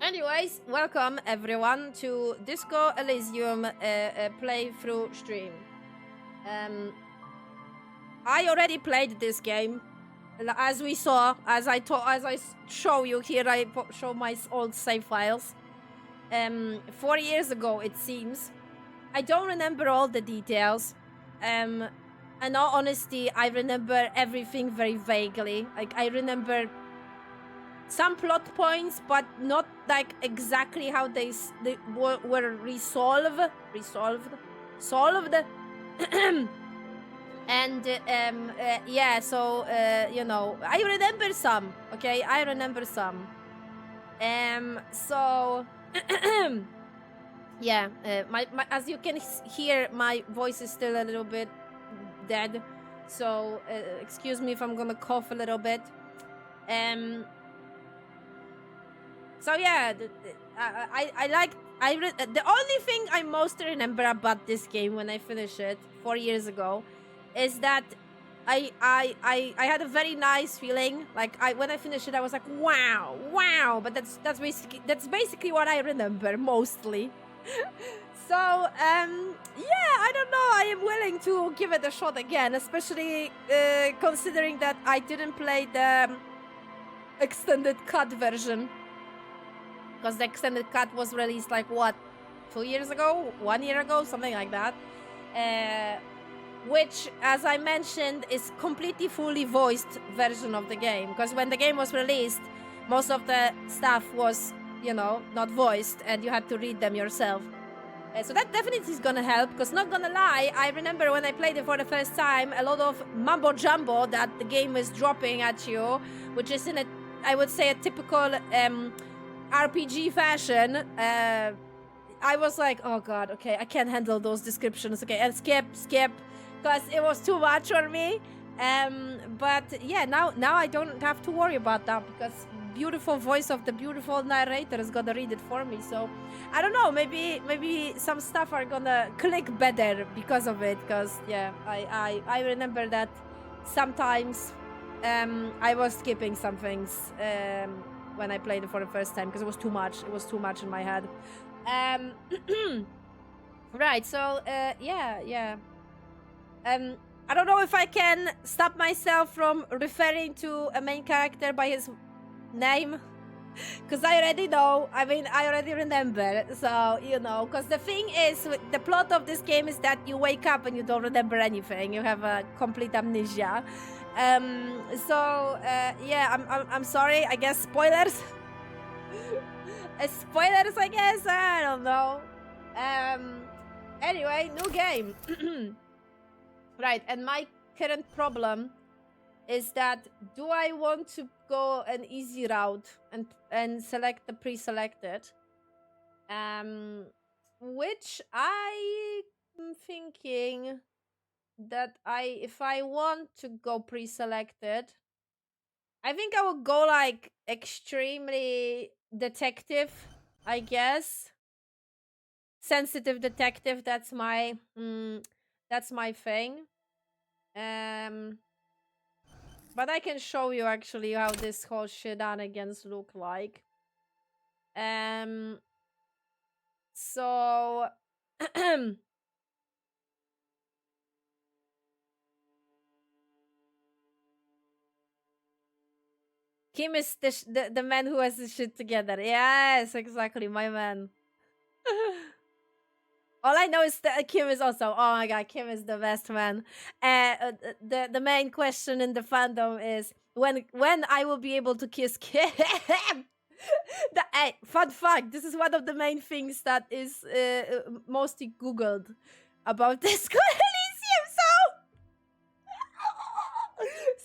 Anyways, welcome everyone to Disco Elysium playthrough stream. I already played this game, as we saw, as I show you here. I show my old save files. 4 years ago, it seems. I don't remember all the details. In all honesty, I remember everything very vaguely. Like I remember some plot points, but not like exactly how they were solved. And yeah, so you know, I remember some. Okay, I remember some. So yeah, my as you can hear, my voice is still a little bit dead. So excuse me if I'm gonna cough a little bit. So yeah, the only thing I most remember about this game when I finished it 4 years ago is that I had a very nice feeling. Like when I finished it, I was like, wow. But that's basically what I remember mostly. So yeah, I don't know. I am willing to give it a shot again, especially considering that I didn't play the extended cut version. Because the extended cut was released like what, 2 years ago, 1 year ago, something like that. Which, as I mentioned, is completely fully voiced version of the game. Because when the game was released, most of the stuff was, you know, not voiced, and you had to read them yourself. So that definitely is gonna help. Because not gonna lie, I remember when I played it for the first time, a lot of mumbo jumbo that the game is dropping at you, which is in a, I would say, a typical RPG fashion. I was like, oh god, okay, I can't handle those descriptions. Okay, and skip, because it was too much for me. But yeah, now I don't have to worry about that because beautiful voice of the beautiful narrator is gonna read it for me. So I don't know, maybe some stuff are gonna click better because of it. Because yeah, I remember that sometimes I was skipping some things when I played it for the first time because it was too much. It was too much in my head. Right. So yeah. I don't know if I can stop myself from referring to a main character by his name. Because I already know, I mean, I already remember. So, you know, because the thing is, the plot of this game is that you wake up and you don't remember anything. You have a complete amnesia. So, yeah, I'm sorry. I guess spoilers. Spoilers, I guess. I don't know. Anyway, new game. Right, and my current problem is that do I want to go an easy route and select the pre-selected, which I'm thinking that if I want to go pre-selected, I think I would go like extremely detective, I guess. Sensitive detective, that's my thing. But I can show you actually how this whole shenanigans look like. So Kim is the man who has his shit together. Yes, exactly, my man. All I know is that Kim is also. Oh my god, Kim is the best man. The main question in the fandom is when I will be able to kiss Kim. Fun fact: this is one of the main things that is mostly googled about this Elysium.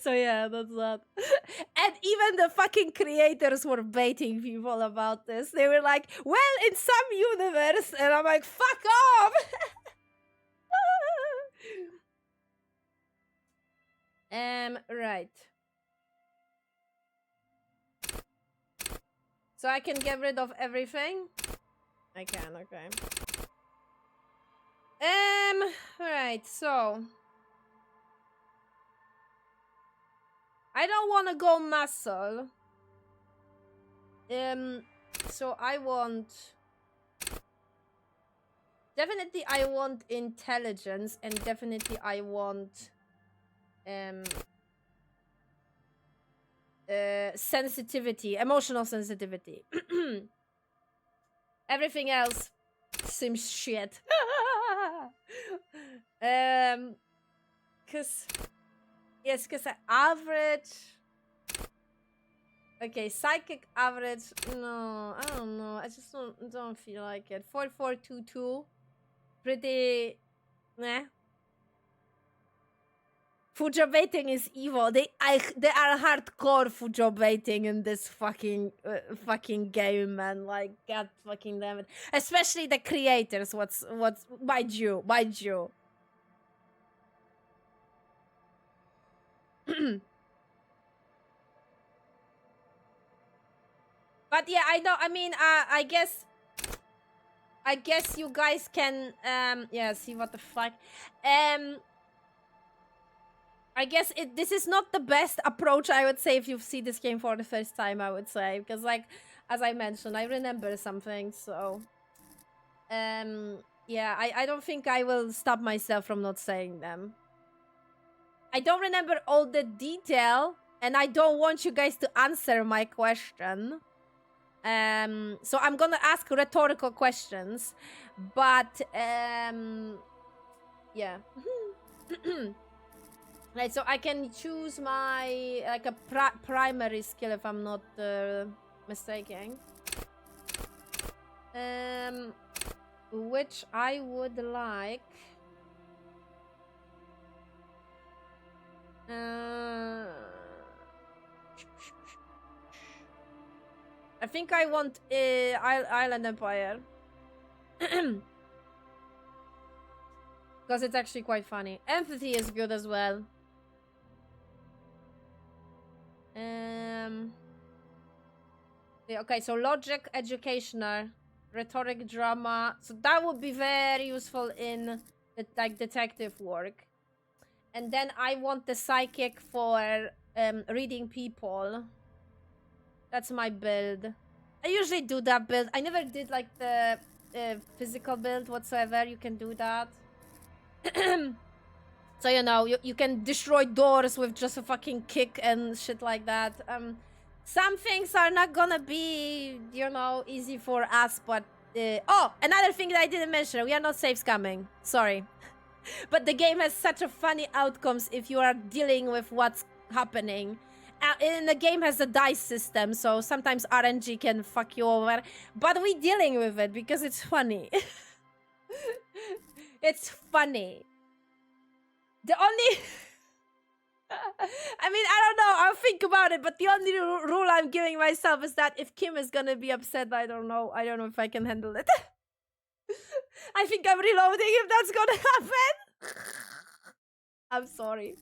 So yeah, that's that. And even the fucking creators were baiting people about this. They were like, well, in some universe, and I'm like, fuck off. Right. So I can get rid of everything? I can, okay. Right, so I don't want to go muscle. So I want... Definitely I want intelligence, and definitely I want... sensitivity, emotional sensitivity. Everything else seems shit. Cause average. Okay, psychic average. No, I don't know. I just don't feel like it. 4422. Pretty. Meh. Fujo baiting is evil. They are hardcore fujo baiting in this fucking game, man. Like, god fucking damn it. Especially the creators. What's mind you. But yeah, I know. I mean, I guess you guys can yeah, see what the fuck. I guess this is not the best approach, I would say, if you see this game for the first time, I would say. Because, like, as I mentioned, I remember something, so... yeah, I don't think I will stop myself from not saying them. I don't remember all the detail, and I don't want you guys to answer my question. So I'm gonna ask rhetorical questions, but, yeah. Right, so I can choose my, like, a primary skill if I'm not mistaken. Which I would like. I think I want Island Empire. Because it's actually quite funny. Empathy is good as well. Okay, so logic, educational, rhetoric, drama. So that would be very useful in the, like, detective work. And then I want the psychic for reading people. That's my build. I usually do that build. I never did, like, the physical build whatsoever. You can do that. So, you know, you can destroy doors with just a fucking kick and shit like that. Some things are not gonna be, you know, easy for us, but... oh, another thing that I didn't mention. We are not safe scamming. Sorry. But the game has such a funny outcomes if you are dealing with what's happening. And the game has a dice system, so sometimes RNG can fuck you over. But we're dealing with it because it's funny. It's funny. The only... I mean, I don't know. I'll think about it, but the only rule I'm giving myself is that if Kim is gonna be upset, I don't know if I can handle it. I think I'm reloading if that's gonna happen. I'm sorry.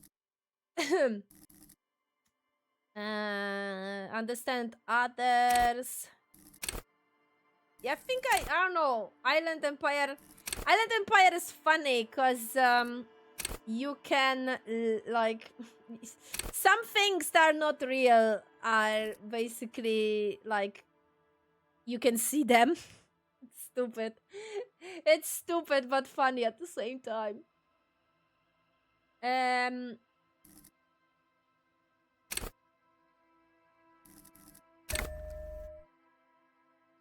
Understand others. Yeah, I think I don't know. Island Empire is funny because you can like some things that are not real are basically like you can see them. It's stupid. It's stupid but funny at the same time.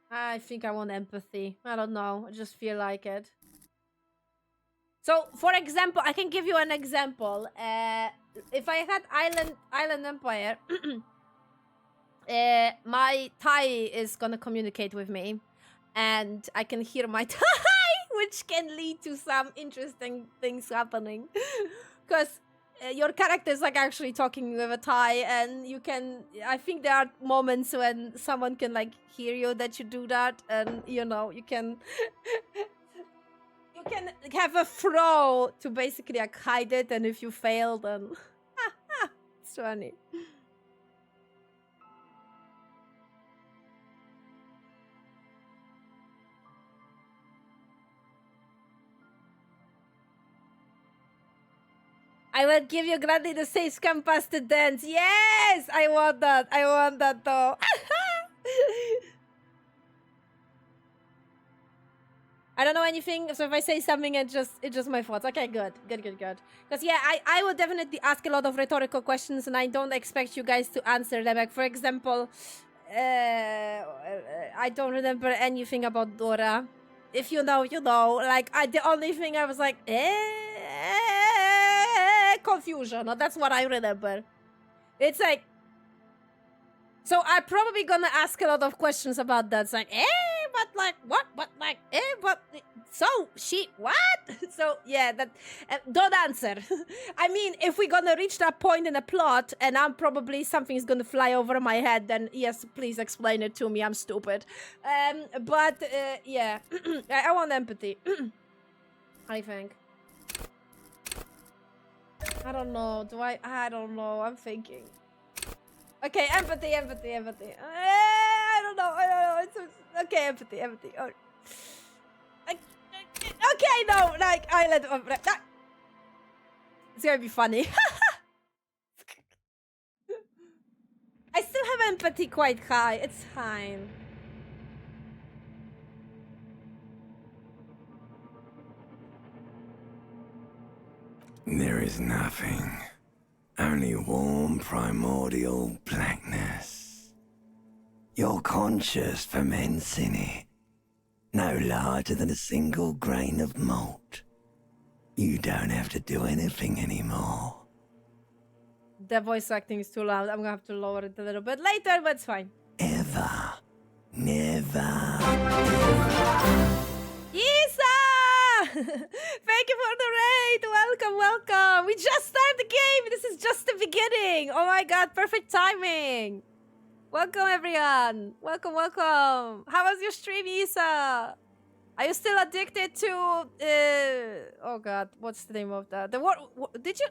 I think I want empathy. I don't know. I just feel like it. So, for example, I can give you an example. If I had Island Empire, my Thai is gonna communicate with me, and I can hear my Thai, which can lead to some interesting things happening. Because your character is like actually talking with a Thai, and you can... I think there are moments when someone can like hear you that you do that, and you know, you can... you can have a throw to basically like hide it, and if you fail, then... it's funny. I will give you gladly the safe scam pass to dance. Yes! I want that. I want that though. I don't know anything, so if I say something, it's just my thoughts. Okay, good. Because yeah, I will definitely ask a lot of rhetorical questions, and I don't expect you guys to answer them. Like, for example, I don't remember anything about Dora. If you know, you know. Like, the only thing I was like, confusion. That's what I remember. It's like, so I'm probably gonna ask a lot of questions about that. It's like, but like, what? But like, but so she, what? So yeah, that don't answer. I mean, if we're gonna reach that point in the plot, and I'm probably something's gonna fly over my head, then yes, please explain it to me. I'm stupid. But yeah, I want empathy. I think. I don't know. Do I? I don't know. I'm thinking. Okay, empathy. I don't know. It's okay, empathy. Oh. Okay, no, like I let. It's gonna be funny. I still have empathy quite high. It's fine. There is nothing. Only warm primordial blackness. Your conscious ferments in it. No larger than a single grain of malt. You don't have to do anything anymore. The voice acting is too loud. I'm gonna have to lower it a little bit later, but it's fine. Ever. Never. Isa! Thank you for the raid! Welcome! We just started the game! This is just the beginning! Oh my god, perfect timing! Welcome, everyone! Welcome! How was your stream, Isa? Are you still addicted to... oh god, what's the name of that? The war... Did you...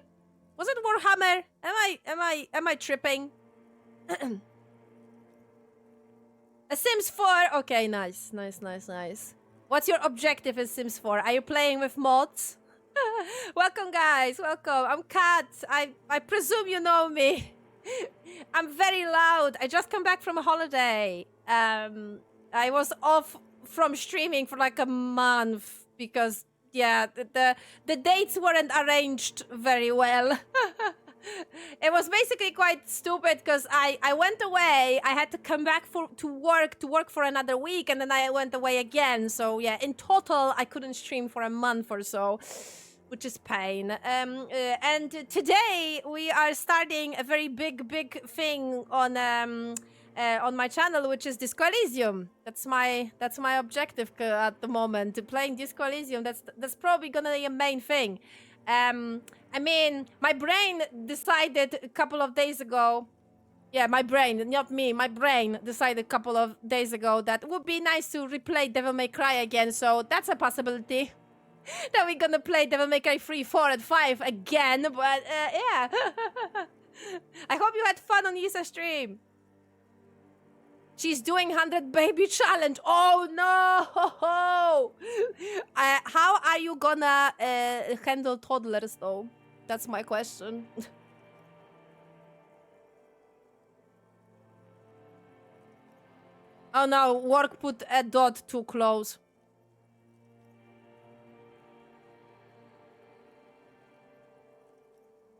Was it Warhammer? Am I tripping? A Sims 4? Okay, nice. What's your objective in Sims 4? Are you playing with mods? Welcome, guys. Welcome. I'm Kat. I presume you know me. I'm very loud. I just come back from a holiday. I was off from streaming for like a month because, yeah, the dates weren't arranged very well. It was basically quite stupid because I went away. I had to come back to work for another week, and then I went away again. So yeah, in total, I couldn't stream for a month or so, which is pain. And today we are starting a very big thing on my channel, which is Disco Elysium. That's my objective at the moment. Playing Disco Elysium. That's probably gonna be a main thing. I mean, my brain decided a couple of days ago. Yeah, my brain, not me. My brain decided a couple of days ago that it would be nice to replay Devil May Cry again. So that's a possibility. That we're gonna play Devil May Cry 3, 4, and 5 again. But yeah. I hope you had fun on Isa's stream. She's doing 100 baby challenge. Oh no! How are you gonna handle toddlers though? That's my question. Oh no, work put a dot too close.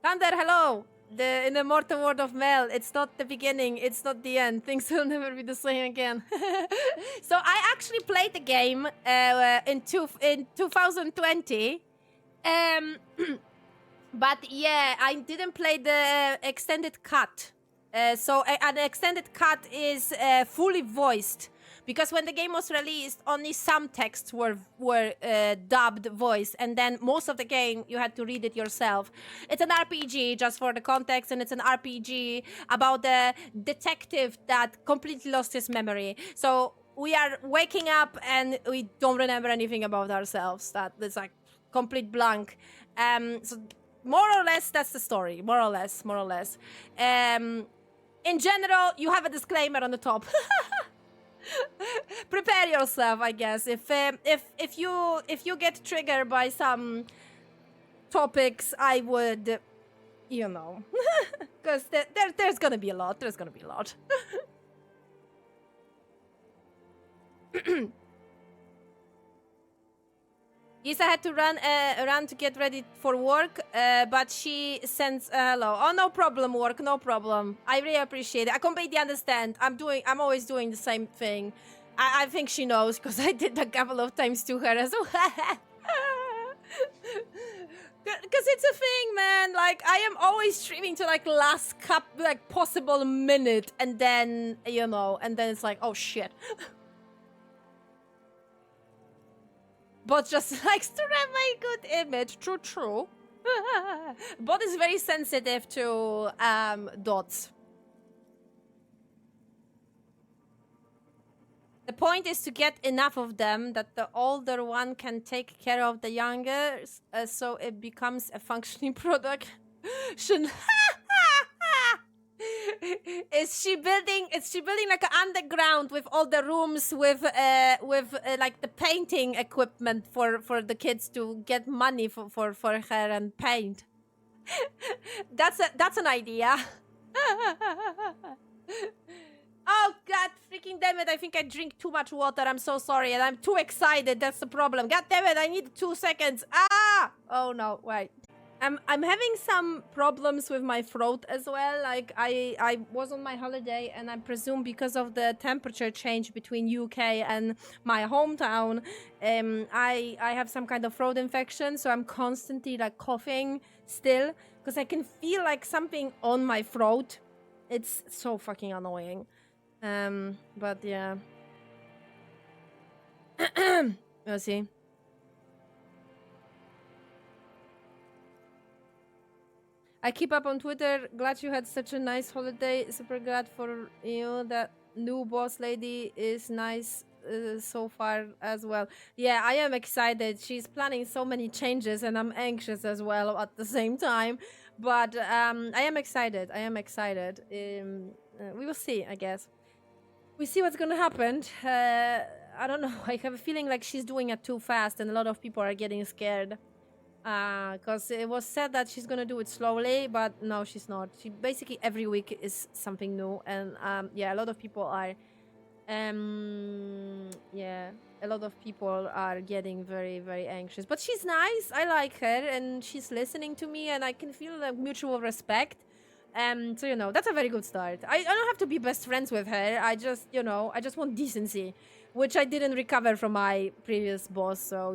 Thunder, hello! In the mortal word of Mel, it's not the beginning, it's not the end. Things will never be the same again. So I actually played the game in 2020. But yeah, I didn't play the extended cut. So an extended cut is fully voiced. Because when the game was released, only some texts were dubbed voice, and then most of the game you had to read it yourself. It's an RPG, just for the context, and it's an RPG about the detective that completely lost his memory. So we are waking up and we don't remember anything about ourselves. That's like complete blank. So more or less, that's the story. More or less. In general, you have a disclaimer on the top. Prepare yourself, I guess. If you get triggered by some topics, I would, you know, because there's gonna be a lot. Isa had to run to get ready for work, but she sends a hello. Oh, no problem, work, no problem. I really appreciate it. I completely understand. I'm always doing the same thing. I think she knows because I did a couple of times to her as well. Because it's a thing, man. Like, I am always streaming to like last possible minute, and then and then it's like, oh shit. Bot just likes to have a good image. True. Bot is very sensitive to dots. The point is to get enough of them that the older one can take care of the younger, so it becomes a functioning product. Is she building like an underground with all the rooms with like the painting equipment for the kids to get money for her and paint? That's an idea. Oh god freaking damn it, I think I drink too much water. I'm so sorry, and I'm too excited. That's the problem. God damn it, I need 2 seconds. Ah! Oh no, wait. I'm having some problems with my throat as well. Like I was on my holiday, and I presume because of the temperature change between UK and my hometown, I have some kind of throat infection, so I'm constantly like coughing still because I can feel like something on my throat. It's so fucking annoying. But yeah. We'll see. I keep up on Twitter. Glad you had such a nice holiday. Super glad for you. That new boss lady is nice so far as well. Yeah, I am excited. She's planning so many changes, and I'm anxious as well at the same time. But I am excited. We will see, I guess. We see what's gonna happen. I don't know. I have a feeling like she's doing it too fast, and a lot of people are getting scared. Because it was said that she's gonna do it slowly, but no, she's not. She basically every week is something new, and yeah, a lot of people are, yeah, a lot of people are getting very, very anxious. But she's nice. I like her, and she's listening to me, and I can feel like mutual respect. So that's a very good start. I don't have to be best friends with her. I just I just want decency, which I didn't recover from my previous boss. So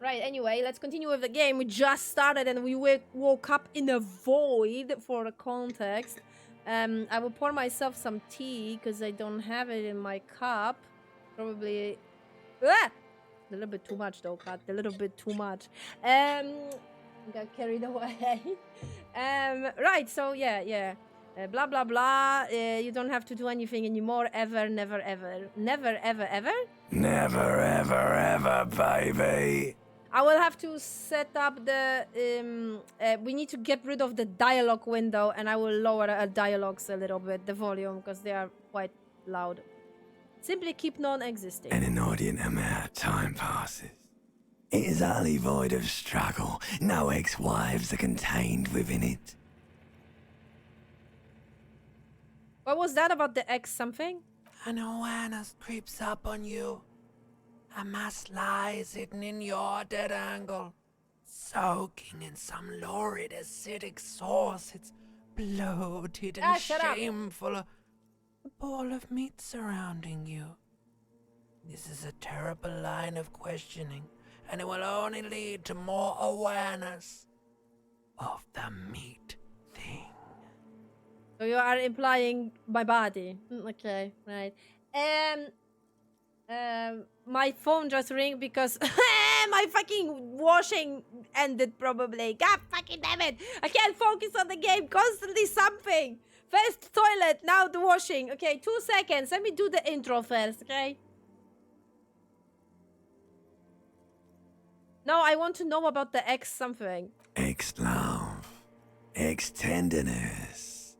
Right, anyway, let's continue with the game. We just started and we woke up in a void for the context. I will pour myself some tea because I don't have it in my cup. Probably a little bit too much though, Kat. A little bit too much. Got carried away. Right, so yeah. Blah blah blah. You don't have to do anything anymore. Ever, never, ever. Never, ever, ever? Never, ever, ever, baby. I will have to set up the we need to get rid of the dialogue window, and I will lower dialogues a little bit, the volume, because they are quite loud. Simply keep non-existing. An inordinate amount of time passes. It is utterly void of struggle. No ex-wives are contained within it. What was that about the X something? An awareness creeps up on you. A mass lies hidden in your dead angle, soaking in some lurid acidic sauce. It's bloated and shameful. A ball of meat surrounding you. This is a terrible line of questioning, and it will only lead to more awareness of the meat thing. So you are implying my body. Okay, right. My phone just rang because my fucking washing ended probably. God fucking damn it! I can't focus on the game. Constantly something. First toilet, now the washing. Okay, 2 seconds. Let me do the intro first, okay? No, I want to know about the X something. Ex-love. Ex-tenderness.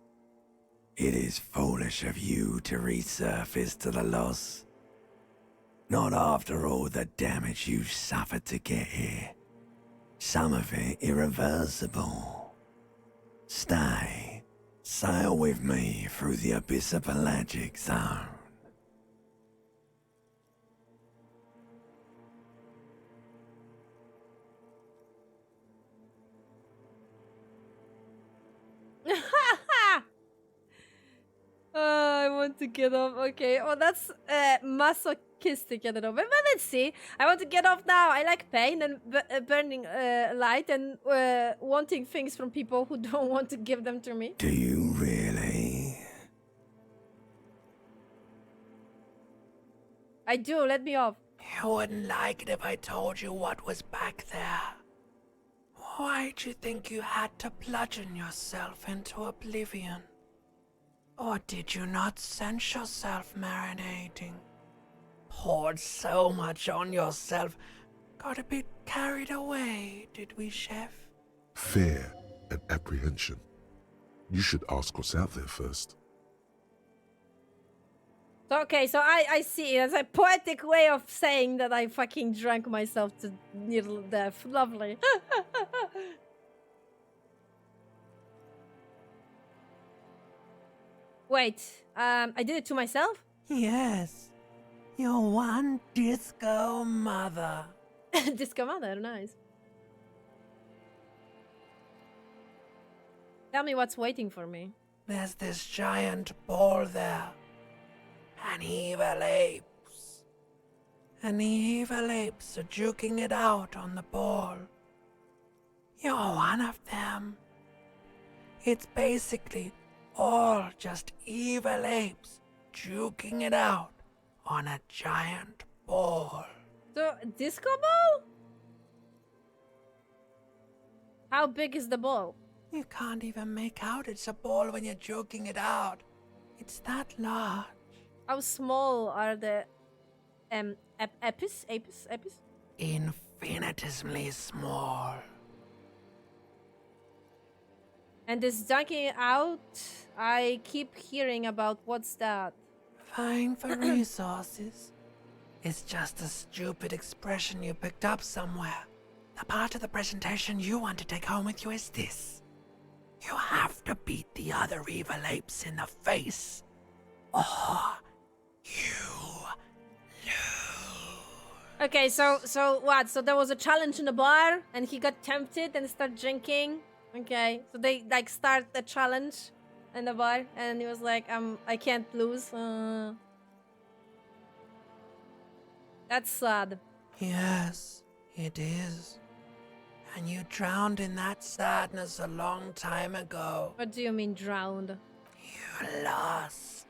It is foolish of you to resurface to the loss. Not after all the damage you've suffered to get here. Some of it irreversible. Stay. Sail with me through the abyss of pelagic zone. want to get off. Okay. Oh, that's masochistic. I don't know. But let's see. I want to get off now. I like pain and burning light and wanting things from people who don't want to give them to me. Do you really? I do. Let me off. You wouldn't like it if I told you what was back there. Why'd you think you had to bludgeon yourself into oblivion? Or did you not sense yourself marinating? Poured so much on yourself, got a bit carried away, did we, Chef? Fear and apprehension. You should ask what's out there first. So, okay, so I see it as a poetic way of saying that I fucking drank myself to near death. Lovely. Wait, I did it to myself? Yes. Your one disco mother. Disco mother, nice. Tell me what's waiting for me. There's this giant ball there. And evil apes. And the evil apes are juking it out on the ball. You're one of them. It's basically all just evil apes juking it out on a giant ball. So, disco ball? How big is the ball? You can't even make out it's a ball when you're joking it out. It's that large. How small are the apis? Infinitesimally small. And this dunking out, I keep hearing about what's that? Vying for resources. It's just a stupid expression you picked up somewhere. The part of the presentation you want to take home with you is this. You have to beat the other evil apes in the face. Or you lose. Okay, so what? So there was a challenge in the bar, and he got tempted and started drinking. Okay, so they like start the challenge in the bar, and he was like, I can't lose. That's sad. Yes, it is. And you drowned in that sadness a long time ago. What do you mean drowned? You lost.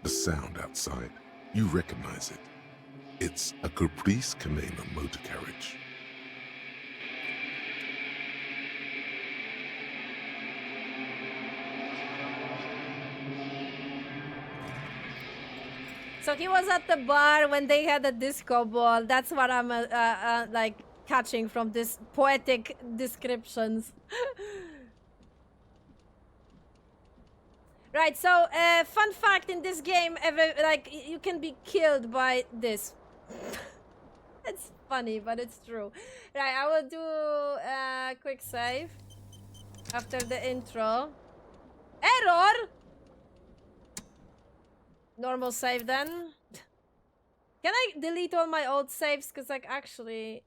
The sound outside. You recognize it. It's a Caprice Canena motor carriage. So he was at the bar when they had a disco ball. That's what I'm like catching from this poetic descriptions. Right, so fun fact in this game, like you can be killed by this. It's funny, but it's true. Right, I will do a quick save after the intro. Error! Normal save then. Can I delete all my old saves? Because like actually,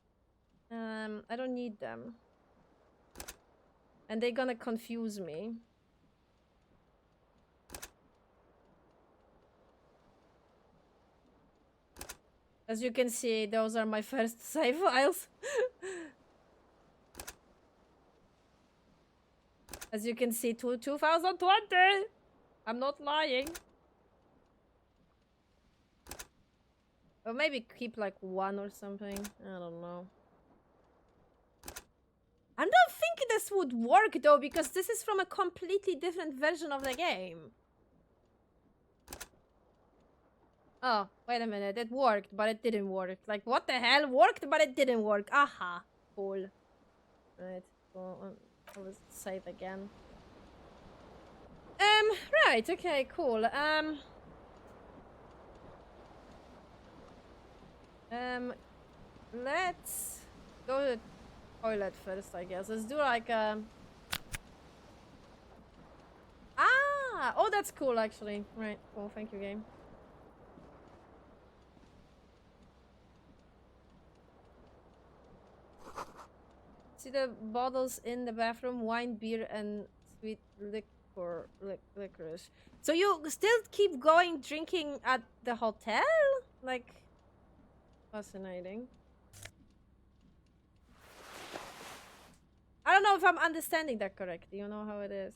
I don't need them. And they're gonna confuse me. As you can see, those are my first save files. As you can see, 2020. I'm not lying. Or maybe keep like one or something. I don't know. I don't think this would work though, because this is from a completely different version of the game. Oh, wait a minute. It worked, but it didn't work. Like, what the hell? Worked, but it didn't work. Aha. Cool. Right. Well, I will save again. Right. Okay, cool. Let's go to the toilet first, I guess. Let's do like a... Ah! Oh, that's cool, actually. Right. Well, thank you, game. See the bottles in the bathroom? Wine, beer, and sweet for licorice. So you still keep going drinking at the hotel? Like, fascinating. I don't know if I'm understanding that correctly. You know how it is.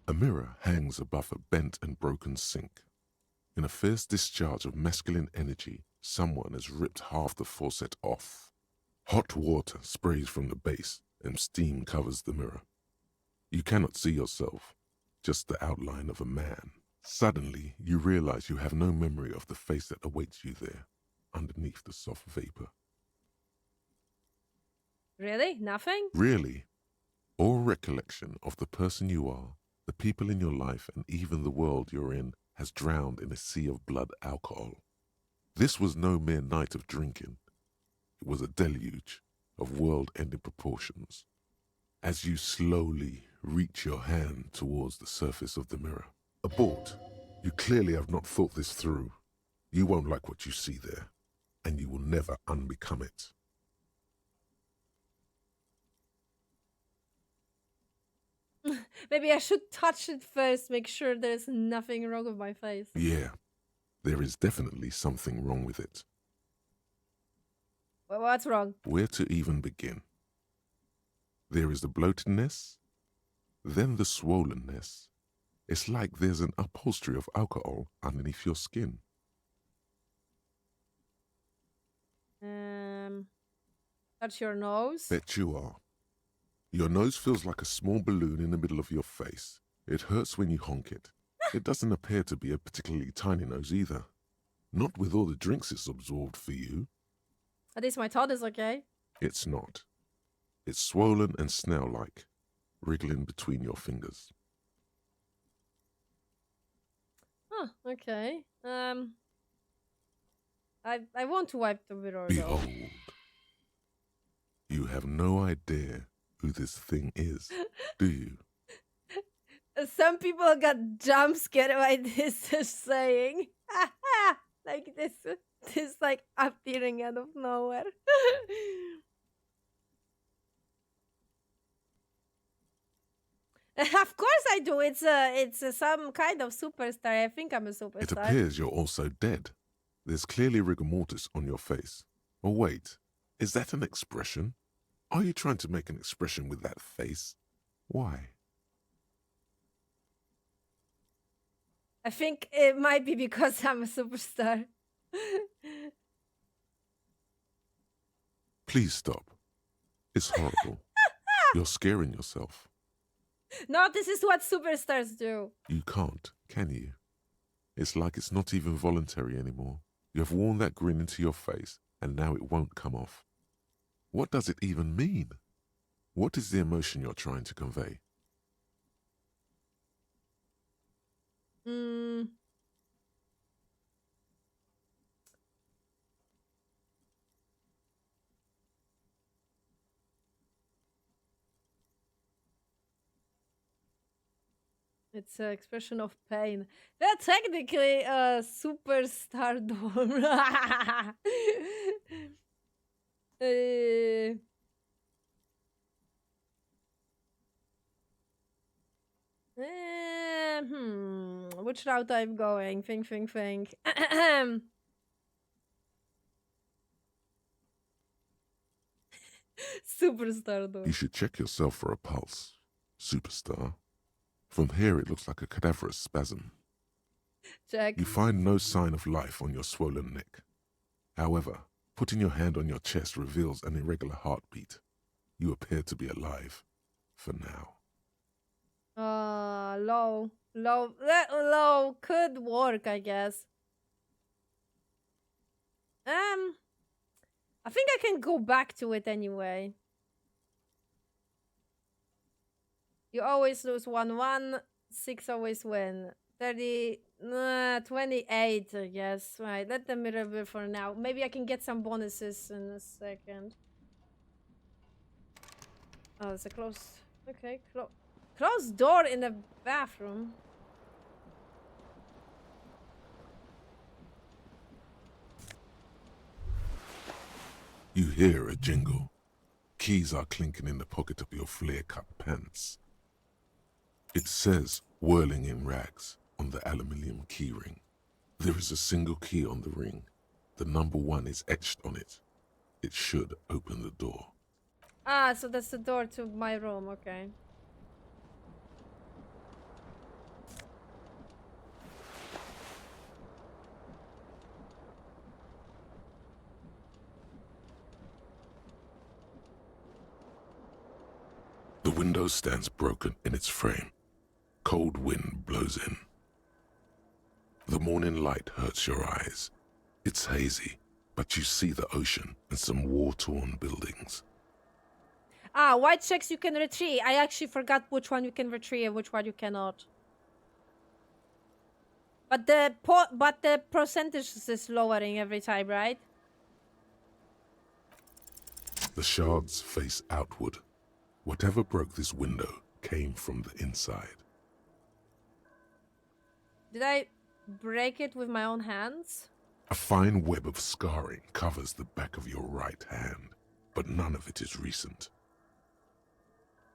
A mirror hangs above a bent and broken sink. In a fierce discharge of masculine energy, someone has ripped half the faucet off. Hot water sprays from the base and steam covers the mirror. You cannot see yourself, just the outline of a man. Suddenly, you realize you have no memory of the face that awaits you there, underneath the soft vapor. Really? Nothing? Really, all recollection of the person you are, the people in your life, and even the world you're in has drowned in a sea of blood alcohol. This was no mere night of drinking. It was a deluge of world-ending proportions. As you slowly reach your hand towards the surface of the mirror. Abort. You clearly have not thought this through. You won't like what you see there, and you will never unbecome it. Maybe I should touch it first, make sure there's nothing wrong with my face. Yeah, there is definitely something wrong with it. Well, what's wrong? Where to even begin? There is the bloatedness, then the swollenness. It's like there's an upholstery of alcohol underneath your skin. Touch your nose. Bet you are. Your nose feels like a small balloon in the middle of your face. It hurts when you honk it. It doesn't appear to be a particularly tiny nose either. Not with all the drinks it's absorbed for you. At least my thought is okay. It's not. It's swollen and snail-like, wriggling between your fingers. Huh, okay. I want to wipe the mirror though. Behold. You have no idea who this thing is, do you? Some people got jump scared by this saying. Like this like appearing out of nowhere. Of course I do. It's some kind of superstar. I think I'm a superstar. It appears you're also dead. There's clearly rigor mortis on your face. Oh wait, is that an expression? Are you trying to make an expression with that face? Why? I think it might be because I'm a superstar. Please stop. It's horrible. You're scaring yourself. No, this is what superstars do. You can't, can you? It's like it's not even voluntary anymore. You have worn that grin into your face, and now it won't come off. What does it even mean? What is the emotion you're trying to convey? It's an expression of pain. They're technically a superstardom. Which route I'm going? Think. Superstardom. You should check yourself for a pulse, superstar. From here it looks like a cadaverous spasm. Check. You find no sign of life on your swollen neck. However, putting your hand on your chest reveals an irregular heartbeat. You appear to be alive, for now. Low. Low could work, I guess. I think I can go back to it anyway. You always lose 1-1, 6 always win. 30, 28, I guess. Right, let the mirror be for now. Maybe I can get some bonuses in a second. Oh, it's a closed. Okay, closed door in the bathroom. You hear a jingle. keys are clinking in the pocket of your flare-cut pants. It says, whirling in rags, on the aluminium keyring. There is a single key on the ring. The number 1 is etched on it. It should open the door. Ah, so that's the door to my room, okay. The window stands broken in its frame. Cold wind blows in. The morning light hurts your eyes. It's hazy, but you see the ocean and some war-torn buildings. Ah, white checks you can retrieve. I actually forgot which one you can retrieve and which one you cannot. But the percentage is lowering every time, right? The shards face outward. Whatever broke this window came from the inside. Did I break it with my own hands? A fine web of scarring covers the back of your right hand, but none of it is recent.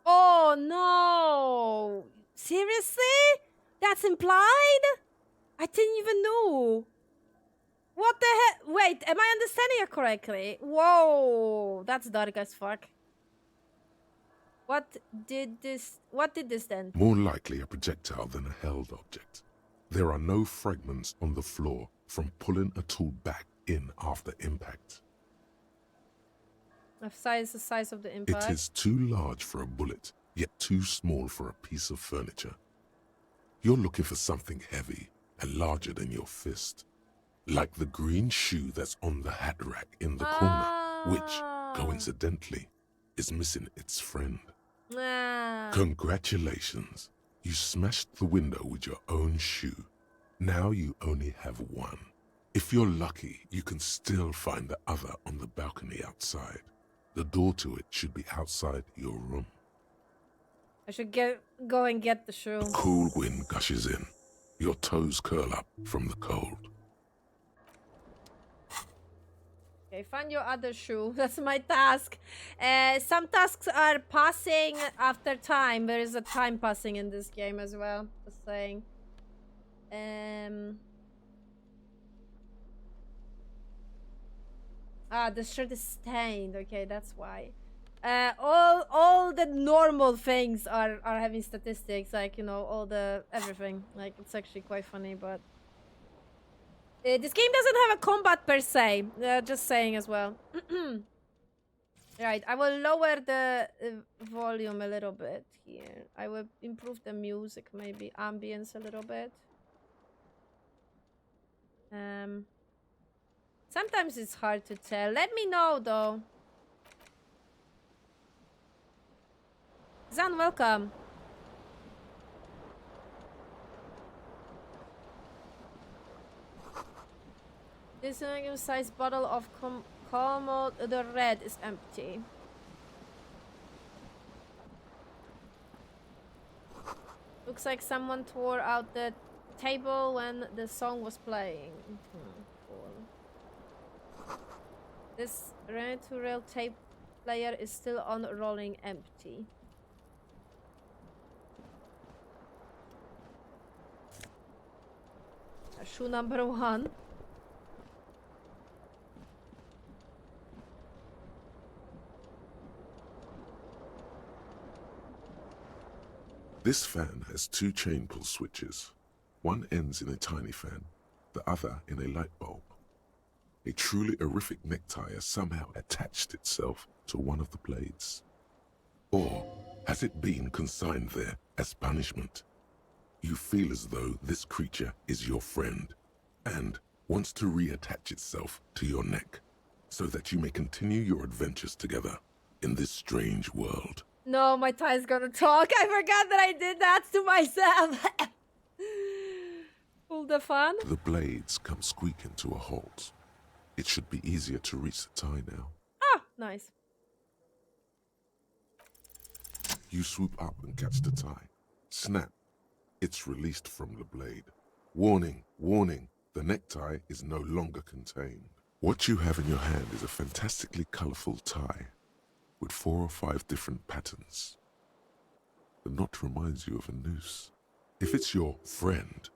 Oh no! Seriously? That's implied? I didn't even know. What the heck? Wait, am I understanding it correctly? Whoa, that's dark as fuck. What did this then? More likely a projectile than a held object. There are no fragments on the floor from pulling a tool back in after impact. The size of the impact. It is too large for a bullet, yet too small for a piece of furniture. You're looking for something heavy and larger than your fist. Like the green shoe that's on the hat rack in the corner, which, coincidentally, is missing its friend. Congratulations. You smashed the window with your own shoe. Now you only have one. If you're lucky, you can still find the other on the balcony outside. The door to it should be outside your room. I should go and get the shoe. A cool wind gushes in. Your toes curl up from the cold. Okay, find your other shoe. That's my task. Some tasks are passing after time. There is a time passing in this game as well. Just saying. The shirt is stained. Okay, that's why. All the normal things are having statistics, like, you know, all the everything. Like, it's actually quite funny, but this game doesn't have a combat per se. Just saying as well. Right, I will lower the volume a little bit here. I will improve the music, maybe ambience a little bit. Sometimes it's hard to tell. Let me know though. Zan, welcome. This medium-sized bottle of Como the Red is empty. Looks like someone tore out the table when the song was playing. Cool. This rail-to-rail tape player is still on rolling empty. Shoe number 1. This fan has 2 chain pull switches. One ends in a tiny fan, the other in a light bulb. A truly horrific necktie has somehow attached itself to one of the blades. Or has it been consigned there as punishment? You feel as though this creature is your friend and wants to reattach itself to your neck so that you may continue your adventures together in this strange world. No, my tie is gonna talk. I forgot that I did that to myself. Pull the fan. The blades come squeaking to a halt. It should be easier to reach the tie now. Ah, nice. You swoop up and catch the tie. Snap. It's released from the blade. Warning, warning, the necktie is no longer contained. What you have in your hand is a fantastically colorful tie. with 4 or 5 different patterns. The knot reminds you of a noose. If it's your friend,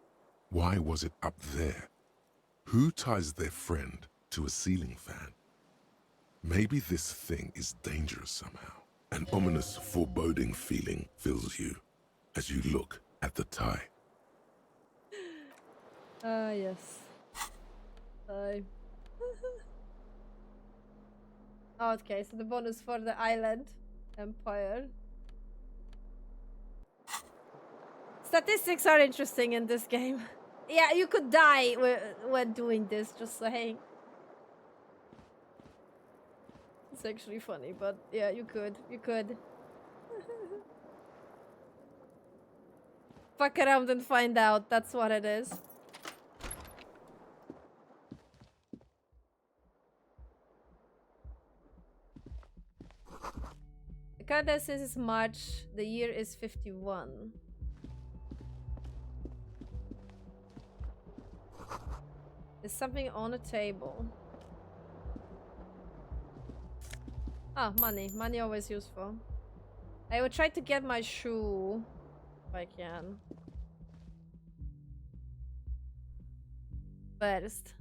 why was it up there? Who ties their friend to a ceiling fan? Maybe this thing is dangerous somehow. An ominous, foreboding feeling fills you as you look at the tie. Ah, yes. Okay, so the bonus for the island empire. Statistics are interesting in this game. Yeah, you could die when doing this, just saying. It's actually funny, but yeah, you could. Fuck around and find out, that's what it is. The calendar says it's March, the year is 51. There's something on the table. Ah, money. Money always useful. I will try to get my shoe if I can. First.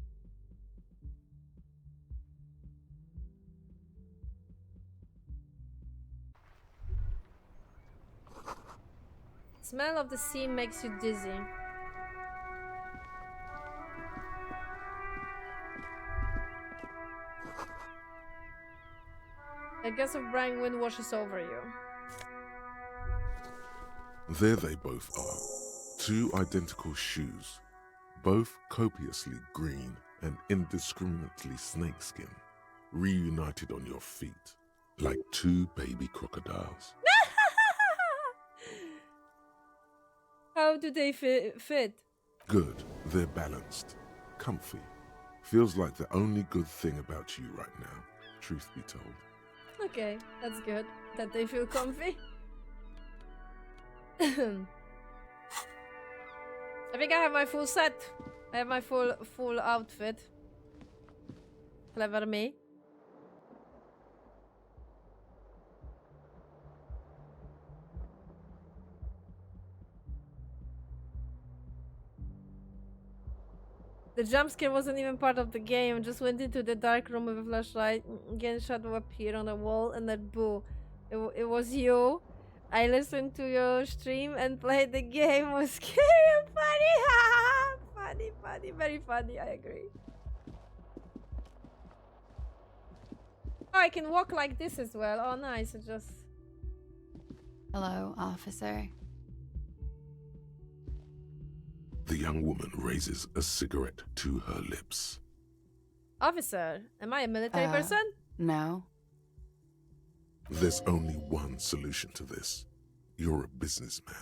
Smell of the sea makes you dizzy. A gust of brine wind washes over you. There they both are. 2 identical shoes, both copiously green and indiscriminately snakeskin, reunited on your feet, like 2 baby crocodiles. How do they fit? Good, they're balanced, comfy. Feels like the only good thing about you right now, truth be told. Okay, that's good. That they feel comfy. I think I have my full set. I have my full outfit. Clever me. The jump scare wasn't even part of the game. Just went into the dark room with a flashlight. Again, shadow appeared on the wall, and then boo. It was you. I listened to your stream and played the game. It was scary and funny. funny, very funny. I agree. Oh, I can walk like this as well. Oh, nice. It just. Hello, officer. The young woman raises a cigarette to her lips. Officer, am I a military person? No. There's only one solution to this. You're a businessman.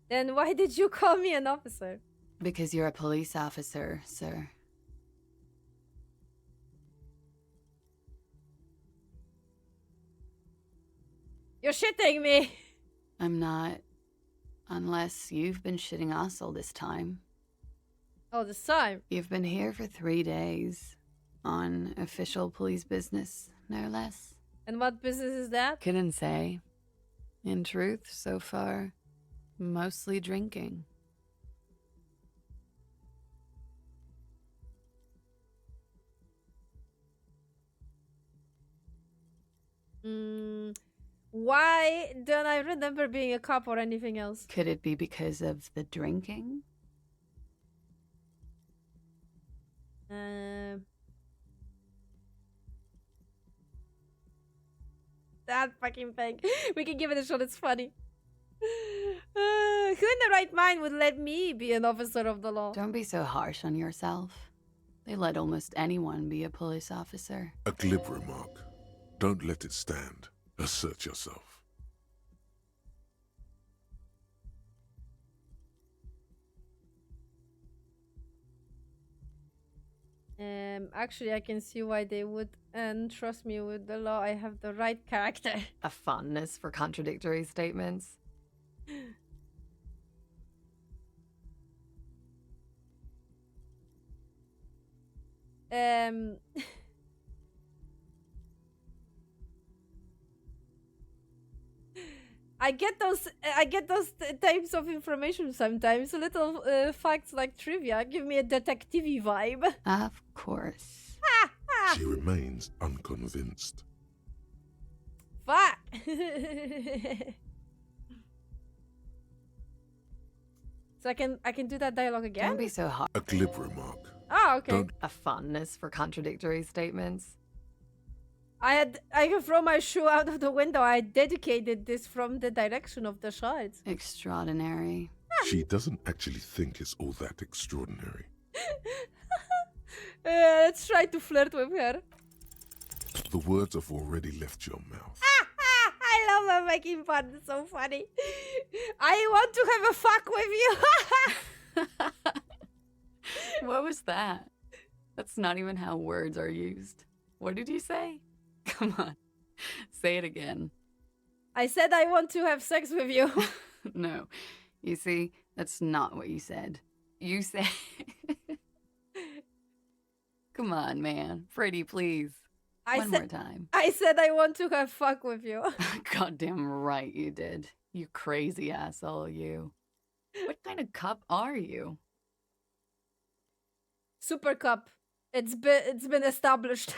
Then why did you call me an officer? Because you're a police officer, sir. You're shitting me. I'm not. Unless you've been shitting us all this time. Oh, this time? You've been here for 3 days. On official police business, no less. And what business is that? Couldn't say. In truth, so far, mostly drinking. Why don't I remember being a cop or anything else? Could it be because of the drinking? That fucking thing. We can give it a shot, it's funny. Who in the right mind would let me be an officer of the law? Don't be so harsh on yourself. They let almost anyone be a police officer. A glib remark. Don't let it stand. Assert yourself. Actually, I can see why they would. And trust me, with the law, I have the right character. A fondness for contradictory statements. I get those types of information sometimes. Little facts like trivia give me a detective vibe. Of course. She remains unconvinced. Fuck. So I can do that dialogue again. Don't be so hard. A glib remark. Oh, okay. Don't- A fondness for contradictory statements. I can throw my shoe out of the window. I dedicated this from the direction of the shards. Extraordinary. She doesn't actually think it's all that extraordinary. Let's try to flirt with her. The words have already left your mouth. I love her making fun. It's so funny. I want to have a fuck with you. What was that? That's not even how words are used. What did you say? Come on. Say it again. I said I want to have sex with you. No. You see, that's not what you said. You said... Come on, man. Freddie, please. One more time. I said I want to have fuck with you. Goddamn right you did. You crazy asshole, you. What kind of cup are you? Super cup. It's been established.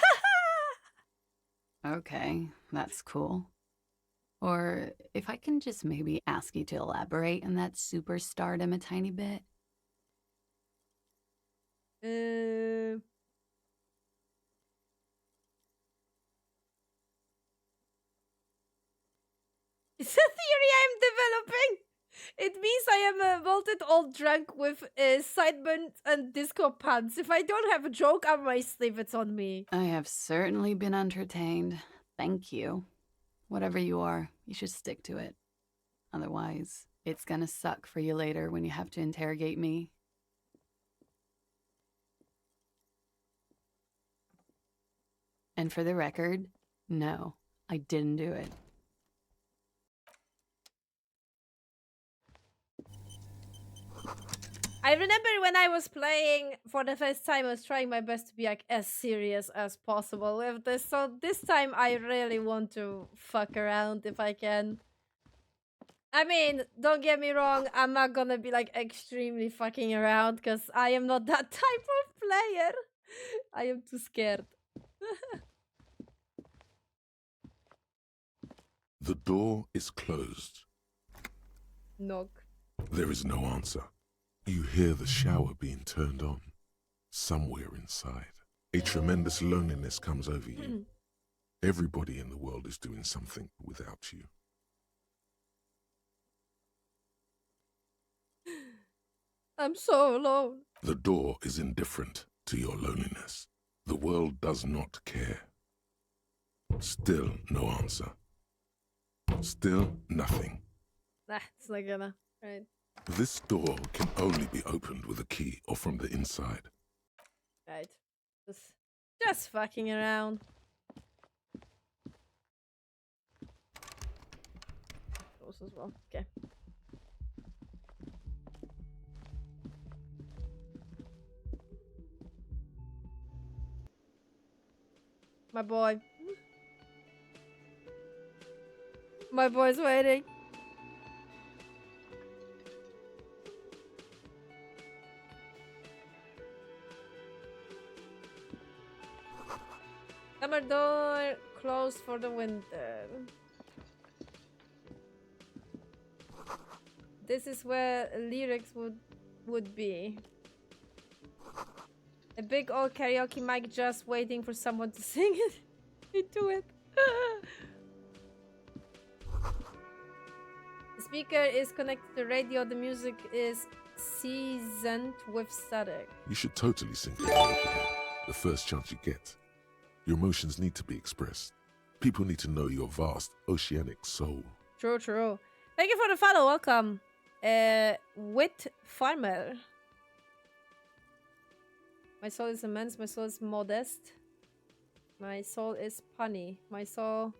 Okay, that's cool. Or if I can just maybe ask you to elaborate on that superstardom a tiny bit. It's a theory I'm developing. It means I am a vaulted old drunk with sideburns and disco pants. If I don't have a joke on my sleeve, it's on me. I have certainly been entertained. Thank you. Whatever you are, you should stick to it. Otherwise, it's gonna suck for you later when you have to interrogate me. And for the record, no, I didn't do it. I remember when I was playing for the first time, I was trying my best to be like as serious as possible with this. So this time I really want to fuck around if I can. I mean, don't get me wrong, I'm not gonna be like extremely fucking around because I am not that type of player. I am too scared. The door is closed. Knock. There is no answer. You hear the shower being turned on. Somewhere inside, a tremendous loneliness comes over you. Everybody in the world is doing something without you. I'm so alone. The door is indifferent to your loneliness. The world does not care. Still no answer. Still nothing. Nah, it's not gonna. Right. This door can only be opened with a key or from the inside. Right. Just fucking around. Those as well. Okay. My boy. My boy's waiting. Summer door closed for the winter. This is where lyrics would be. A big old karaoke mic just waiting for someone to sing it into it. The speaker is connected to the radio. The music is seasoned with static. You should totally sing karaoke the first chance you get. Your emotions need to be expressed. People need to know your vast oceanic soul. True, true. Thank you for the follow. Welcome. Wit Farmer. My soul is immense. My soul is modest. My soul is punny. My soul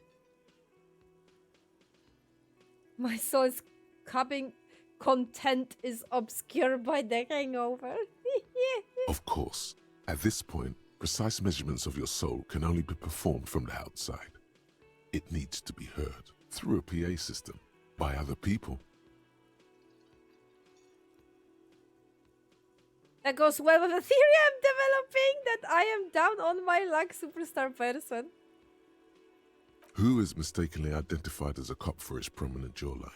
is cupping. Content is obscured by the hangover. Of course, at this point, precise measurements of your soul can only be performed from the outside. It needs to be heard through a PA system. by other people. That goes well with the theory I'm developing that I am down on my luck superstar person. Who is mistakenly identified as a cop for his prominent jawline?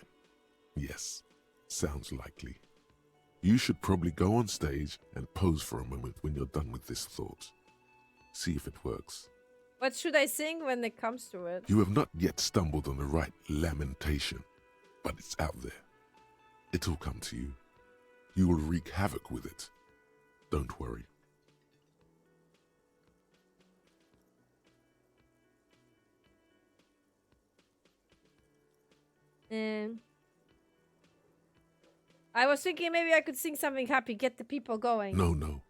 Yes, sounds likely. You should probably go on stage and pose for a moment when you're done with this thought. See if it works. What should I sing when it comes to it? You have not yet stumbled on the right lamentation, but it's out there. It'll come to you. You will wreak havoc with it. Don't worry. I was thinking maybe I could sing something happy, get the people going. No.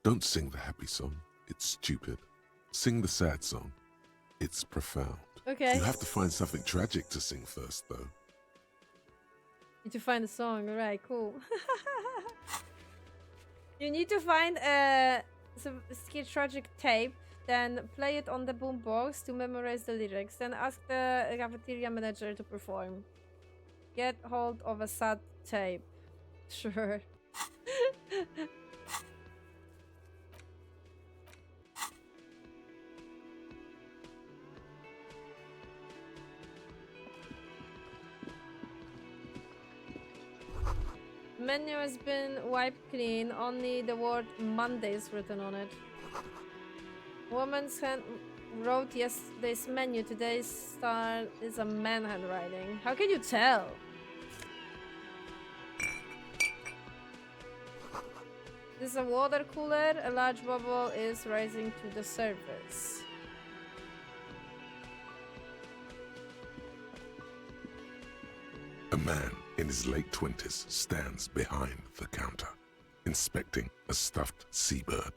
Don't sing the happy song. It's stupid. Sing the sad song. It's profound. Okay. You have to find something tragic to sing first, though. Need to find a song. Alright, cool. You need to find a tragic tape, then play it on the boombox to memorize the lyrics, then ask the cafeteria manager to perform. Get hold of a sad tape. Sure. Menu has been wiped clean, only the word Monday is written on it. Woman's hand wrote yesterday's menu, today's star is a man handwriting. How can you tell? This is a water cooler, a large bubble is rising to the surface. A man in his late 20s stands behind the counter, inspecting a stuffed seabird.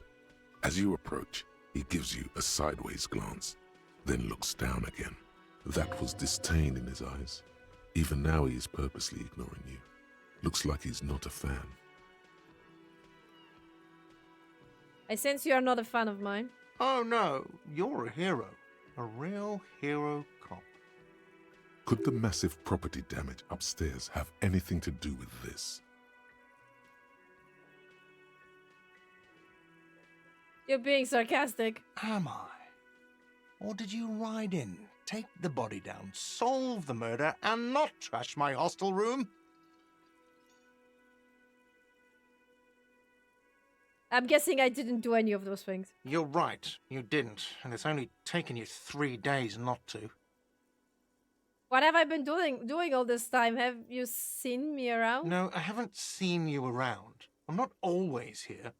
As you approach, he gives you a sideways glance, then looks down again. That was disdain in his eyes. Even now he is purposely ignoring you. Looks like he's not a fan. I sense you are not a fan of mine. Oh no, you're a hero. A real hero cop. Could the massive property damage upstairs have anything to do with this? You're being sarcastic. Am I? Or did you ride in, take the body down, solve the murder, and not trash my hostel room? I'm guessing I didn't do any of those things. You're right, you didn't, and it's only taken you 3 days not to. What have I been doing all this time? Have you seen me around? No, I haven't seen you around. I'm not always here.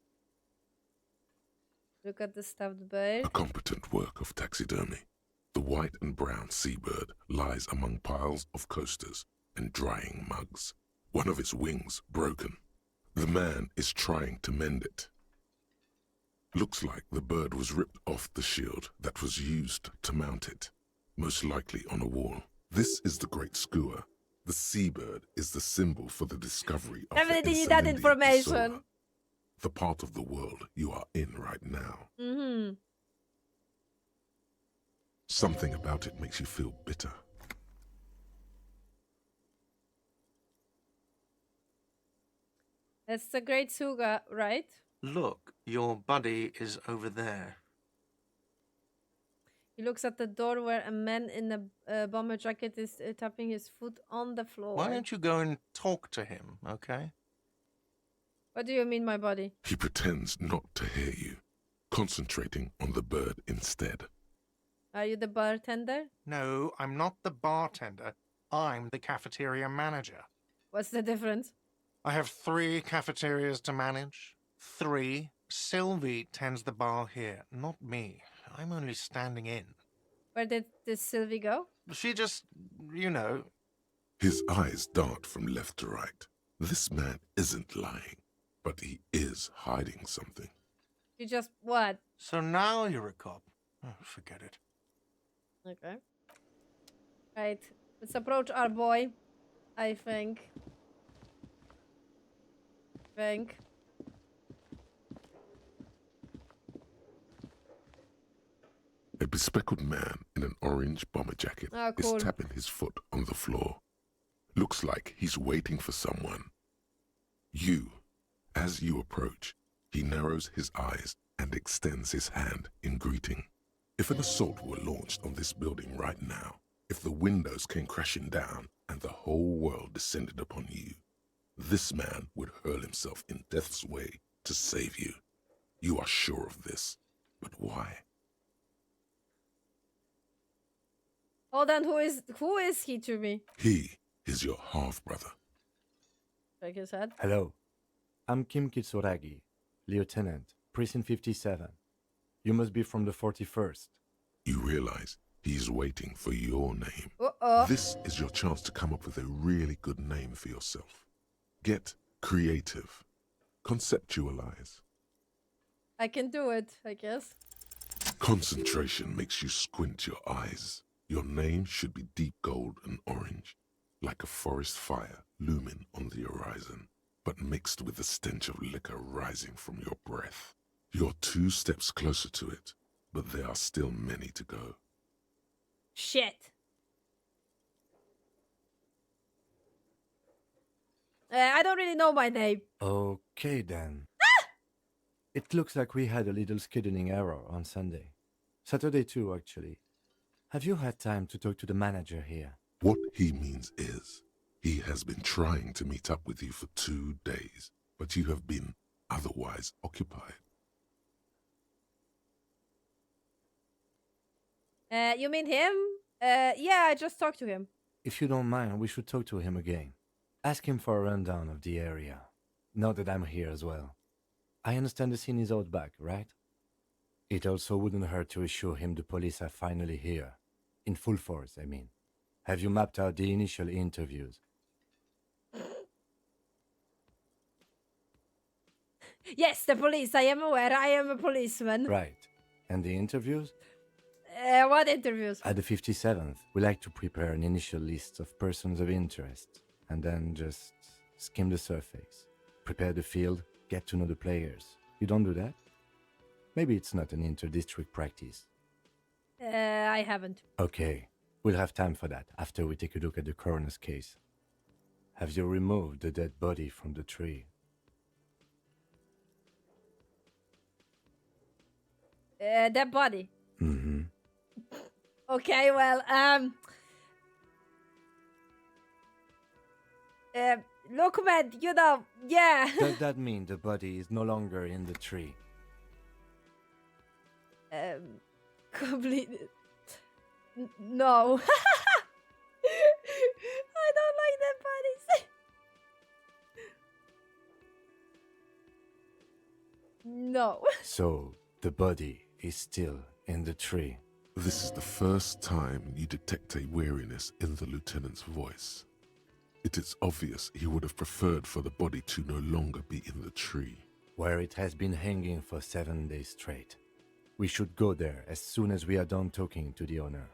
Look at the stuffed bird. A competent work of taxidermy. The white and brown seabird lies among piles of coasters and drying mugs. One of its wings broken. The man is trying to mend it. Looks like the bird was ripped off the shield that was used to mount it, most likely on a wall. This is the Great Skua. The seabird is the symbol for the discovery of Definitely the need that Insulindia information. Pessoa, the part of the world you are in right now. Mm-hmm. Something about it makes you feel bitter. That's the Great Suga, right? Look, your buddy is over there. He looks at the door where a man in a bomber jacket is tapping his foot on the floor. Why don't you go and talk to him, okay? What do you mean, my body? He pretends not to hear you, concentrating on the bird instead. Are you the bartender? No, I'm not the bartender. I'm the cafeteria manager. What's the difference? I have 3 cafeterias to manage. 3. Sylvie tends the bar here, not me. I'm only standing in. Where did this Sylvie go? She just, you know... His eyes dart from left to right. This man isn't lying, but he is hiding something. You just what? So now you're a cop. Oh, forget it. Okay. Right. Let's approach our boy. I think. A bespectacled man in an orange bomber jacket Oh, cool. is tapping his foot on the floor. Looks like he's waiting for someone. As you approach, he narrows his eyes and extends his hand in greeting. If an assault were launched on this building right now, if the windows came crashing down and the whole world descended upon you, this man would hurl himself in death's way to save you. You are sure of this, but why? Hold on, who is he to me? He is your half-brother. Shake his head. Hello, I'm Kim Kitsuragi, Lieutenant, Precinct 57. You must be from the 41st. You realize he's waiting for your name. Uh-oh. This is your chance to come up with a really good name for yourself. Get creative. Conceptualize. I can do it, I guess. Concentration makes you squint your eyes. Your name should be deep gold and orange, like a forest fire looming on the horizon, but mixed with the stench of liquor rising from your breath. You're 2 steps closer to it, but there are still many to go. Shit. I don't really know my name. Okay then. It looks like we had a little scheduling error on Sunday. Saturday too, actually. Have you had time to talk to the manager here? What he means is, he has been trying to meet up with you for 2 days, but you have been otherwise occupied. You mean him? Yeah, I just talked to him. If you don't mind, we should talk to him again. Ask him for a rundown of the area. Now that I'm here as well. I understand the scene is out back, right? It also wouldn't hurt to assure him the police are finally here. In full force, I mean. Have you mapped out the initial interviews? Yes, the police. I am aware. I am a policeman. Right. And the interviews? What interviews? At the 57th, we like to prepare an initial list of persons of interest, and then just skim the surface. Prepare the field, get to know the players. You don't do that? Maybe it's not an inter-district practice. I haven't. Okay, we'll have time for that after we take a look at the coroner's case. Have you removed the dead body from the tree? That body. Mm-hmm. Okay, well, look, man, you know, yeah. Does that mean the body is no longer in the tree? Completely. No. I don't like that bodies. No. So, the body is still in the tree. This is the first time you detect a weariness in the lieutenant's voice. It is obvious he would have preferred for the body to no longer be in the tree. Where it has been hanging for 7 days straight. We should go there as soon as we are done talking to the owner.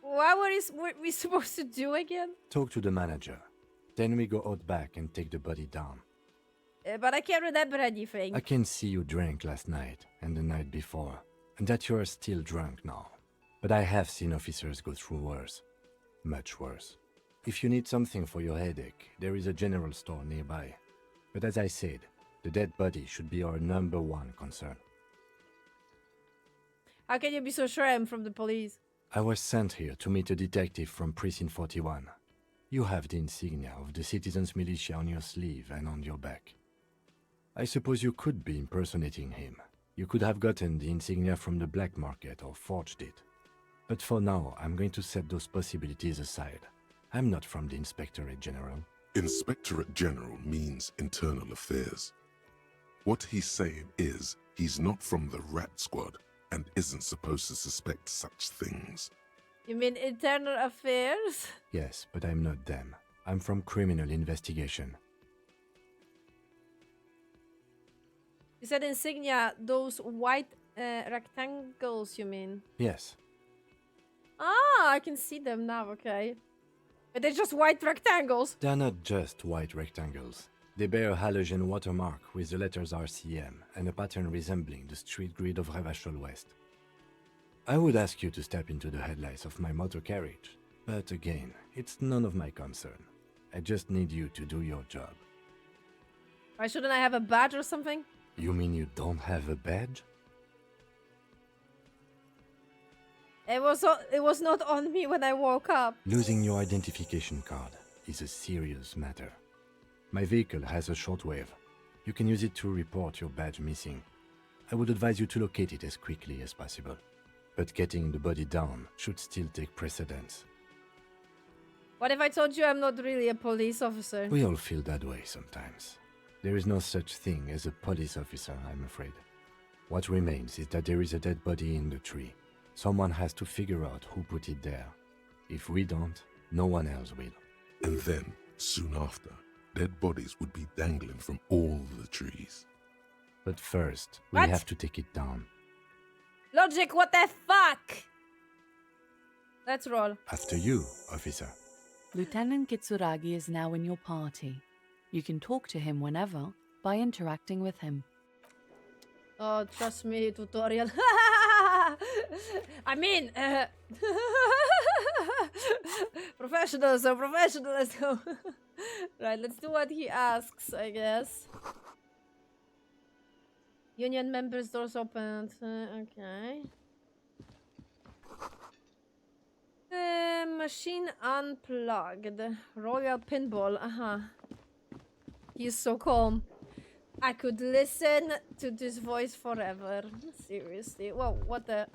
What were we supposed to do again? Talk to the manager. Then we go out back and take the body down. But I can't remember anything. I can see you drank last night and the night before, and that you are still drunk now. But I have seen officers go through worse. Much worse. If you need something for your headache, there is a general store nearby. But as I said, the dead body should be our #1 concern. How can you be so sure I'm from the police? I was sent here to meet a detective from Precinct 41. You have the insignia of the Citizens Militia on your sleeve and on your back. I suppose you could be impersonating him. You could have gotten the insignia from the black market or forged it. But for now, I'm going to set those possibilities aside. I'm not from the Inspectorate General. Inspectorate General means internal affairs. What he's saying is he's not from the rat squad and isn't supposed to suspect such things. You mean internal affairs? Yes, but I'm not them. I'm from criminal investigation. You said insignia, those white rectangles, you mean? Yes. Ah, I can see them now, okay. But they're just white rectangles. They're not just white rectangles. They bear a halogen watermark with the letters RCM and a pattern resembling the street grid of Revachol West. I would ask you to step into the headlights of my motor carriage, but again, it's none of my concern. I just need you to do your job. Why shouldn't I have a badge or something? You mean you don't have a badge? It was not on me when I woke up. Losing your identification card is a serious matter. My vehicle has a shortwave. You can use it to report your badge missing. I would advise you to locate it as quickly as possible. But getting the body down should still take precedence. What if I told you I'm not really a police officer? We all feel that way sometimes. There is no such thing as a police officer, I'm afraid. What remains is that there is a dead body in the tree. Someone has to figure out who put it there. If we don't, no one else will. And then, soon after, dead bodies would be dangling from all the trees. But first, we What? have to take it down. Logic, what the fuck? Let's roll. After you, officer. Lieutenant Kitsuragi is now in your party. You can talk to him whenever by interacting with him. Oh, trust me, tutorial. I mean, professional, so professional, let's go. Right, let's do what he asks, I guess. Union members, doors opened. Okay. Machine unplugged. Royal pinball. He's so calm. I could listen to this voice forever. Seriously. Whoa, what the?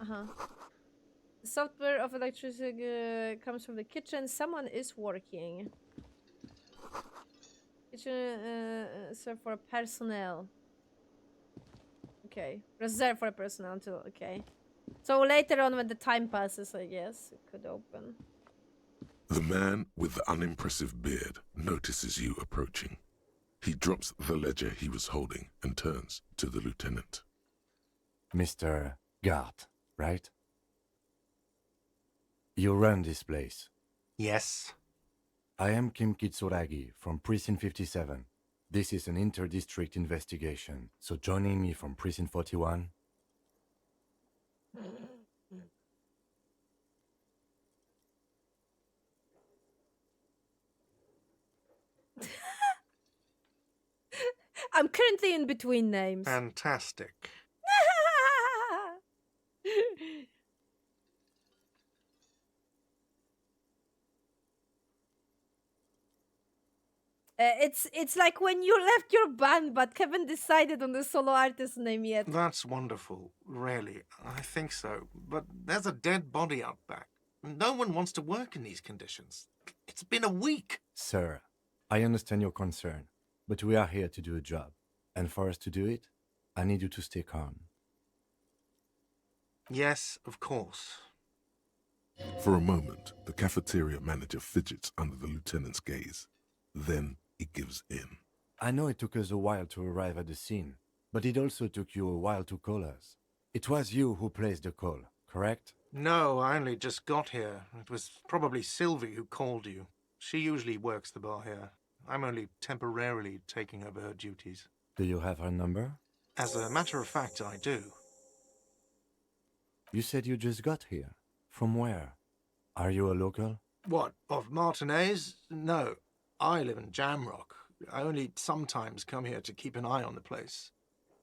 The software of electricity comes from the kitchen. Someone is working. Kitchen serve for personnel. Okay. Reserved for personnel until. Okay. So later on, when the time passes, I guess it could open. The man with the unimpressive beard notices you approaching. He drops the ledger he was holding and turns to the lieutenant. Mr. Gart, right? You run this place. Yes. I am Kim Kitsuragi from Precinct 57. This is an inter-district investigation, so joining me from Precinct 41... I'm currently in between names. Fantastic. It's like when you left your band, but haven't decided on the solo artist name yet. That's wonderful, really. I think so. But there's a dead body out back. No one wants to work in these conditions. It's been a week. Sir, I understand your concern, but we are here to do a job. And for us to do it, I need you to stay calm. Yes, of course. For a moment, the cafeteria manager fidgets under the lieutenant's gaze. Then he gives in. I know it took us a while to arrive at the scene, but it also took you a while to call us. It was you who placed the call, correct? No, I only just got here. It was probably Sylvie who called you. She usually works the bar here. I'm only temporarily taking over her duties. Do you have her number? As a matter of fact, I do. You said you just got here. From where? Are you a local? What, of Martinez? No, I live in Jamrock. I only sometimes come here to keep an eye on the place.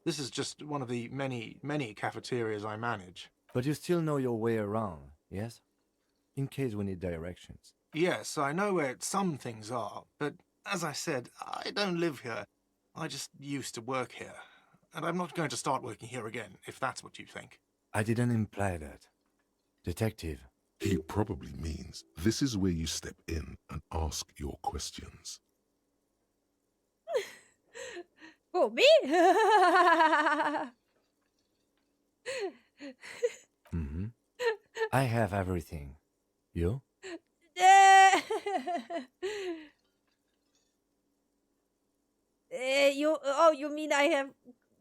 This is just one of the many, many cafeterias I manage. But you still know your way around, yes? In case we need directions. Yes, I know where some things are, but as I said, I don't live here. I just used to work here. And I'm not going to start working here again, if that's what you think. I didn't imply that. Detective. He probably means this is where you step in and ask your questions. Who, me? Mm-hmm. I have everything. You? You mean I have...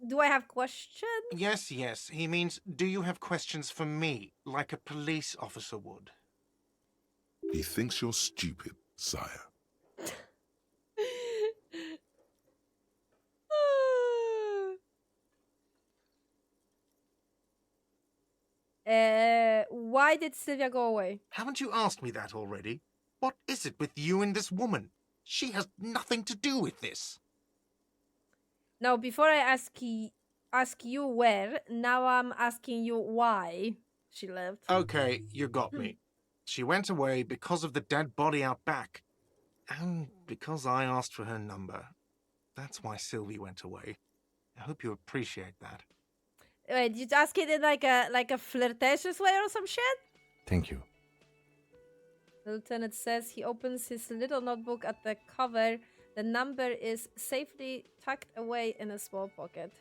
Do I have questions? Yes, yes. He means, do you have questions for me, like a police officer would? He thinks you're stupid, sire. Why did Sylvia go away? Haven't you asked me that already? What is it with you and this woman? She has nothing to do with this. Now, before I ask you where, now I'm asking you why she left. Okay, you got me. She went away because of the dead body out back. And because I asked for her number. That's why Sylvie went away. I hope you appreciate that. Wait, you ask it in like a flirtatious way or some shit? Thank you. The lieutenant says he opens his little notebook at the cover. The number is safely tucked away in a small pocket.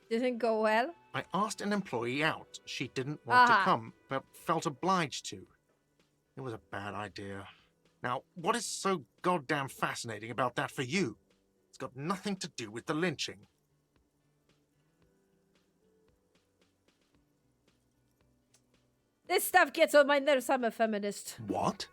Didn't go well? I asked an employee out. She didn't want to come, but felt obliged to. It was a bad idea. Now, what is so goddamn fascinating about that for you? It's got nothing to do with the lynching. This stuff gets on my nerves. I'm a feminist. What?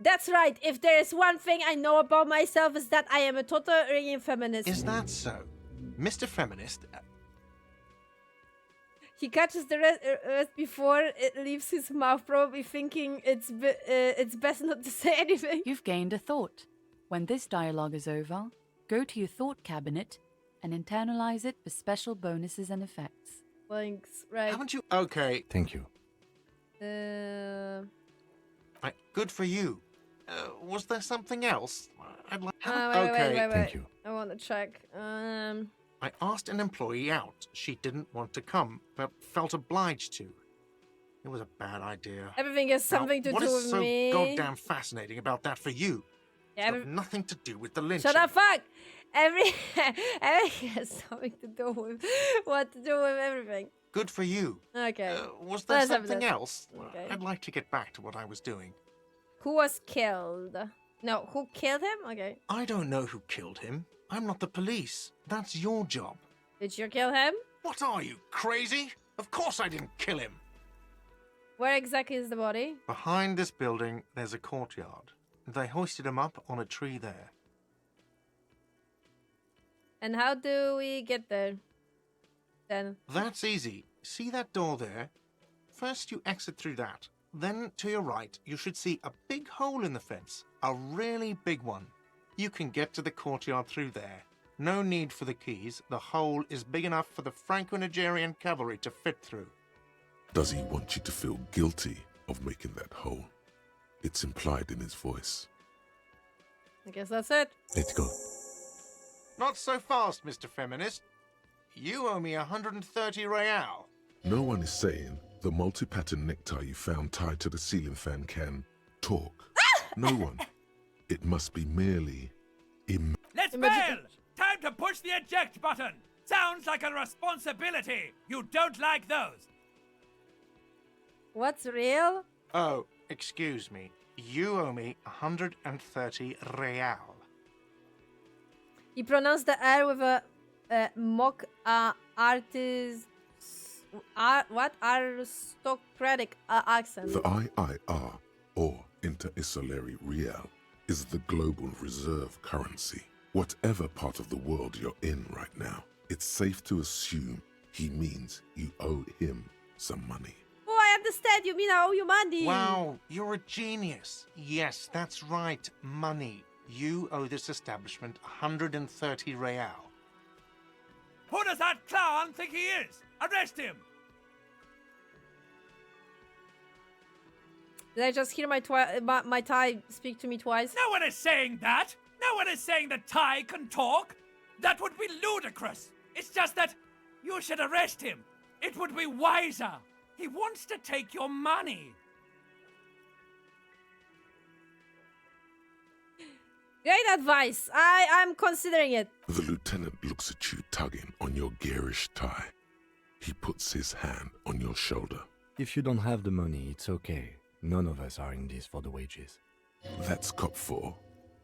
That's right. If there is one thing I know about myself is that I am a total ringing feminist. Is that so? Mr. Feminist? He catches the rest before it leaves his mouth, probably thinking it's best not to say anything. You've gained a thought. When this dialogue is over, go to your thought cabinet and internalize it for special bonuses and effects. Thanks, right. Haven't you? Okay. Thank you. Good for you. Was there something else? I'd like. Wait. Thank you. I want to check. I asked an employee out. She didn't want to come, but felt obliged to. It was a bad idea. Everything has something to do with me. What is so goddamn fascinating about that for you? Yeah, It's got nothing to do with the lynching. Shut up, fuck! Everything has something to do with what to do with everything. Good for you. Okay. Was there Let's have something that. else? Okay. I'd like to get back to what I was doing. Who was killed? No, who killed him? Okay. I don't know who killed him. I'm not the police. That's your job. Did you kill him? What are you, crazy? Of course I didn't kill him. Where exactly is the body? Behind this building, there's a courtyard. They hoisted him up on a tree there. And how do we get there? Then. That's easy. See that door there? First you exit through that. Then to your right, you should see a big hole in the fence. A really big one. You can get to the courtyard through there. No need for the keys. The hole is big enough for the Franco-Nigerian cavalry to fit through. Does he want you to feel guilty of making that hole? It's implied in his voice. I guess that's it. Let's go. Not so fast, Mr. Feminist. You owe me 130 real. No one is saying the multi-pattern necktie you found tied to the ceiling fan can talk. No one. It must be merely Let's bail! Time to push the eject button! Sounds like a responsibility! You don't like those! What's real? Oh, excuse me. You owe me 130 real. He pronounced the R with a mock aristocratic accent. the IIR, or Inter-Isolary Real, is the global reserve currency. Whatever part of the world you're in right now, it's safe to assume he means you owe him some money. Oh, I understand. You mean I owe you money? Wow, you're a genius. Yes, that's right, money. You owe this establishment 130 real. Who does that clown think he is? Arrest him! Did I just hear my tie speak to me twice? No one is saying that! No one is saying that Ty can talk! That would be ludicrous! It's just that you should arrest him! It would be wiser! He wants to take your money! Great advice. I'm considering it. The lieutenant looks at you tugging on your garish tie. He puts his hand on your shoulder. If you don't have the money, it's okay. None of us are in this for the wages. That's cop 4.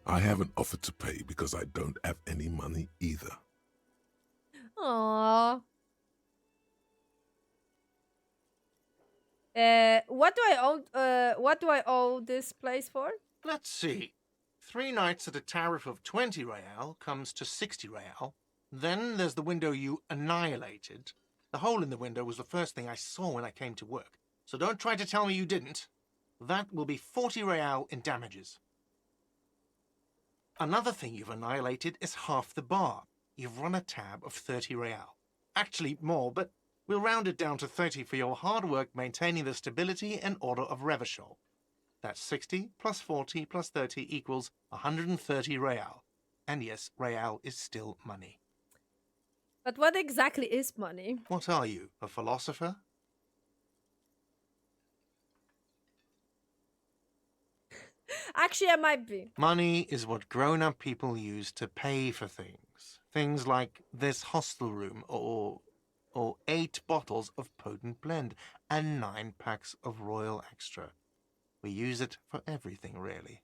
I haven't offered to pay because I don't have any money either. Aww. What do I owe this place for? Let's see. 3 nights at a tariff of 20 real comes to 60 real. Then there's the window you annihilated. The hole in the window was the first thing I saw when I came to work. So don't try to tell me you didn't. That will be 40 real in damages. Another thing you've annihilated is half the bar. You've run a tab of 30 real. Actually more, but we'll round it down to 30 for your hard work maintaining the stability and order of Revachol. That's 60 plus 40 plus 30 equals 130 real. And yes, real is still money. But what exactly is money? What are you, a philosopher? Actually, I might be. Money is what grown-up people use to pay for things. Things like this hostel room or 8 bottles of potent blend and 9 packs of Royal Extra. We use it for everything, really.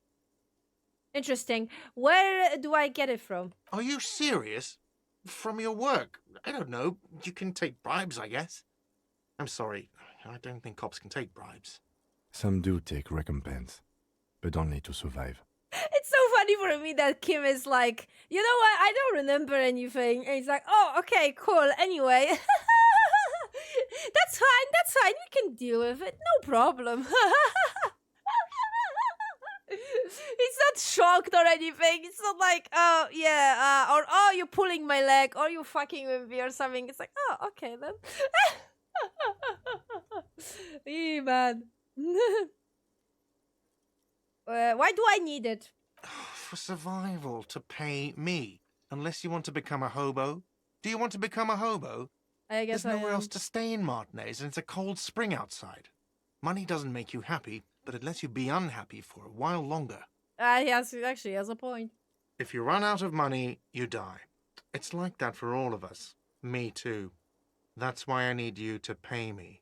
Interesting. Where do I get it from? Are you serious? From your work? I don't know. You can take bribes, I guess. I'm sorry. I don't think cops can take bribes. Some do take recompense, but only to survive. It's so funny for me that Kim is like, you know what? I don't remember anything. And he's like, oh, okay, cool. Anyway. That's fine. We can deal with it. No problem. He's not shocked or anything. It's not like, oh, yeah, or, oh, you're pulling my leg, or you're fucking with me or something. It's like, oh, okay, then. Eee, man. Why do I need it? For survival, to pay me. Unless you want to become a hobo. Do you want to become a hobo? I guess There's nowhere I am. else to stay in Martinez, and it's a cold spring outside. Money doesn't make you happy, but it lets you be unhappy for a while longer. Yes, actually, has a point. If you run out of money, you die. It's like that for all of us. Me too. That's why I need you to pay me.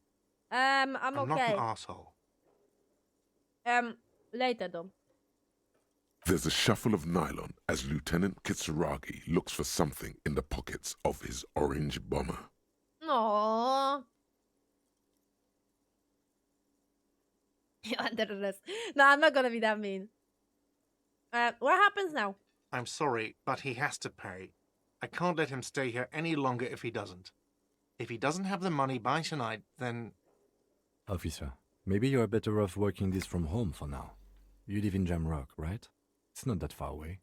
I'm I'm okay. not an asshole. Later though. There's a shuffle of nylon as Lieutenant Kitsuragi looks for something in the pockets of his orange bomber. Aww. You under arrest. No, I'm not gonna be that mean. What happens now? I'm sorry, but he has to pay. I can't let him stay here any longer if he doesn't. If he doesn't have the money by tonight, then... Officer, maybe you're better off working this from home for now. You live in Jamrock, right? It's not that far away.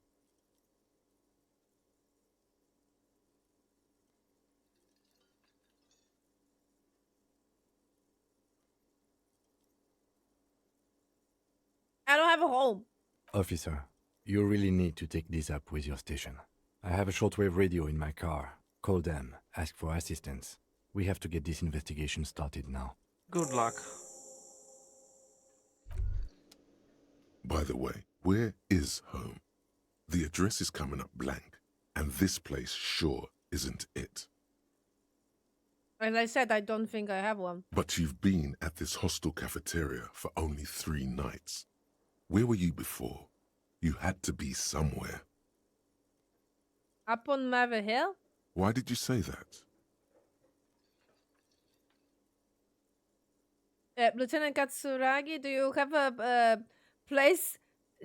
I don't have a home. Officer, you really need to take this up with your station. I have a shortwave radio in my car. Call them, ask for assistance. We have to get this investigation started now. Good luck. By the way, where is home? The address is coming up blank, and this place sure isn't it. As I said, I don't think I have one. But you've been at this hostel cafeteria for only 3 nights. Where were you before? You had to be somewhere. Up on Mother Hill? Why did you say that? Lieutenant Katsuragi, do you have a place?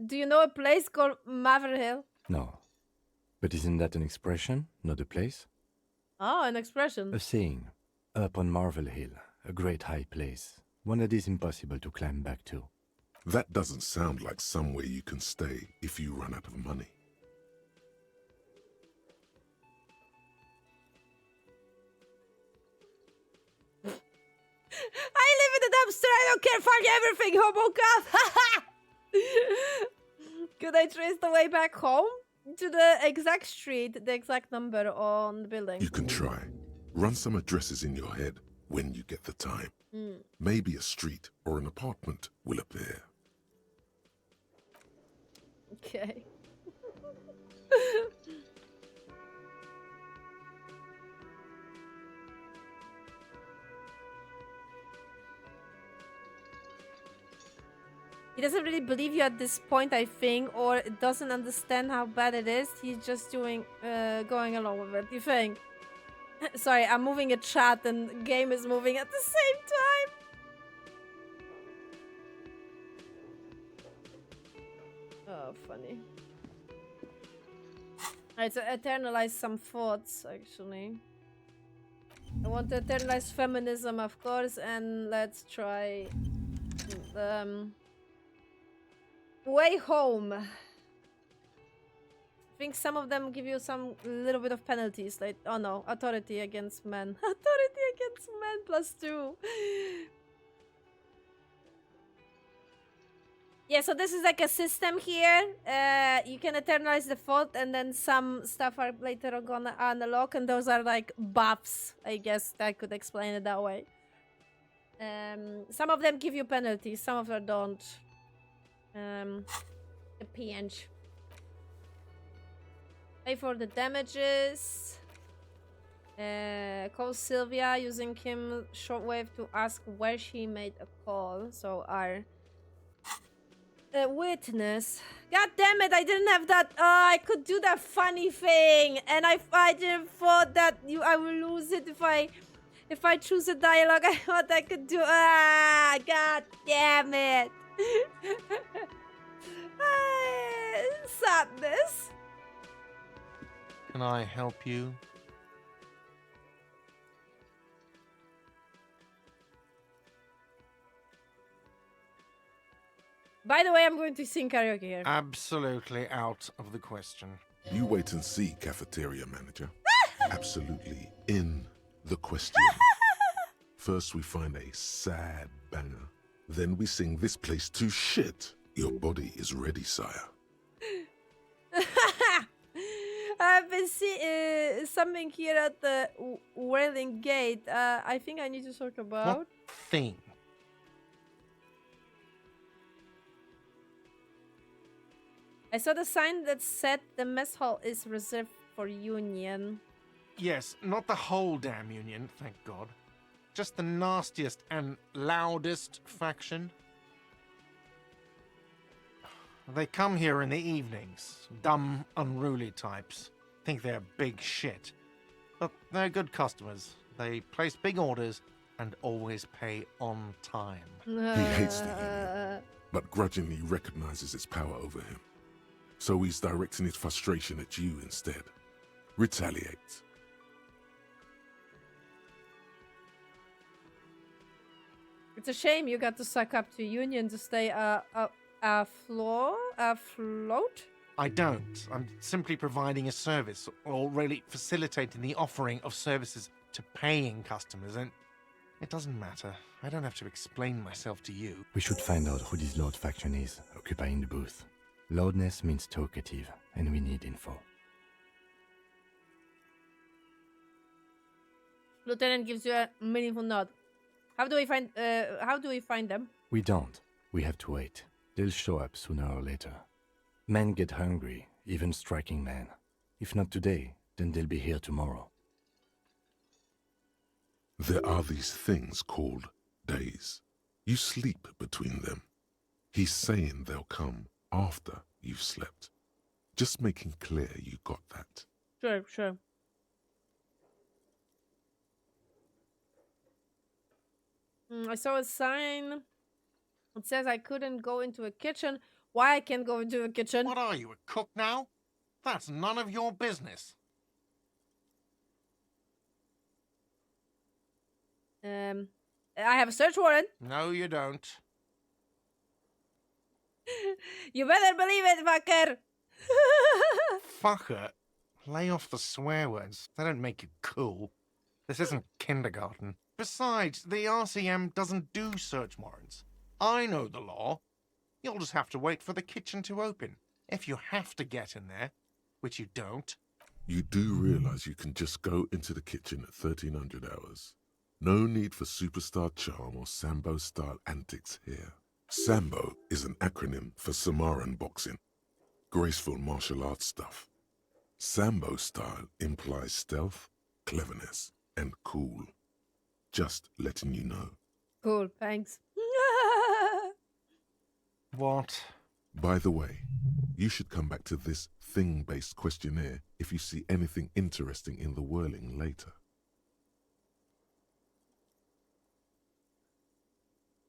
Do you know a place called Mother Hill? No. But isn't that an expression, not a place? Oh, an expression. A saying. Up on Marvel Hill, a great high place. One that is impossible to climb back to. That doesn't sound like somewhere you can stay if you run out of money. I live in the dumpster. I don't care. Fuck everything, hobo cat. Could I trace the way back home? To the exact street, the exact number on the building. You can try. Run some addresses in your head when you get the time. Maybe a street or an apartment will appear. Okay. He doesn't really believe you at this point, I think, or doesn't understand how bad it is. He's just going along with it. You think? Sorry, I'm moving a chat and game is moving at the same time. Oh, funny. Let's eternalize some thoughts, actually. I want to eternalize feminism, of course, and let's try way home. I think some of them give you some little bit of penalties, like, oh no, authority against men. Authority against men +2. Yeah, so this is like a system here. You can eternalize the fault, and then some stuff are later gonna unlock, and those are like buffs. I guess I could explain it that way. Some of them give you penalties, some of them don't. The PNG. Pay for the damages. Call Sylvia using him shortwave to ask where she made a call. So our witness. God damn it! I didn't have that. Oh, I could do that funny thing, and I didn't thought that I will lose it if I choose a dialogue. I thought I could do. Ah, god damn it! Sadness. Can I help you? By the way, I'm going to sing karaoke here. Absolutely out of the question. You wait and see, cafeteria manager. Absolutely in the question. First we find a sad banger. Then we sing this place to shit. Your body is ready, sire. I've been seeing something here at the Wailing Gate. I think I need to talk about. What thing? I saw the sign that said the mess hall is reserved for Union. Yes, not the whole damn Union, thank God. Just the nastiest and loudest faction. They come here in the evenings. Dumb, unruly types. Think they're big shit. But they're good customers. They place big orders and always pay on time. He hates the union, but grudgingly recognizes its power over him. So he's directing his frustration at you instead. Retaliate. It's a shame you got to suck up to Union to stay afloat. I don't. I'm simply providing a service, or really facilitating the offering of services to paying customers, and it doesn't matter. I don't have to explain myself to you. We should find out who this Lord faction is, occupying the booth. Loudness means talkative, and we need info. Lieutenant gives you a meaningful nod. How do we find them? We don't. We have to wait. They'll show up sooner or later. Men get hungry, even striking men. If not today, then they'll be here tomorrow. There are these things called days. You sleep between them. He's saying they'll come after you've slept. Just making clear you got that. Sure. I saw a sign. It says I couldn't go into a kitchen. Why I can't go into a kitchen? What are you, a cook now? That's none of your business. I have a search warrant. No, you don't. You better believe it, fucker. Fucker. Lay off the swear words. They don't make you cool. This isn't kindergarten. Besides, the RCM doesn't do search warrants. I know the law. You'll just have to wait for the kitchen to open. If you have to get in there, which you don't. You do realize you can just go into the kitchen at 1300 hours. No need for superstar charm or Sambo-style antics here. Sambo is an acronym for Samaran boxing. Graceful martial arts stuff. Sambo style implies stealth, cleverness, and cool. Just letting you know. Cool, thanks. What? By the way, you should come back to this thing-based questionnaire if you see anything interesting in the whirling later.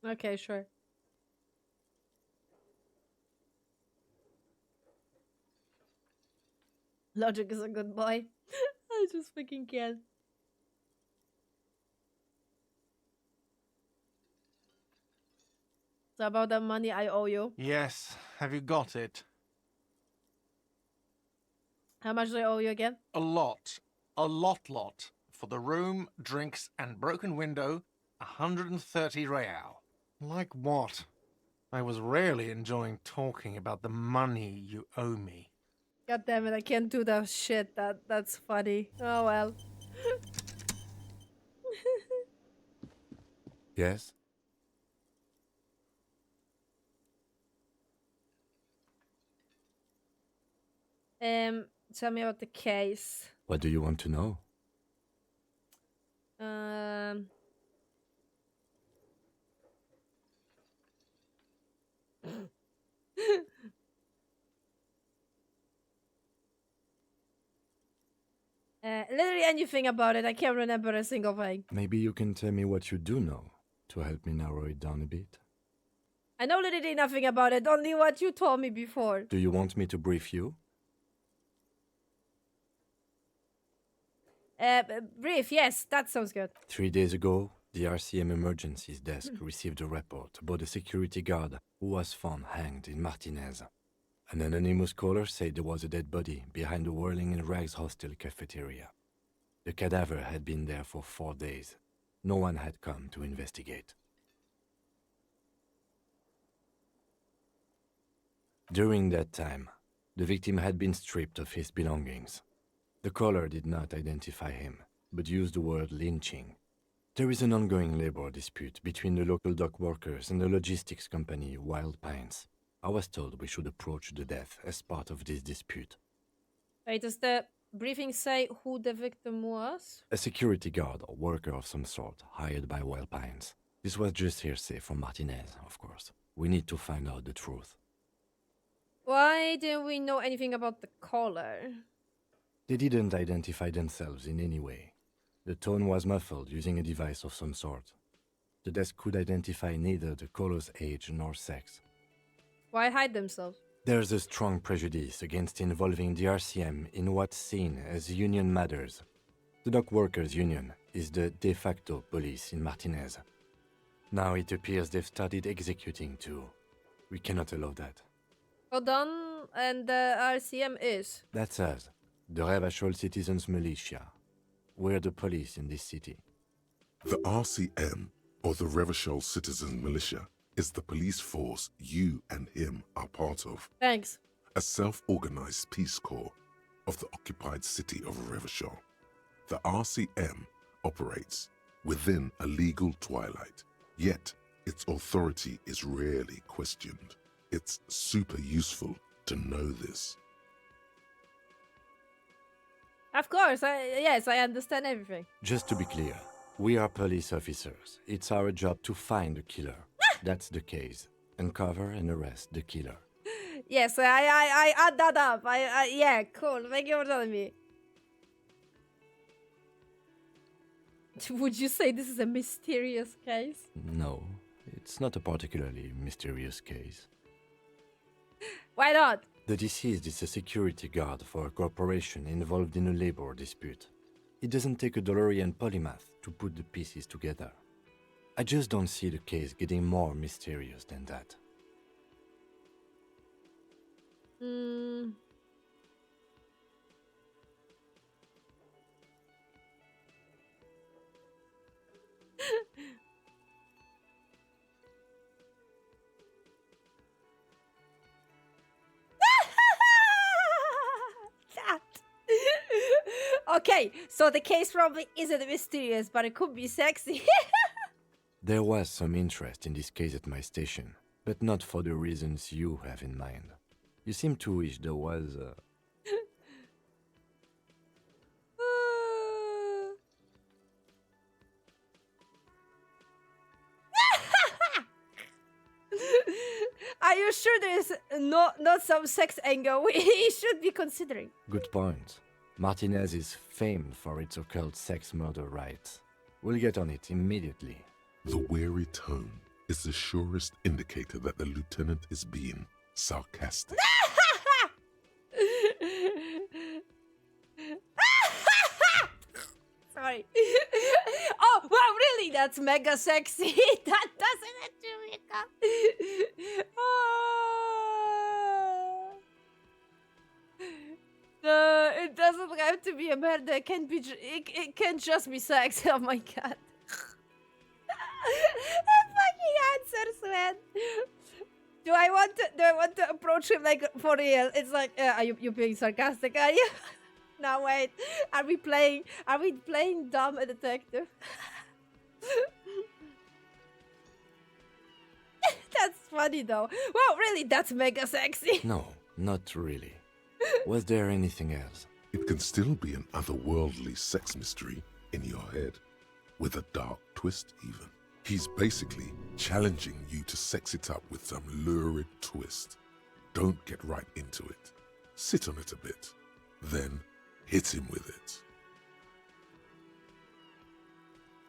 Okay, sure. Logic is a good boy. I just fucking can't. So about the money I owe you. Yes, have you got it? How much do I owe you again? A lot. A lot. For the room, drinks, and broken window, 130 real. Like what? I was rarely enjoying talking about the money you owe me. God damn it, I can't do that shit. That's funny. Oh well. Yes? Tell me about the case. What do you want to know? Um literally anything about it. I can't remember a single thing. Maybe you can tell me what you do know to help me narrow it down a bit. I know literally nothing about it, only what you told me before. Do you want me to brief you? Brief, yes, that sounds good. 3 days ago, the RCM Emergencies Desk received a report about a security guard who was found hanged in Martinez. An anonymous caller said there was a dead body behind the Whirling in Rags hostel cafeteria. The cadaver had been there for 4 days. No one had come to investigate. During that time, the victim had been stripped of his belongings. The caller did not identify him, but used the word lynching. There is an ongoing labor dispute between the local dock workers and the logistics company Wild Pines. I was told we should approach the death as part of this dispute. Wait, does the briefing say who the victim was? A security guard or worker of some sort hired by Wild Pines. This was just hearsay from Martinez, of course. We need to find out the truth. Why didn't we know anything about the caller? They didn't identify themselves in any way. The tone was muffled using a device of some sort. The desk could identify neither the caller's age nor sex. Why hide themselves? There's a strong prejudice against involving the RCM in what's seen as union matters. The dock workers' union is the de facto police in Martinez. Now it appears they've started executing too. We cannot allow that. Hold on, and the RCM is? That's us, the Revachol Citizens Militia. We're the police in this city. The RCM, or the Revachol Citizen Militia, is the police force you and him are part of. Thanks. A self-organized peace corps of the occupied city of Revachol. The RCM operates within a legal twilight, yet its authority is rarely questioned. It's super useful to know this. Of course, yes, I understand everything. Just to be clear, we are police officers. It's our job to find the killer. That's the case. Uncover and arrest the killer. Yes, I add that up. Yeah, cool. Thank you for telling me. Would you say this is a mysterious case? No, it's not a particularly mysterious case. Why not? The deceased is a security guard for a corporation involved in a labor dispute. It doesn't take a DeLorean polymath to put the pieces together. I just don't see the case getting more mysterious than that. Okay, so the case probably isn't mysterious, but it could be sexy. There was some interest in this case at my station, but not for the reasons you have in mind. You seem to wish there was Are you sure there's not some sex angle we should be considering? Good point. Martinez is famed for its occult sex murder rites. We'll get on it immediately. The wary tone is the surest indicator that the lieutenant is being sarcastic. Sorry. Oh, wow, really? That's mega sexy. That doesn't it, Jumika? Oh. It doesn't have to be a murder. It can be. It can just be sex. Oh my god. Fucking answers, man. Do I want to approach him like for real? It's like, are you being sarcastic? Are you? No, wait. Are we playing dumb detective? That's funny though. Well, really, that's mega sexy. No, not really. Was there anything else? It can still be an otherworldly sex mystery in your head, with a dark twist even. He's basically challenging you to sex it up with some lurid twist. Don't get right into it. Sit on it a bit, then hit him with it.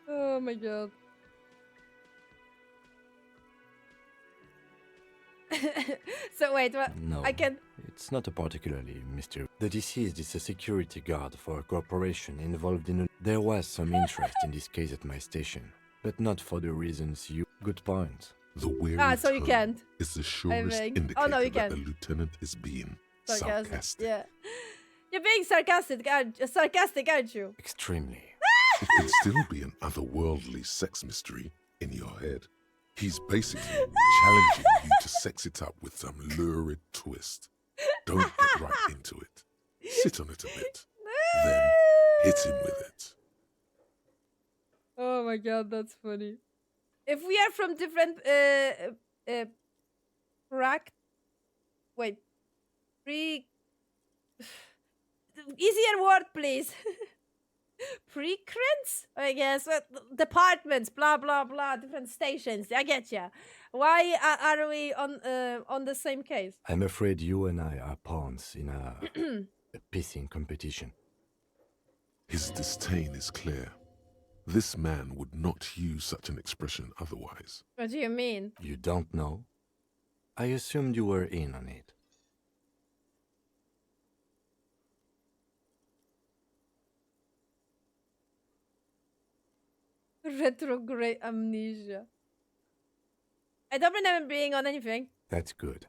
Oh my god. So wait, what? No, I can. it's not a particularly mystery. The deceased is a security guard for a corporation involved in There was some interest in this case at my station, but not for the reasons you... Good point. The weary So you tone can't. is the surest think. indicator Oh, no, you that the can. lieutenant is being Sarcastic. sarcastic. Yeah. You're being sarcastic, aren't you? Extremely. It can still be an otherworldly sex mystery in your head. He's basically challenging you to sex it up with some lurid twist. Don't get right into it. Sit on it a bit, then hit him with it. Oh my god, that's funny. If we are from different easier word, please. Frequents, I guess. Departments, blah blah blah, different stations. I get ya. Why are we on the same case? I'm afraid you and I are pawns in a pissing competition. His disdain is clear. This man would not use such an expression otherwise. What do you mean? You don't know? I assumed you were in on it. Retrograde amnesia. I don't remember being on anything. That's good.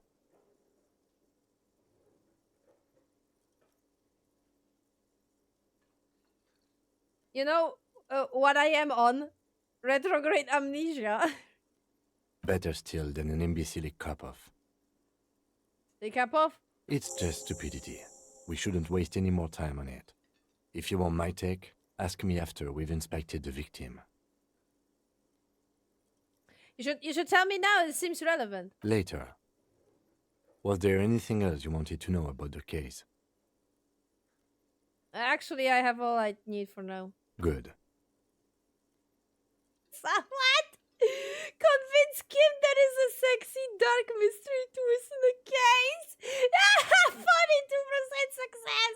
You know what I am on? Retrograde amnesia. Better still than an imbecilic cup-off. The cap off? It's just stupidity. We shouldn't waste any more time on it. If you want my take, ask me after we've inspected the victim. You should tell me now. It seems relevant. Later. Was there anything else you wanted to know about the case? Actually, I have all I need for now. Good. So what? Convince Kim there is a sexy dark mystery twist in the case. Funny, 2% success.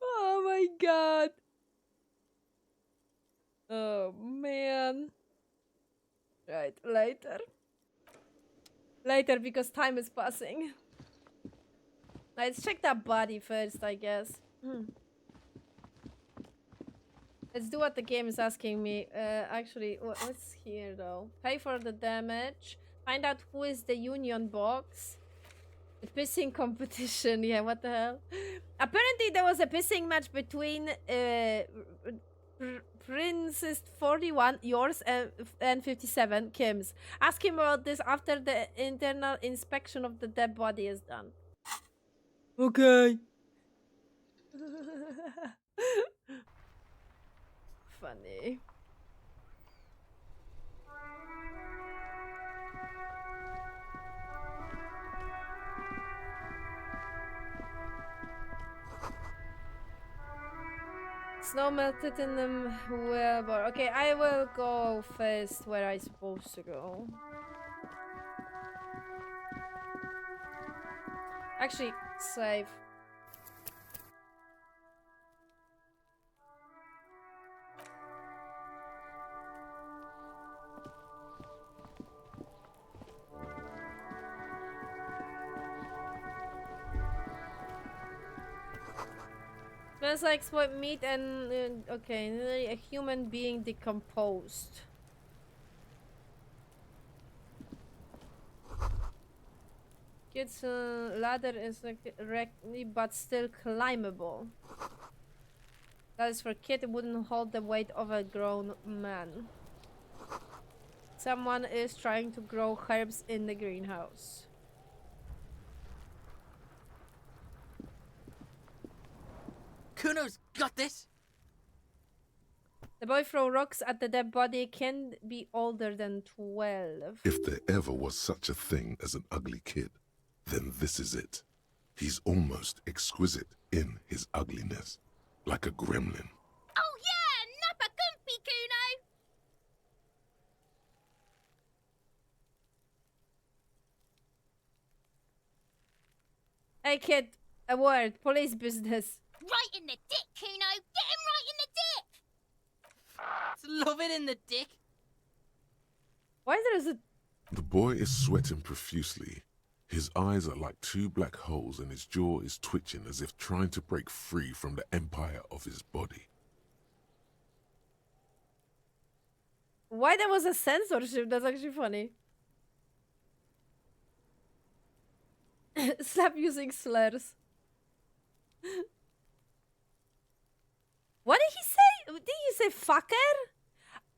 Oh my god. Oh man. Right, later. Later, because time is passing. Let's check that body first, I guess. Let's do what the game is asking me. Actually, what's here though? Pay for the damage. Find out who is the union box. The pissing competition. Yeah, what the hell? Apparently, there was a pissing match between Princess 41, yours, and 57, Kim's. Ask him about this after the internal inspection of the dead body is done. Okay. Funny. Snow melted in the well. Okay, I will go first where I'm supposed to go. Actually, save. Smells like spoiled meat and okay, a human being decomposed. Kid's ladder is like wreckly but still climbable. That is for kid, it wouldn't hold the weight of a grown man. Someone is trying to grow herbs in the greenhouse. Kuno's got this. The boy throw rocks at the dead body, can be older than 12. If there ever was such a thing as an ugly kid, then this is it. He's almost exquisite in his ugliness, like a gremlin. Oh yeah, Nappa Gumpy, Kuno! Hey kid, a word, police business. Right in the dick, Kuno! Get him right in the dick! Love it in the dick. Why there is a... The boy is sweating profusely. His eyes are like two black holes and his jaw is twitching as if trying to break free from the empire of his body. Why there was a censorship? That's actually funny. Slap using slurs. What did he say? Did he say fucker?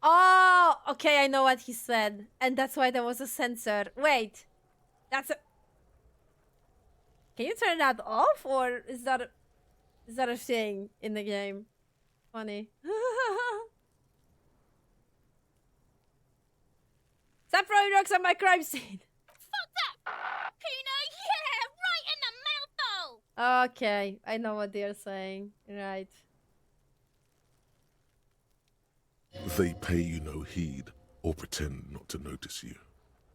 Oh, okay, I know what he said. And that's why there was a censor. Wait. That's a... Can you turn that off? Or is that a thing in the game? Funny. Stop throwing rocks at my crime scene. Fuck that! Kuno, yeah! Right in the mouthhole! Okay, I know what they're saying. Right. They pay you no heed or pretend not to notice you.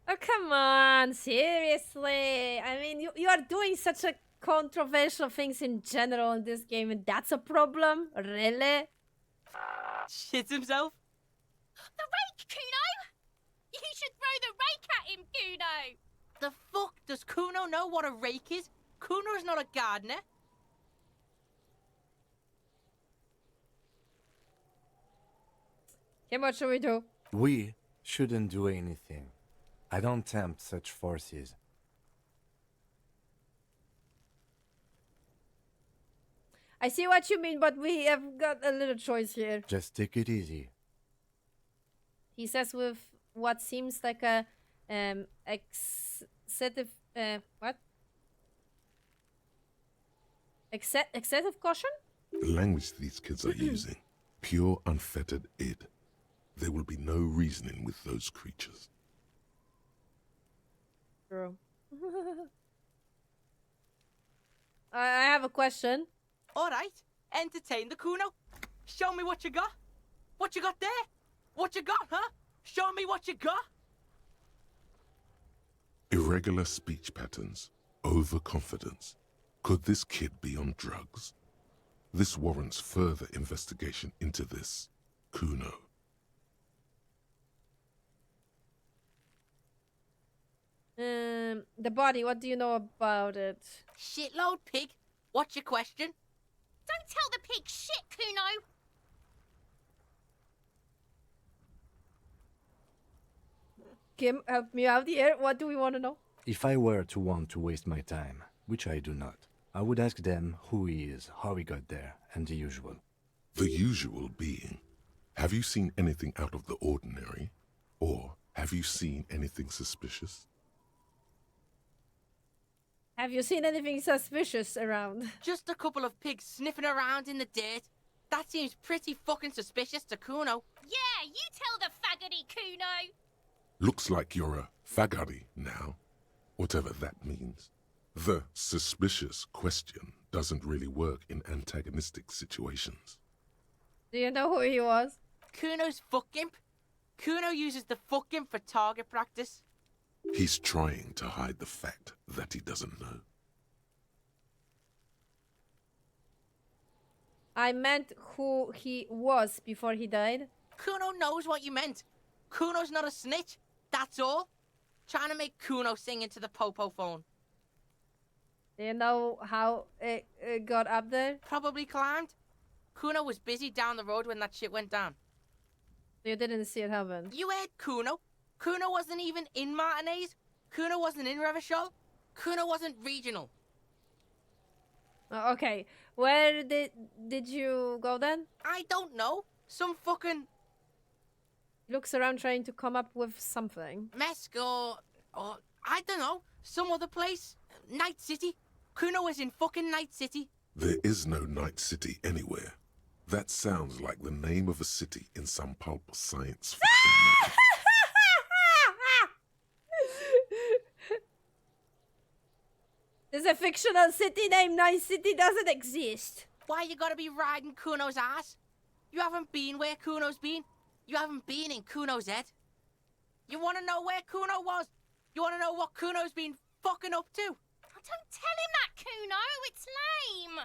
Oh, come on. Seriously. I mean, you are doing such a controversial things in general in this game, and that's a problem? Really? Shits himself. The rake, Kuno! You should throw the rake at him, Kuno! The fuck? Does Kuno know what a rake is? Kuno's not a gardener. Okay, what should we do? We shouldn't do anything. I don't tempt such forces. I see what you mean, but we have got a little choice here. Just take it easy. He says with what seems like a excessive what? Excessive caution? The language these kids are using, pure unfettered id. There will be no reasoning with those creatures. True. I have a question. All right, entertain the Kuno. Show me what you got. What you got there? What you got, huh? Show me what you got. Irregular speech patterns, overconfidence. Could this kid be on drugs? This warrants further investigation into this Kuno. The body, what do you know about it? Shitload pig. What's your question? Don't tell the pig shit, Kuno! Kim, help me out here. What do we want to know? If I were to want to waste my time, which I do not, I would ask them who he is, how he got there, and the usual. The usual being, have you seen anything out of the ordinary? Or have you seen anything suspicious? Have you seen anything suspicious around? Just a couple of pigs sniffing around in the dirt. That seems pretty fucking suspicious to Kuno. Yeah, you tell the faggoty, Kuno! Looks like you're a faggoty now, whatever that means. The suspicious question doesn't really work in antagonistic situations. Do you know who he was? Kuno's fuck imp. Kuno uses the fuck imp for target practice. He's trying to hide the fact that he doesn't know. I meant who he was before he died. Kuno knows what you meant. Kuno's not a snitch. That's all. Trying to make Kuno sing into the popo phone. Do you know how it got up there? Probably climbed. Kuno was busy down the road when that shit went down. You didn't see it happen. You heard Kuno. Kuno wasn't even in Martinez. Kuno wasn't in Revachol. Kuno wasn't regional. Okay, where did you go then? I don't know. Some fucking Looks around trying to come up with something. Mesk or I don't know. Some other place. Night City. Kuno was in fucking Night City. There is no Night City anywhere. That sounds like the name of a city in some pulp science fiction novel. There's a fictional city named Night City doesn't exist. Why you gotta be riding Kuno's ass? You haven't been where Kuno's been. You haven't been in Kuno's head. You wanna know where Kuno was? You wanna know what Kuno's been fucking up to? Oh, don't tell him that, Kuno. It's lame.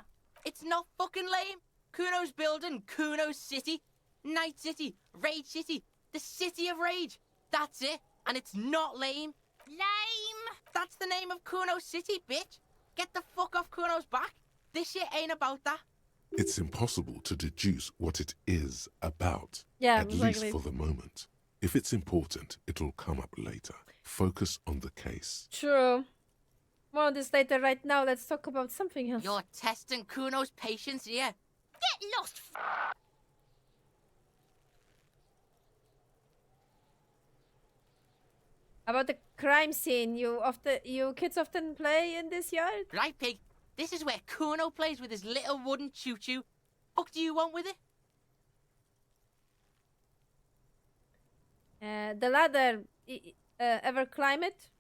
It's not fucking lame. Kuno's building Kuno's City. Night City. Rage City. The City of Rage. That's it. And it's not lame. Lame. That's the name of Kuno's City, bitch. Get the fuck off Kuno's back. This shit ain't about that. It's impossible to deduce what it is about, Yeah, at least exactly. for the moment. If it's important, it'll come up later. Focus on the case. True. More on this later. Right now, let's talk about something else. You're testing Kuno's patience here. Get lost. About the crime scene, you kids often play in this yard? Right, pig? This is where Kuno plays with his little wooden choo-choo. Fuck do you want with it? The ladder, ever climb it?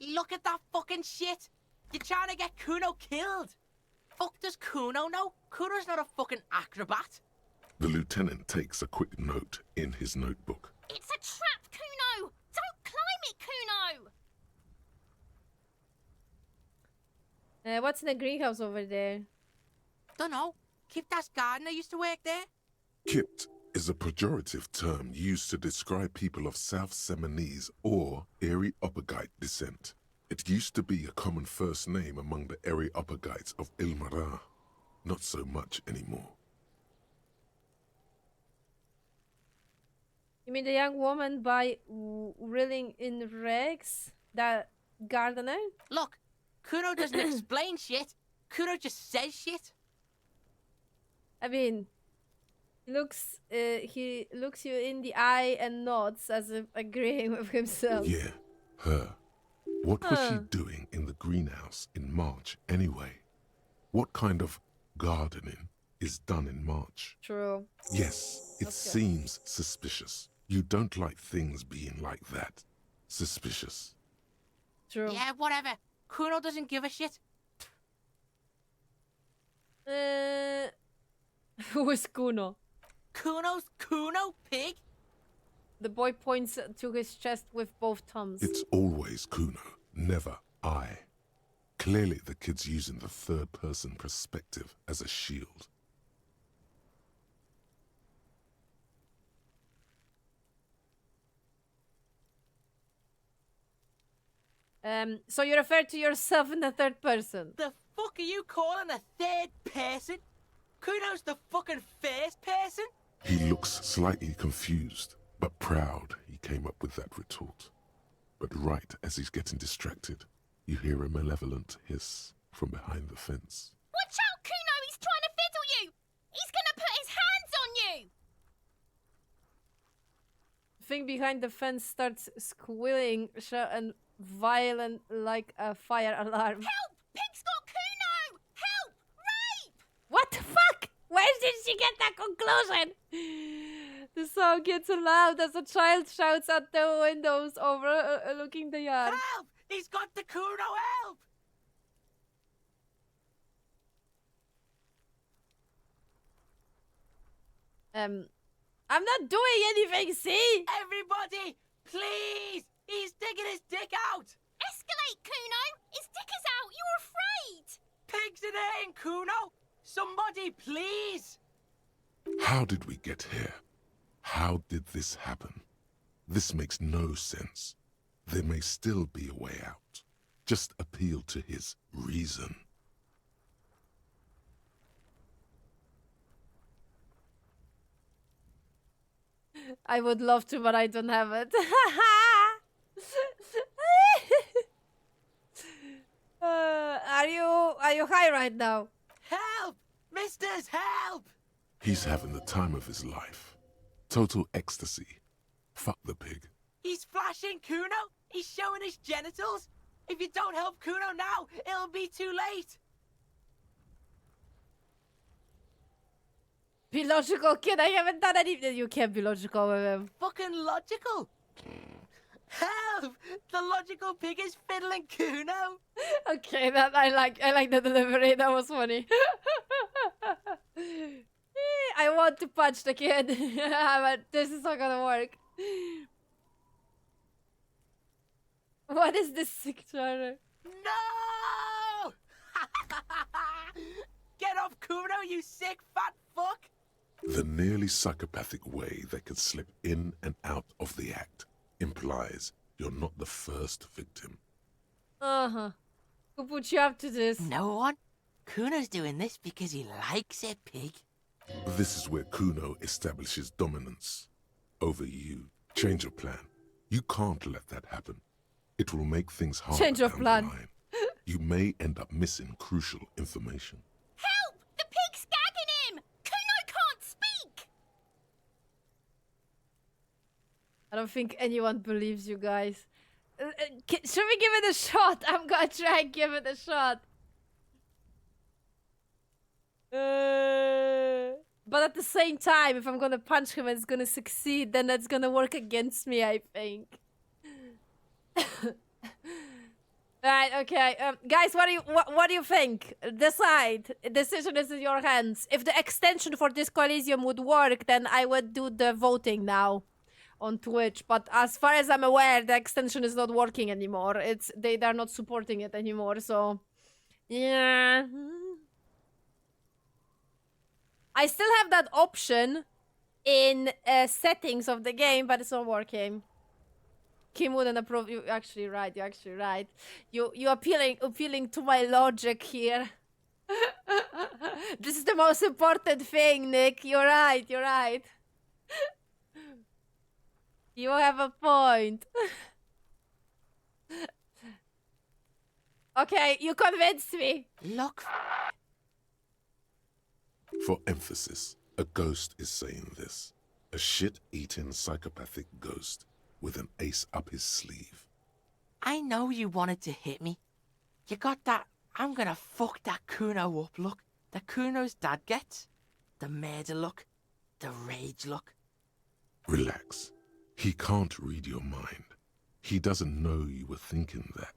Look at that fucking shit. You're trying to get Kuno killed. Fuck does Kuno know? Kuno's not a fucking acrobat. The lieutenant takes a quick note in his notebook. It's a trap, Kuno. Don't climb it, Kuno. What's in the greenhouse over there? Dunno. Kiptas gardener used to work there. Kipt is a pejorative term used to describe people of South Seminese or Areopagite descent. It used to be a common first name among the Areopagites of Ilmara. Not so much anymore. You mean the young woman by reeling in rags? That gardener? Look, Kuno doesn't explain shit. Kuno just says shit. I mean, he looks you in the eye and nods as if agreeing with himself. Yeah, her. What was she doing in the greenhouse in March anyway? What kind of gardening is done in March? True. Yes, it seems suspicious. You don't like things being like that. Suspicious. True. Yeah, whatever. Kuno doesn't give a shit. Who is Kuno? Kuno's Kuno, pig? The boy points to his chest with both thumbs. It's always Kuno, never I. Clearly the kid's using the third-person perspective as a shield. So you refer to yourself in the third person? The fuck are you calling a third person? Kuno's the fucking first person? He looks slightly confused, but proud he came up with that retort. But right as he's getting distracted, you hear a malevolent hiss from behind the fence. Watch out, Kuno. He's trying to fiddle you. He's gonna put his hands on you. The thing behind the fence starts squealing and violent like a fire alarm. Help! Pig's got Kuno. Help! Rape! What the fuck? Where did she get that conclusion? The song gets loud as a child shouts at the windows overlooking the yard. Help! He's got the Kuno, help! I'm not doing anything, see? Everybody, please! He's digging his dick out! Escalate, Kuno. His dick is out. You're afraid. Pigs in here, Kuno! Somebody, please! How did we get here? How did this happen? This makes no sense. There may still be a way out. Just appeal to his reason. I would love to, but I don't have it. Are you high right now? Help! Misters, help! He's having the time of his life. Total ecstasy. Fuck the pig. He's flashing Kuno! He's showing his genitals! If you don't help Kuno now, it'll be too late! Be logical, kid. I haven't done anything. You can't be logical with him. Fucking logical! Help! The logical pig is fiddling Kuno! Okay, that I like the delivery. That was funny. I want to punch the kid, but this is not gonna work. What is this sick charter? No! Get off Kuno, you sick fat fuck! The nearly psychopathic way they could slip in and out of the act implies you're not the first victim. Uh-huh. Who put you up to this? No one. Kuno's doing this because he likes it, pig. This is where Kuno establishes dominance over you. Change your plan. You can't let that happen. It will make things harder Change your down the plan. line. You may end up missing crucial information. Help! The pig's gagging him! Kuno can't speak! I don't think anyone believes you guys. Should we give it a shot? I'm gonna try and give it a shot. But at the same time, if I'm gonna punch him and it's gonna succeed, then that's gonna work against me, I think. Right, okay. Guys, what do you think? Decide. Decision is in your hands. If the extension for this Elysium would work, then I would do the voting now on Twitch. But as far as I'm aware, the extension is not working anymore. They're not supporting it anymore, so yeah. I still have that option in settings of the game, but it's not working. Kim wouldn't approve. You're actually right. You're actually right. You appealing to my logic here. This is the most important thing, Nick. You're right. You're right. You have a point. Okay, you convinced me. Look. For emphasis, a ghost is saying this. A shit-eating psychopathic ghost with an ace up his sleeve. I know you wanted to hit me. You got that I'm gonna fuck that Kuno up look that Kuno's dad gets. The murder look. The rage look. Relax. He can't read your mind. He doesn't know you were thinking that.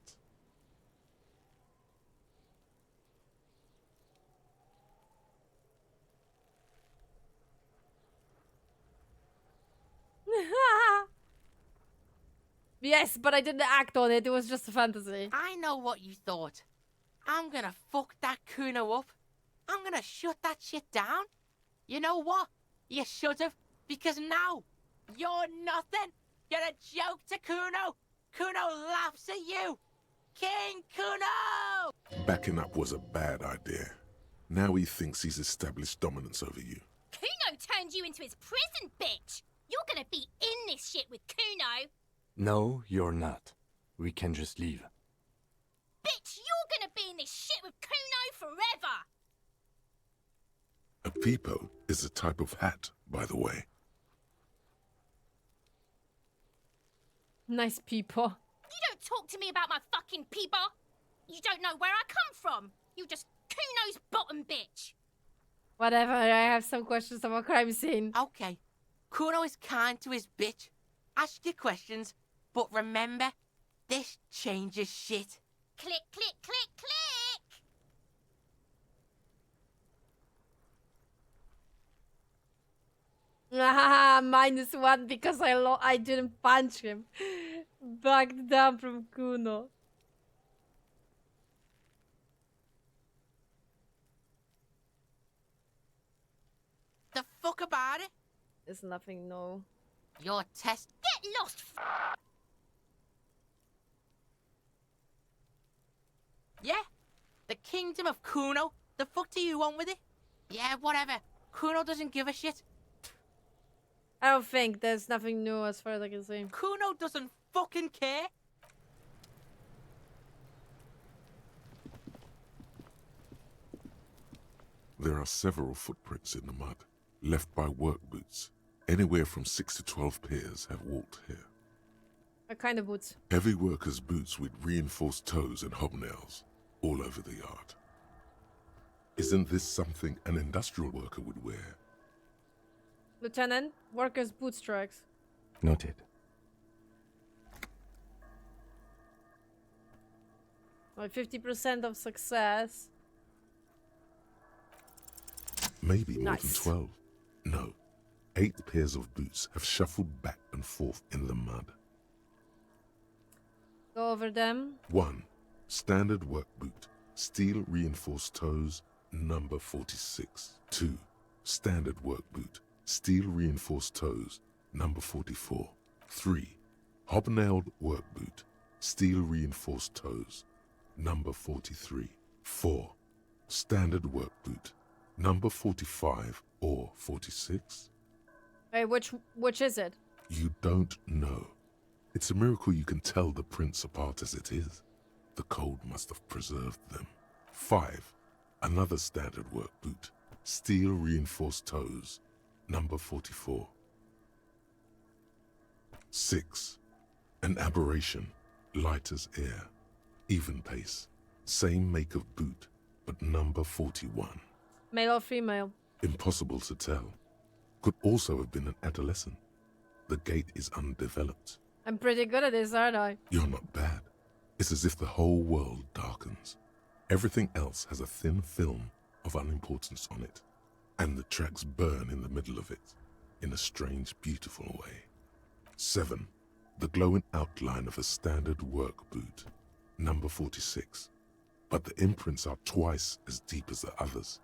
Yes, but I didn't act on it. It was just a fantasy. I know what you thought. I'm gonna fuck that Kuno up. I'm gonna shut that shit down. You know what? You should've, because now you're nothing. You're a joke to Kuno. Kuno laughs at you. King Kuno! Backing up was a bad idea. Now he thinks he's established dominance over you. Kuno turned you into his prison, bitch! You're gonna be in this shit with Kuno! No, you're not. We can just leave. Bitch, you're gonna be in this shit with Kuno forever! A peepo is a type of hat, by the way. Nice people. You don't talk to me about my fucking people! You don't know where I come from! You just Kuno's bottom bitch! Whatever, I have some questions about crime scene. Okay. Kuno is kind to his bitch. Ask your questions, but remember, this changes shit. Click, click, click, click! Ah, -1 because I didn't punch him. Backed down from Kuno. The fuck about it? There's nothing, no. Your test. Get lost, Yeah? The kingdom of Kuno? The fuck do you want with it? Yeah, whatever. Kuno doesn't give a shit. I don't think there's nothing new as far as I can see. Kuno doesn't fucking care. There are several footprints in the mud, left by work boots. Anywhere from 6 to 12 pairs have walked here. What kind of boots? Heavy workers' boots with reinforced toes and hobnails, all over the yard. Isn't this something an industrial worker would wear? Lieutenant, workers' boot strikes. Noted. Like 50% of success. Maybe more Nice. than 12. No. 8 pairs of boots have shuffled back and forth in the mud. Go over them. 1. Standard work boot, steel reinforced toes, number 46. 2. Standard work boot, steel reinforced toes, number 44. 3. Hobnailed work boot, steel reinforced toes, number 43. 4. Standard work boot, number 45 or 46. Hey, which is it? You don't know. It's a miracle you can tell the prints apart as it is. The cold must have preserved them. 5. Another standard work boot, steel reinforced toes, number 44. 6. An aberration, light as air, even pace, same make of boot, but number 41. Male or female? Impossible to tell. Could also have been an adolescent. The gait is undeveloped. I'm pretty good at this, aren't I? You're not bad. It's as if the whole world darkens. Everything else has a thin film of unimportance on it, and the tracks burn in the middle of it, in a strange, beautiful way. 7. The glowing outline of a standard work boot, number 46. But the imprints are twice as deep as the others.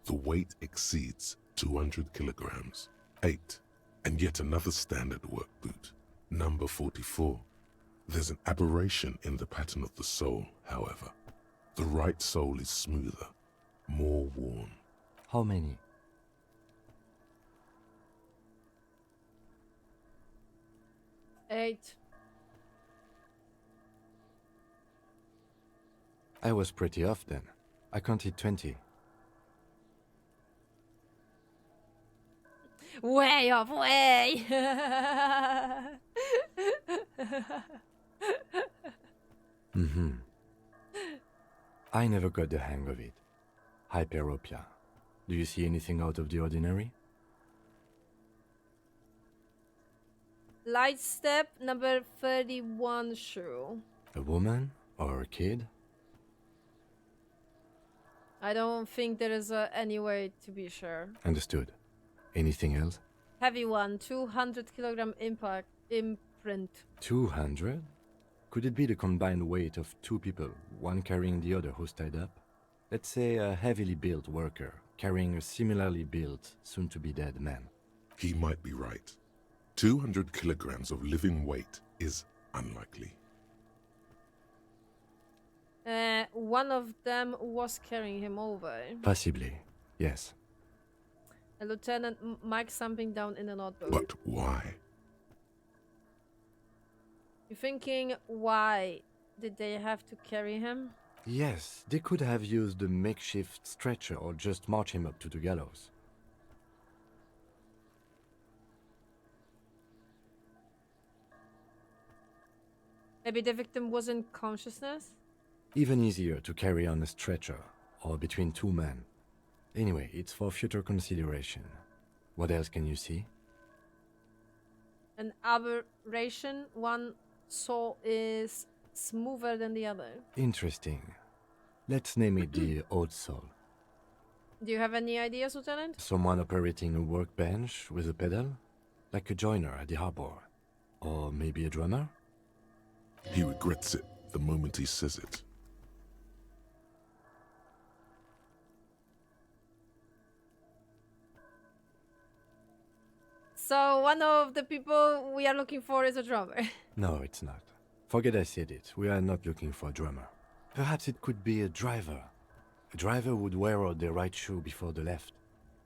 The weight exceeds 200 kilograms. 8. And yet another standard work boot, number 44. There's an aberration in the pattern of the sole, however. The right sole is smoother, more worn. How many? Eight. I was pretty off then. I counted 20. Way off, way! Mm-hmm. I never got the hang of it. Hyperopia. Do you see anything out of the ordinary? Light step, number 31 shoe. A woman? Or a kid? I don't think there is any way to be sure. Understood. Anything else? Heavy one, 200 kilogram imprint. 200? Could it be the combined weight of two people, one carrying the other who's tied up? Let's say a heavily built worker carrying a similarly built, soon-to-be-dead man. He might be right. 200 kilograms of living weight is unlikely. One of them was carrying him over. Possibly, yes. A lieutenant marked something down in a notebook. But why? You thinking why did they have to carry him? Yes, they could have used a makeshift stretcher or just march him up to the gallows. Maybe the victim was in consciousness? Even easier to carry on a stretcher, or between two men. Anyway, it's for future consideration. What else can you see? An aberration. One sole is smoother than the other. Interesting. Let's name it the old soul. Do you have any ideas, Lieutenant? Someone operating a workbench with a pedal? Like a joiner at the harbor. Or maybe a drummer? He regrets it the moment he says it. So one of the people we are looking for is a drummer. No, it's not. Forget I said it. We are not looking for a drummer. Perhaps it could be a driver. A driver would wear out their right shoe before the left.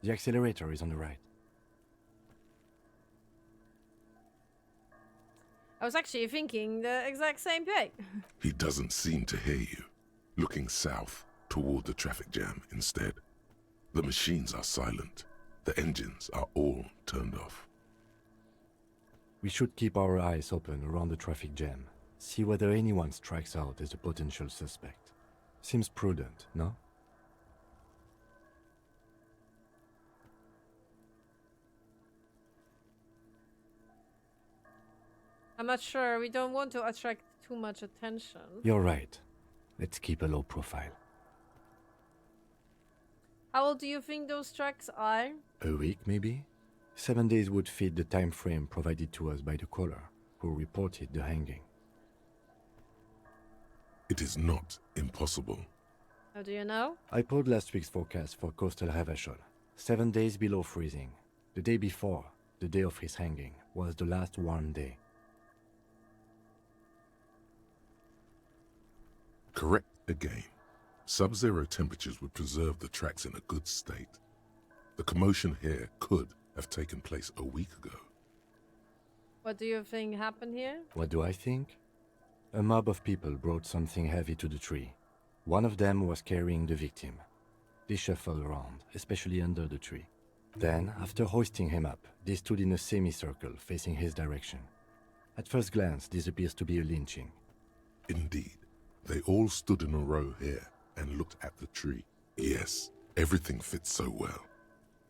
The accelerator is on the right. I was actually thinking the exact same thing. He doesn't seem to hear you, looking south toward the traffic jam instead. The machines are silent. The engines are all turned off. We should keep our eyes open around the traffic jam. See whether anyone strikes out as a potential suspect. Seems prudent, no? I'm not sure. We don't want to attract too much attention. You're right. Let's keep a low profile. How old do you think those tracks are? A week, maybe? 7 days would fit the time frame provided to us by the caller, who reported the hanging. It is not impossible. How do you know? I pulled last week's forecast for coastal Havashol. 7 days below freezing. The day before, the day of his hanging, was the last warm day. Correct again. Sub-zero temperatures would preserve the tracks in a good state. The commotion here could have taken place a week ago. What do you think happened here? What do I think? A mob of people brought something heavy to the tree. One of them was carrying the victim. They shuffled around, especially under the tree. Then, after hoisting him up, they stood in a semicircle facing his direction. At first glance, this appears to be a lynching. Indeed. They all stood in a row here and looked at the tree. Yes, everything fits so well.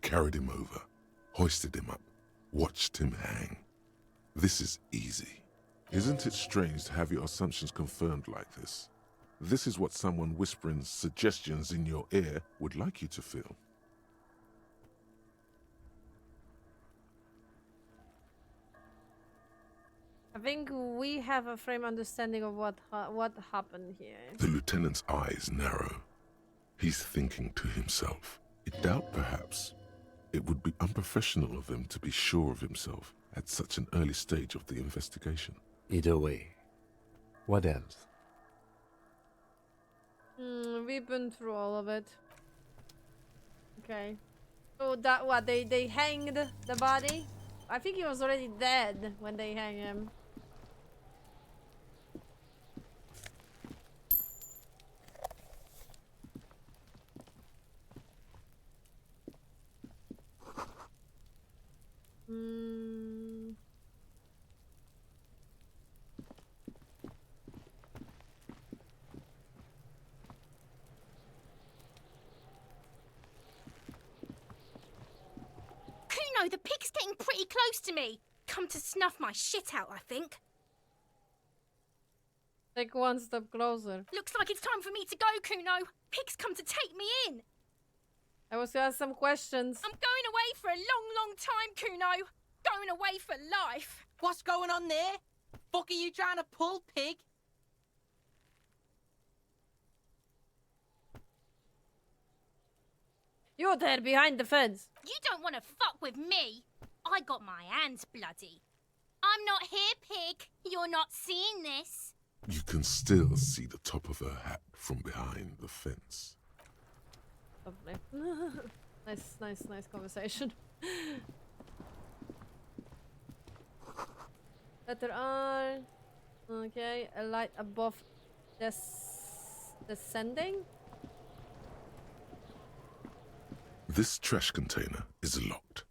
Carried him over, hoisted him up, watched him hang. This is easy. Isn't it strange to have your assumptions confirmed like this? This is what someone whispering suggestions in your ear would like you to feel. I think we have a frame understanding of what happened here. The lieutenant's eyes narrow. He's thinking to himself. I doubt, perhaps, it would be unprofessional of him to be sure of himself at such an early stage of the investigation. Either way. What else? We've been through all of it. Okay. So that what they hanged the body? I think he was already dead when they hang him. Kuno, the pig's getting pretty close to me. Come to snuff my shit out, I think. Take one step closer. Looks like it's time for me to go, Kuno. Pig's come to take me in. I was gonna ask some questions. I'm going away for a long, long time, Kuno. Going away for life. What's going on there? Fuck are you trying to pull, pig? You're there behind the fence. You don't want to fuck with me. I got my hands bloody. I'm not here, pig. You're not seeing this. You can still see the top of her hat from behind the fence. Lovely. nice conversation. Letter R. Okay, a light above descending. This trash container is locked.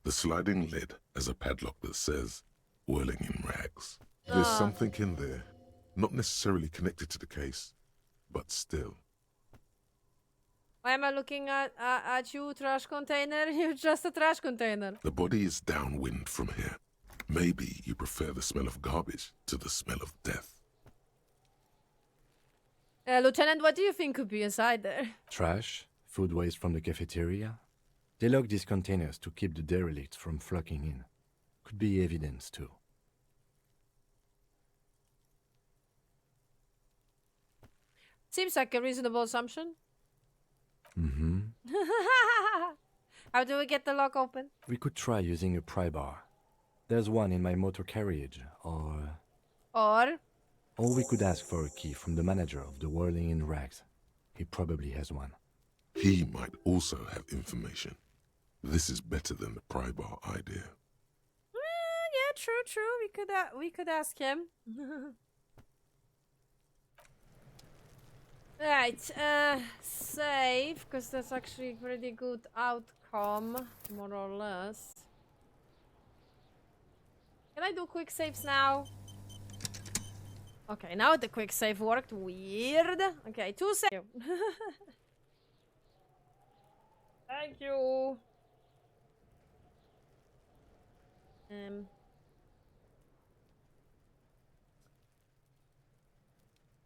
The sliding lid has a padlock that says, whirling in rags. There's something in there, not necessarily connected to the case, but still. Why am I looking at you, trash container? You're just a trash container. The body is downwind from here. Maybe you prefer the smell of garbage to the smell of death. Lieutenant, what do you think could be inside there? Trash? Food waste from the cafeteria? They lock these containers to keep the derelicts from flocking in. Could be evidence, too. Seems like a reasonable assumption. Mm-hmm. How do we get the lock open? We could try using a pry bar. There's one in my motor carriage, or... Or? Or we could ask for a key from the manager of the Whirling in Rags. He probably has one. He might also have information. This is better than the pry bar idea. Yeah, true. We could ask him. Right, save, because that's actually a pretty good outcome, more or less. Can I do quick saves now? Okay, now the quick save worked. Weird. Okay, 2 saves. Thank you.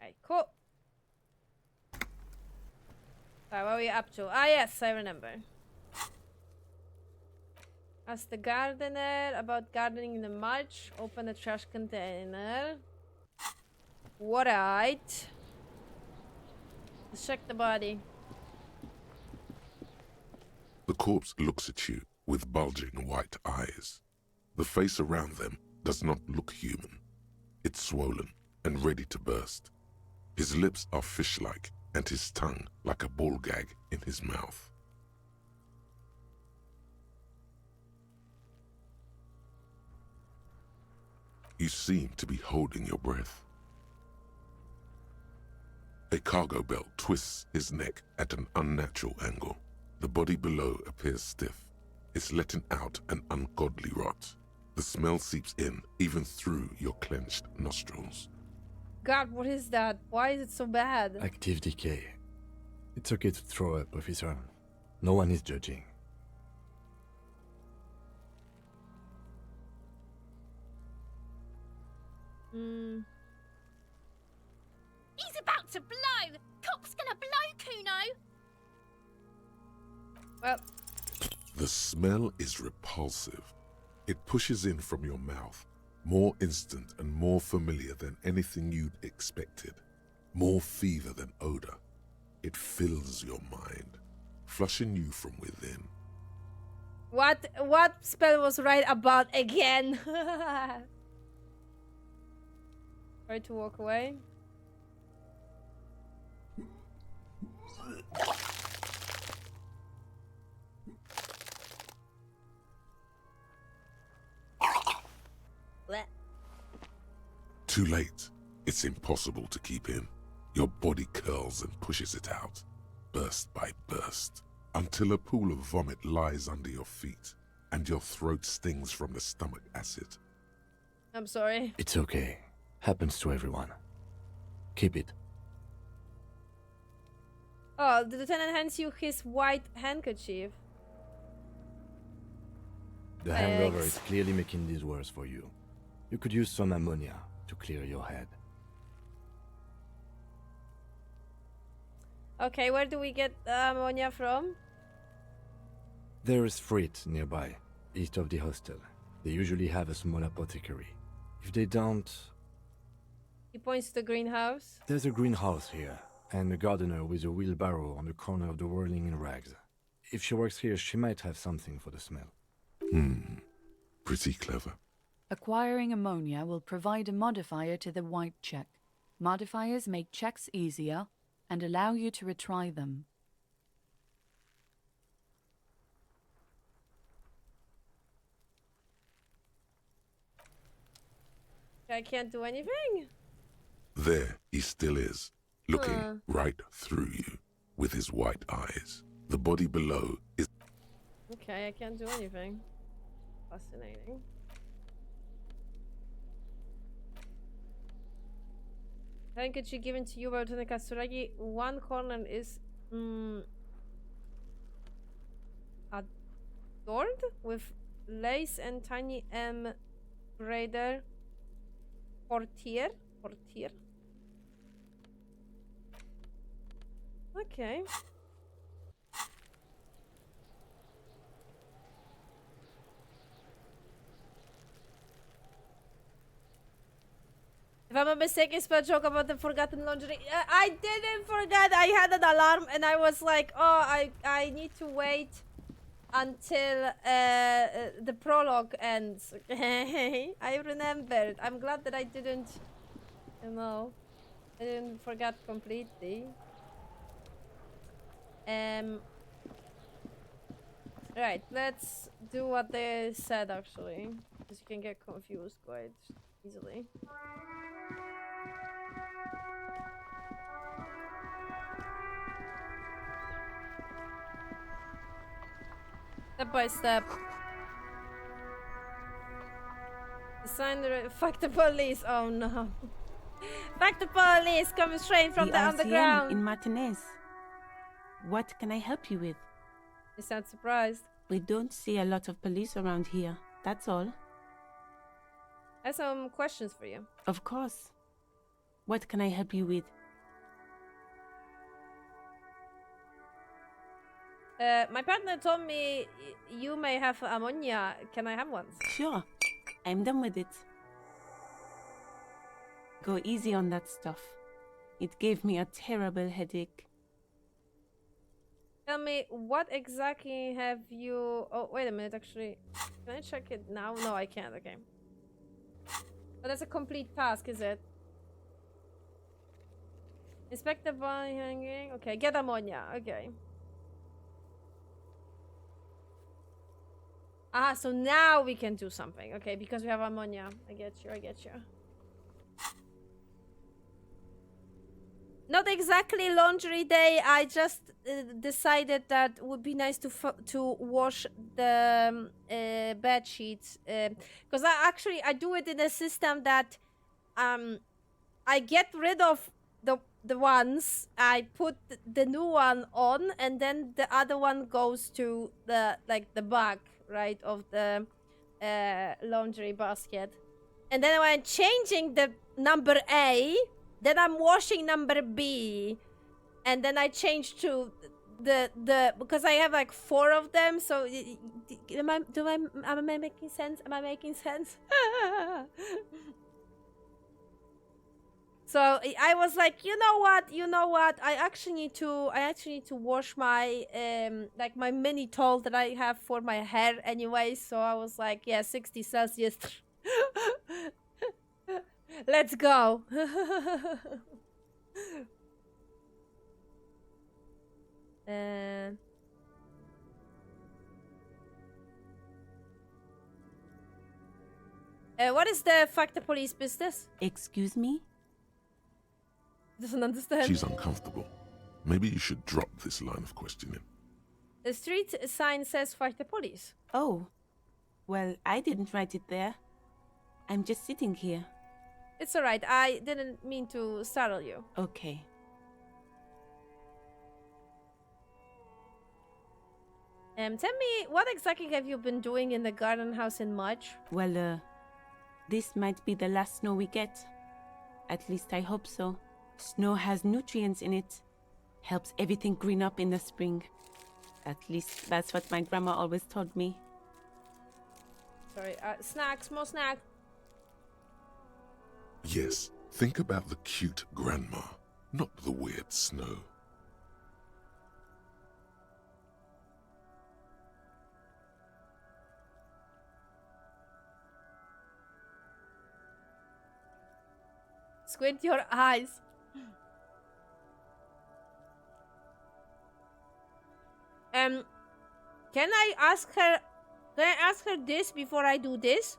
Okay, cool. Alright, what are we up to? Ah, yes, I remember. Ask the gardener about gardening in the mulch. Open the trash container. Alright. Let's check the body. The corpse looks at you with bulging white eyes. The face around them does not look human. It's swollen and ready to burst. His lips are fish-like and his tongue like a ball gag in his mouth. You seem to be holding your breath. A cargo belt twists his neck at an unnatural angle. The body below appears stiff. It's letting out an ungodly rot. The smell seeps in, even through your clenched nostrils. God, what is that? Why is it so bad? Active decay. It's okay to throw up, officer. No one is judging. He's about to blow! Cop's gonna blow, Kuno! Well, The smell is repulsive. It pushes in from your mouth, more instant and more familiar than anything you'd expected. More fever than odor. It fills your mind, flushing you from within. what spell was right about again? Try to walk away. Blech. Too late. It's impossible to keep in. Your body curls and pushes it out, burst by burst, until a pool of vomit lies under your feet, and your throat stings from the stomach acid. I'm sorry. It's okay. Happens to everyone. Keep it. Oh, the lieutenant hands you his white handkerchief. The hangover Thanks. is clearly making this worse for you. You could use some ammonia to clear your head. Okay, where do we get ammonia from? There is Frit nearby, east of the hostel. They usually have a small apothecary. If they don't, He points to the greenhouse. there's a greenhouse here, and a gardener with a wheelbarrow on the corner of the Whirling in Rags. If she works here, she might have something for the smell. Pretty clever. Acquiring ammonia will provide a modifier to the white check. Modifiers make checks easier and allow you to retry them. I can't do anything. There he still is, looking right through you with his white eyes. The body below is... Okay, I can't do anything. Fascinating. Handkerchief given to you by Lieutenant Katsuragi. One corner is adorned with lace and tiny embroidered portier. Okay. If I'm not mistaken, it's a joke about the forgotten lingerie. I didn't forget. I had an alarm and I was like, oh, I need to wait until the prologue ends. I remembered. I'm glad that I didn't You know, I didn't forget completely. Right, let's do what they said actually, because you can get confused quite easily. Step by step. Fuck the police. Oh no. Fuck the police coming straight from the underground. in Martinez. What can I help you with? You sound surprised. We don't see a lot of police around here. That's all. I have some questions for you. Of course. What can I help you with? My partner told me you may have ammonia. Can I have one? Sure. I'm done with it. Go easy on that stuff. It gave me a terrible headache. Tell me, what exactly have you... Oh, wait a minute, actually. Can I check it now? No, I can't, okay. But that's a complete task, is it? Inspect the body hanging. Okay, get ammonia, okay. Ah, so now we can do something. Okay, because we have ammonia. I get you, I get you. Not exactly laundry day. I just decided that it would be nice to wash the bed sheets, because I do it in a system that I get rid of the ones, I put the new one on, and then the other one goes to the bag, right, of the laundry basket. And then when I'm changing the number A, then I'm washing number B, and then I change to the because I have like 4 of them. So am I making sense? Am I making sense? So I was like, you know what? I actually need to wash my like my mini towel that I have for my hair anyway. So I was like, yeah, 60 Celsius. Let's go. What is the fuck the police business? Excuse me? Doesn't understand. She's uncomfortable. Maybe you should drop this line of questioning. The street sign says fuck the police. Oh. Well, I didn't write it there. I'm just sitting here. It's alright. I didn't mean to startle you. Okay. Tell me, what exactly have you been doing in the garden house in March? Well, this might be the last snow we get. At least I hope so. Snow has nutrients in it. Helps everything green up in the spring. At least that's what my grandma always told me. Sorry, snacks, more snack. Yes, think about the cute grandma, not the weird snow. Squint your eyes. Can I ask her this before I do this?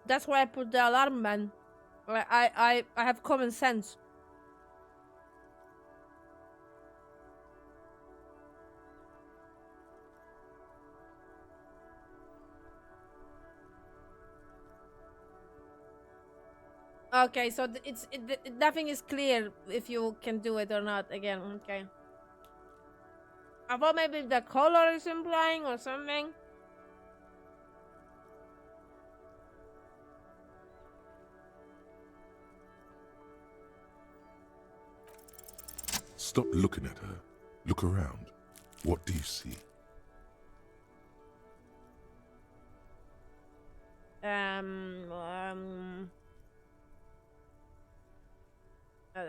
That's why I put the alarm, man. I have common sense. Okay, so nothing is clear if you can do it or not again. Okay. I thought maybe the color is implying or something. Stop looking at her. Look around. What do you see?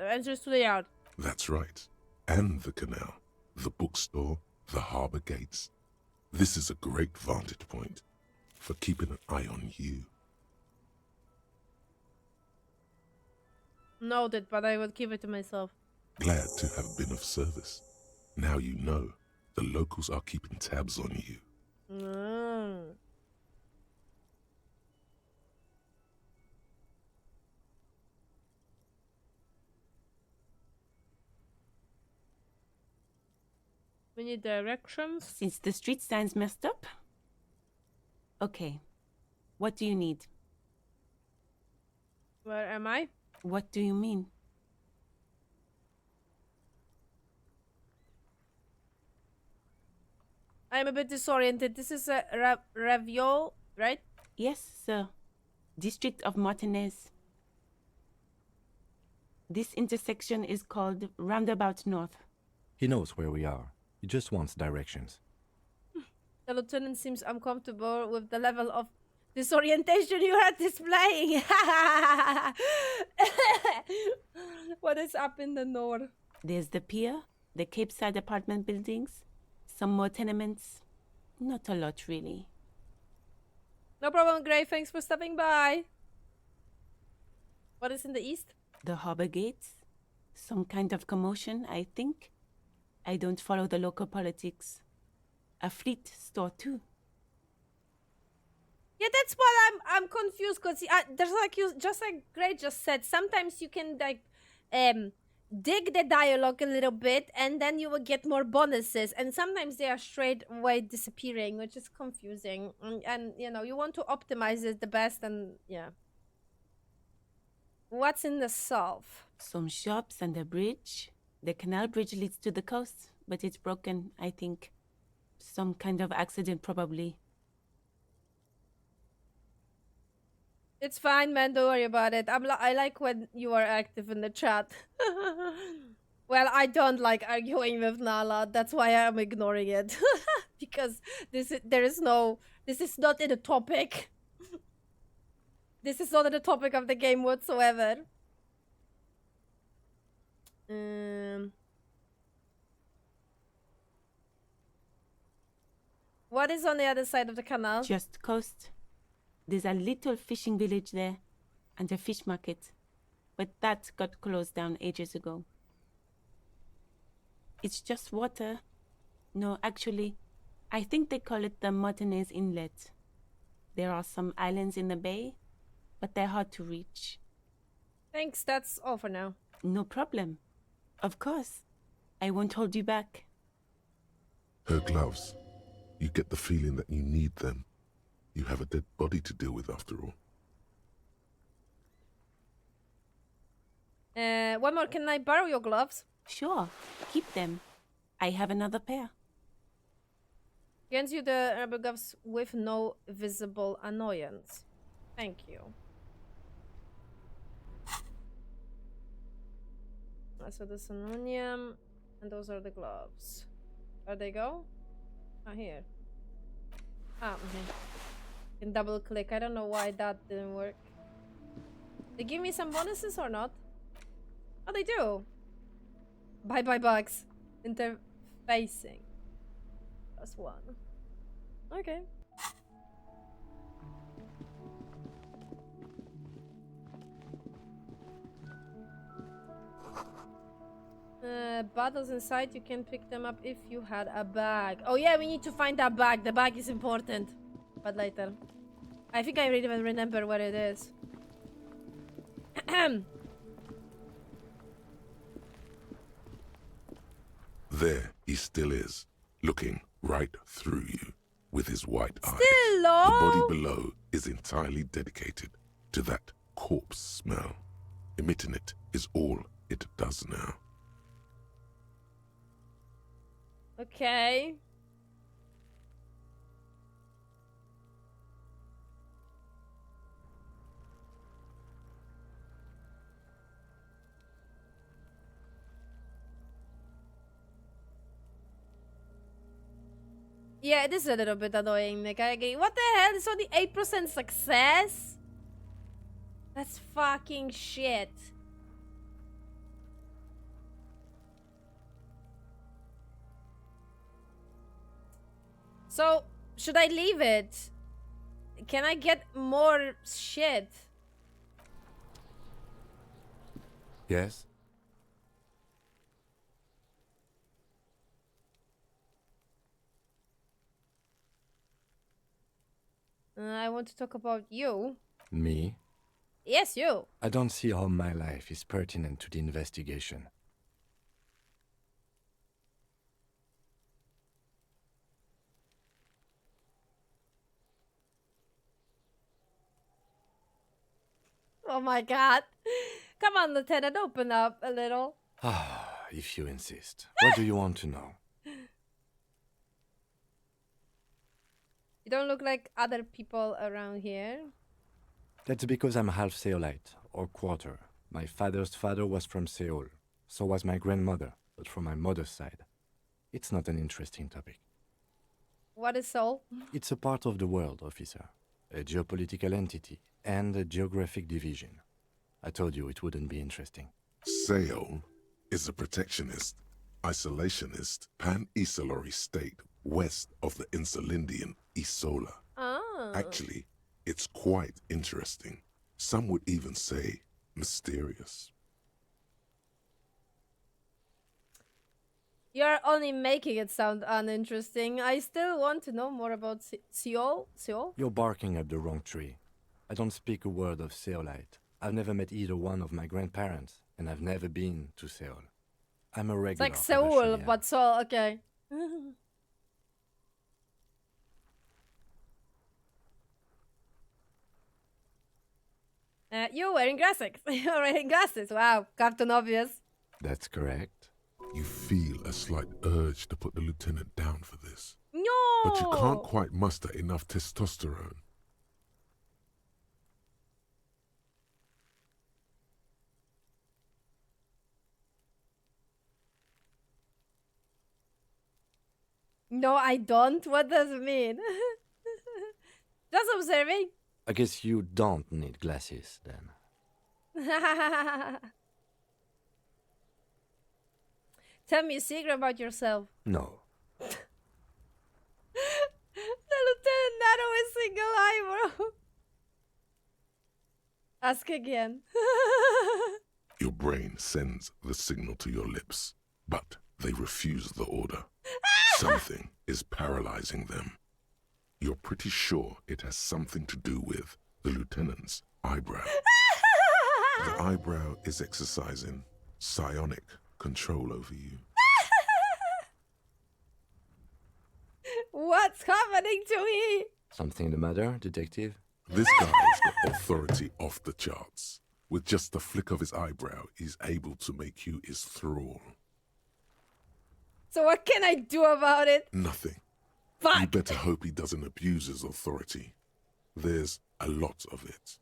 Entrance to the yard. That's right. And the canal, the bookstore, the harbour gates. This is a great vantage point for keeping an eye on you. Noted, but I would keep it to myself. Glad to have been of service. Now you know the locals are keeping tabs on you. Mm. We need directions. Since the street sign's messed up? Okay. What do you need? Where am I? What do you mean? I'm a bit disoriented. This is a Raviol, right? Yes, sir. District of Martinez. This intersection is called Roundabout North. He knows where we are. He just wants directions. The lieutenant seems uncomfortable with the level of disorientation you are displaying. What is up in the north? There's the pier, the Cape Side apartment buildings, some more tenements. Not a lot, really. No problem, Gray. Thanks for stopping by. What is in the east? The harbor gates. Some kind of commotion, I think. I don't follow the local politics. A fleet store, too. Yeah, that's what I'm confused because there's like you just like Gray just said. Sometimes you can like dig the dialogue a little bit, and then you will get more bonuses. And sometimes they are straight away disappearing, which is confusing. And you know you want to optimize it the best. And yeah, what's in the south? Some shops and a bridge. The canal bridge leads to the coast, but it's broken, I think. Some kind of accident, probably. It's fine, man. Don't worry about it. I like when you are active in the chat. Well, I don't like arguing with Nala. That's why I'm ignoring it. Because this is not in the topic. This is not in the topic of the game whatsoever. What is on the other side of the canal? Just coast. There's a little fishing village there, and a fish market. But that got closed down ages ago. It's just water. No, actually, I think they call it the Martinez Inlet. There are some islands in the bay, but they're hard to reach. Thanks, that's all for now. No problem. Of course. I won't hold you back. Her gloves. You get the feeling that you need them. You have a dead body to deal with after all. One more, can I borrow your gloves? Sure. Keep them. I have another pair. Grants you the rubber gloves with no visible annoyance. Thank you. So this aluminum, and those are the gloves. Where they go? Ah, here. Ah, okay. Can double click. I don't know why that didn't work. They give me some bonuses or not? Oh, they do. Bye bye bugs. Interfacing. +1. Okay. Bottles inside, you can pick them up if you had a bag. Oh yeah, we need to find that bag. The bag is important. But later. I think I really even remember where it is. There he still is, looking right through you with his white eyes. Still low? The body below is entirely dedicated to that corpse smell. Emitting it is all it does now. Okay. Yeah, this is a little bit annoying, Nick. I agree. What the hell? It's only 8% success? That's fucking shit. So, should I leave it? Can I get more shit? Yes? I want to talk about you. Me? Yes, you. I don't see how my life is pertinent to the investigation. Oh my god. Come on, Lieutenant, open up a little. Ah, if you insist. What do you want to know? You don't look like other people around here. That's because I'm half Seolite, or quarter. My father's father was from Seoul. So was my grandmother, but from my mother's side. It's not an interesting topic. What is Seoul? It's a part of the world, officer. A geopolitical entity and a geographic division. I told you it wouldn't be interesting. Seoul is a protectionist, isolationist, pan-Isolari state west of the Insulindian Isola. Oh. Actually, it's quite interesting. Some would even say mysterious. You're only making it sound uninteresting. I still want to know more about Seoul. Seoul? You're barking at the wrong tree. I don't speak a word of Seolite. I've never met either one of my grandparents, and I've never been to Seoul. I'm a regular. It's like Seoul, Seoul, but Seoul, okay. You're wearing glasses. You're wearing glasses. Wow, Captain Obvious. That's correct. You feel a slight urge to put the lieutenant down for this. No! But you can't quite muster enough testosterone. No, I don't. What does it mean? Just observing. I guess you don't need glasses, then. Tell me a secret about yourself. No. The lieutenant narrow a single eyebrow. Ask again. Your brain sends the signal to your lips, but they refuse the order. Something is paralyzing them. You're pretty sure it has something to do with the lieutenant's eyebrow. The eyebrow is exercising psionic control over you. What's happening to me? Something the matter, detective? This guy's got authority off the charts. With just the flick of his eyebrow, he's able to make you his thrall. So what can I do about it? Nothing. Fuck! You better hope he doesn't abuse his authority. There's a lot of it.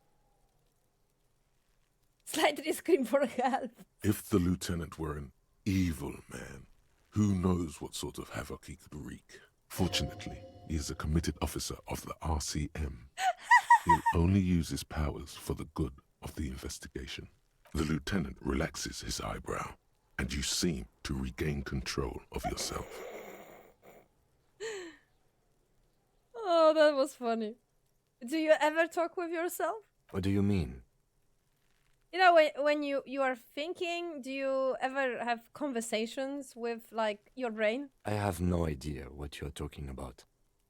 Slightly scream for help. If the lieutenant were an evil man, who knows what sort of havoc he could wreak. Fortunately, he is a committed officer of the RCM. He'll only use his powers for the good of the investigation. The lieutenant relaxes his eyebrow, and you seem to regain control of yourself. Oh, that was funny. Do you ever talk with yourself? What do you mean? You know, when you are thinking, do you ever have conversations with, like, your brain? I have no idea what you're talking about.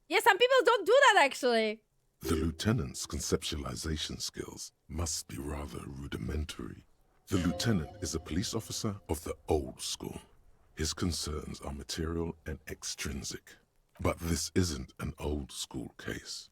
Yeah, some people don't do that, actually. The lieutenant's conceptualization skills must be rather rudimentary. The lieutenant is a police officer of the old school. His concerns are material and extrinsic. But this isn't an old school case.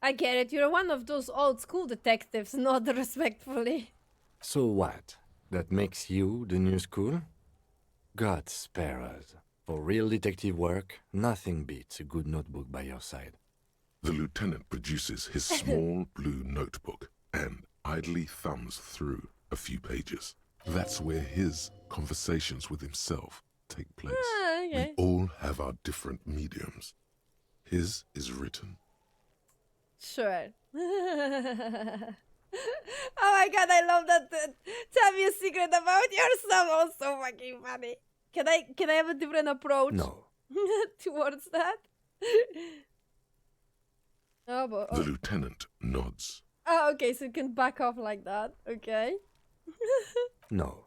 I get it. You're one of those old school detectives, not respectfully. So what? That makes you the new school? God spare us. For real detective work, nothing beats a good notebook by your side. The lieutenant produces his small blue notebook and idly thumbs through a few pages. That's where his conversations with himself take place. Ah, okay. We all have our different mediums. His is written. Sure. Oh my god, I love that. Tell me a secret about yourself. Oh, so fucking funny. Can I have a different approach? No. Towards that? Oh, but, The lieutenant nods. oh, okay, so you can back off like that. Okay. No.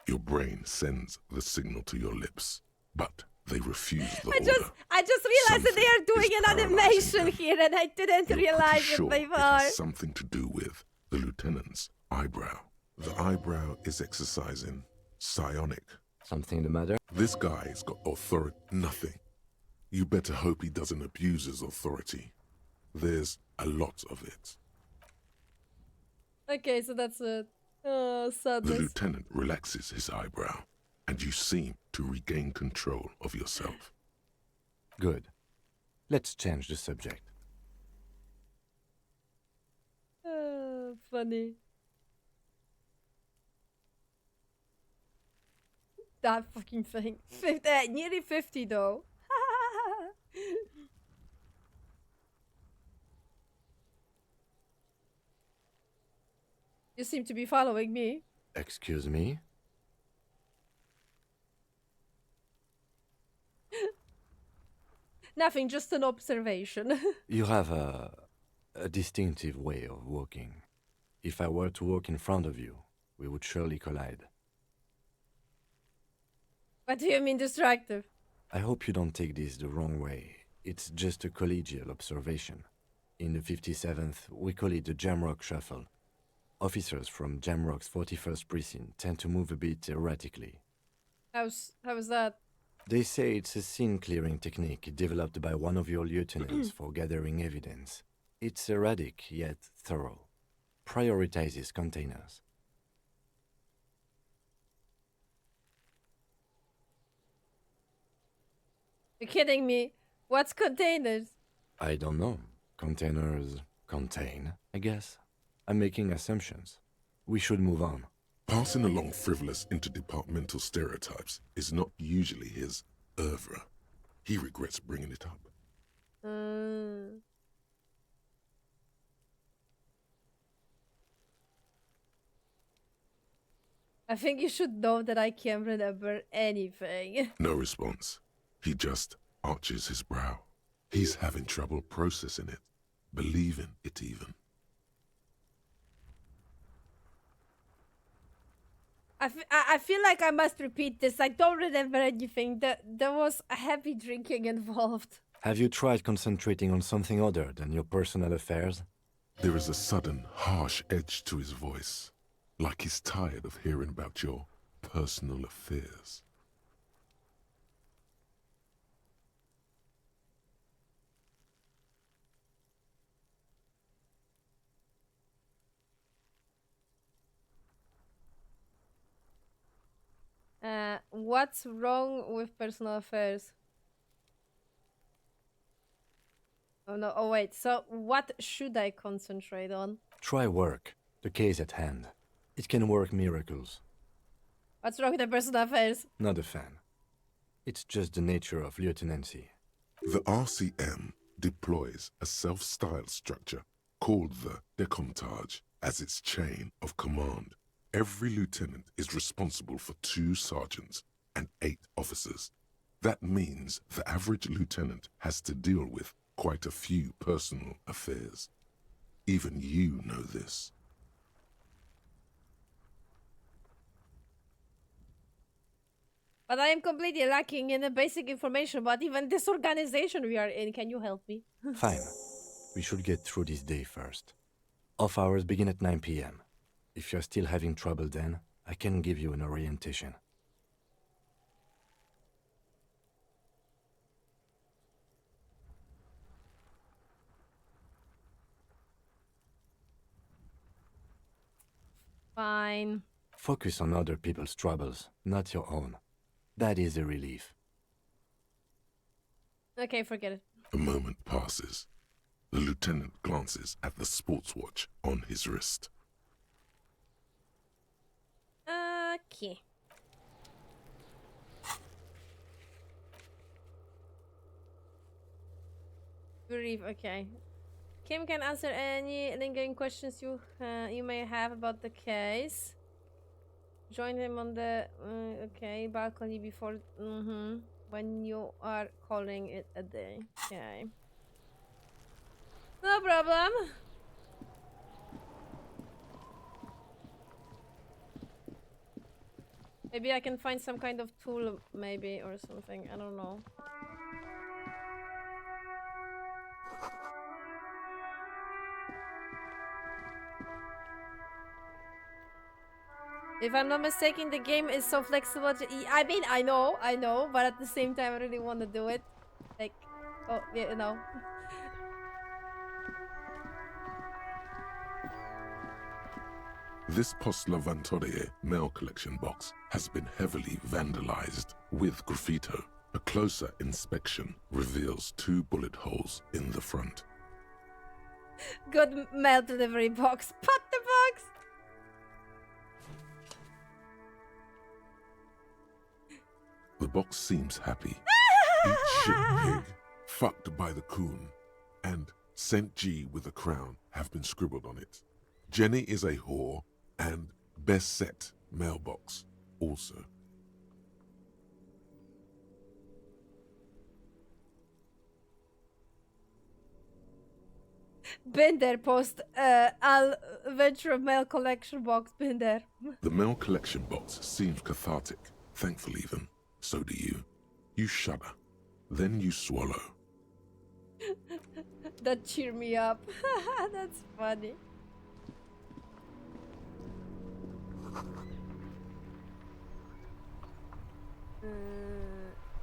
Your brain sends the signal to your lips, but they refuse the I order. just realized that they are Something doing is an paralyzing animation them. here, and I didn't You're realize pretty it sure it before. has something to do with the lieutenant's eyebrow. The eyebrow is exercising psionic. Something the matter? This guy's got authority. Nothing. You better hope he doesn't abuse his authority. There's a lot of it. Okay, so that's it. Oh, The sadness. lieutenant relaxes his eyebrow, and you seem to regain control of yourself. Good. Let's change the subject. Funny. That fucking thing. 50, nearly 50 though. You seem to be following me. Excuse me? Nothing, just an observation. You have a distinctive way of walking. If I were to walk in front of you, we would surely collide. What do you mean distractive? I hope you don't take this the wrong way. It's just a collegial observation. In the 57th, we call it the Jamrock Shuffle. Officers from Jamrock's 41st Precinct tend to move a bit erratically. How is that? They say it's a scene-clearing technique developed by one of your lieutenants for gathering evidence. It's erratic, yet thorough. Prioritizes containers. You're kidding me. What's containers? I don't know. Containers contain, I guess. I'm making assumptions. We should move on. Passing along frivolous interdepartmental stereotypes is not usually his oeuvre. He regrets bringing it up. I think you should know that I can't remember anything. No response. He just arches his brow. He's having trouble processing it, believing it even. I feel like I must repeat this. I don't remember anything. There was a heavy drinking involved. Have you tried concentrating on something other than your personal affairs? There is a sudden, harsh edge to his voice, like he's tired of hearing about your personal affairs. What's wrong with personal affairs? Oh no, oh wait, so what should I concentrate on? Try work, the case at hand. It can work miracles. What's wrong with the personal affairs? Not a fan. It's just the nature of lieutenancy. The RCM deploys a self-styled structure called the Decomptage as its chain of command. Every lieutenant is responsible for 2 sergeants and 8 officers. That means the average lieutenant has to deal with quite a few personal affairs. Even you know this. But I am completely lacking in the basic information about even this organization we are in. Can you help me? Fine. We should get through this day first. Off hours begin at 9 p.m. If you're still having trouble then, I can give you an orientation. Fine. Focus on other people's troubles, not your own. That is a relief. Okay, forget it. A moment passes. The lieutenant glances at the sports watch on his wrist. Okay. Brief, okay. Kim can answer any lingering questions you may have about the case. Join him on the balcony before when you are calling it a day. Okay. No problem. Maybe I can find some kind of tool, maybe, or something. I don't know. If I'm not mistaken, the game is so flexible to I mean, I know, but at the same time, I really want to do it. Like, oh, you know. This Post Lavantorie mail collection box has been heavily vandalized with graffito. A closer inspection reveals 2 bullet holes in the front. Good mail delivery box. Put the box! The box seems happy. Eat shit pig, fucked by the coon, and St. G with a crown have been scribbled on it. Jenny is a whore, and best set mailbox also. Been there, post I'll venture mail collection box. Been there. The mail collection box seems cathartic, thankful even. So do you. You shudder. Then you swallow. That cheer me up. That's funny.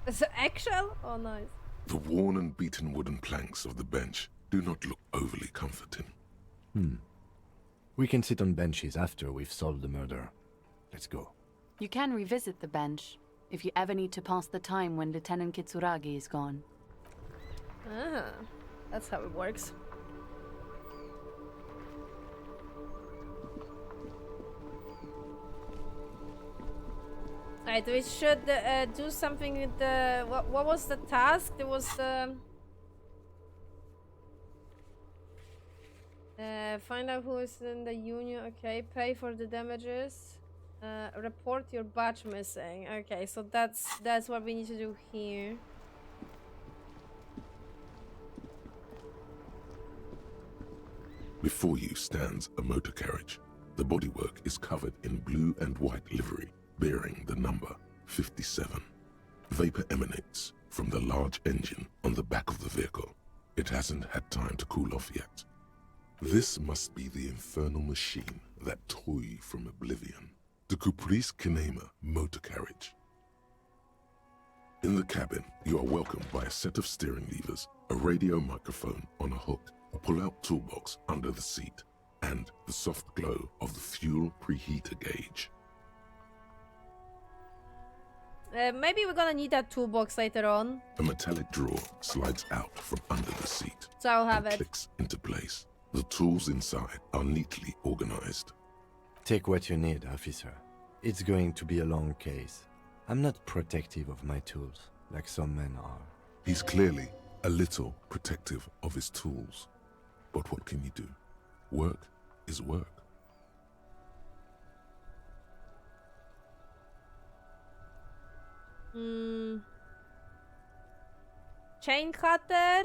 Is it actual? Oh, nice. The worn and beaten wooden planks of the bench do not look overly comforting. We can sit on benches after we've solved the murder. Let's go. You can revisit the bench if you ever need to pass the time when Lieutenant Kitsuragi is gone. Ah, that's how it works. Alright, we should do something with the... What was the task? There was the... find out who is in the union. Okay, pay for the damages. Report your badge missing. Okay, so that's what we need to do here. Before you stands a motor carriage. The bodywork is covered in blue and white livery, bearing the number 57. Vapor emanates from the large engine on the back of the vehicle. It hasn't had time to cool off yet. This must be the infernal machine that tore you from oblivion. The Caprice Kinema motor carriage. In the cabin, you are welcomed by a set of steering levers, a radio microphone on a hook, a pull-out toolbox under the seat, and the soft glow of the fuel preheater gauge. Maybe we're gonna need that toolbox later on. A metallic drawer slides out from under the seat. So I'll have and it. Clicks into place. The tools inside are neatly organized. Take what you need, officer. It's going to be a long case. I'm not protective of my tools, like some men are. He's clearly a little protective of his tools. But what can you do? Work is work. Chain cutter,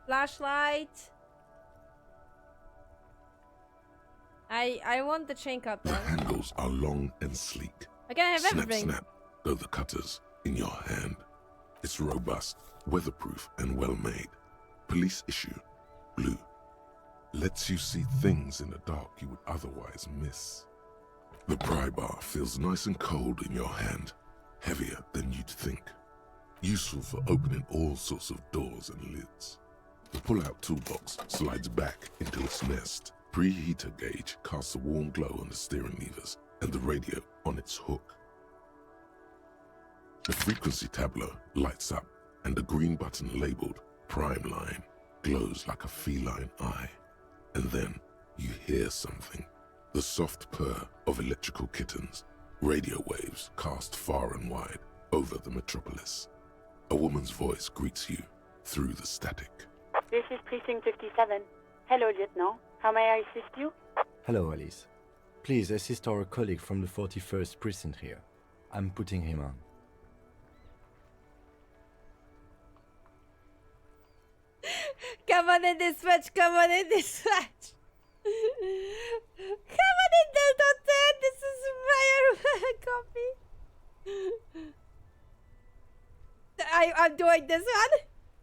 flashlight. I want the chain cutter. The handles are long and sleek. I can have Snap, everything. snap, though the cutter's in your hand. It's robust, weatherproof, and well-made. Police issue, blue. Lets you see things in the dark you would otherwise miss. The pry bar feels nice and cold in your hand, heavier than you'd think. Useful for opening all sorts of doors and lids. The pull-out toolbox slides back into its nest. Preheater gauge casts a warm glow on the steering levers and the radio on its hook. The frequency tableau lights up and the green button labeled Prime Line glows like a feline eye. And then you hear something. The soft purr of electrical kittens. Radio waves cast far and wide over the metropolis. A woman's voice greets you through the static. This is Precinct 57. Hello, Lieutenant. How may I assist you? Hello, Alice. Please assist our colleague from the 41st Precinct here. I'm putting him on. Come on in dispatch, come on in dispatch. Come on in Delta 10, this is my copy. I'm doing this one.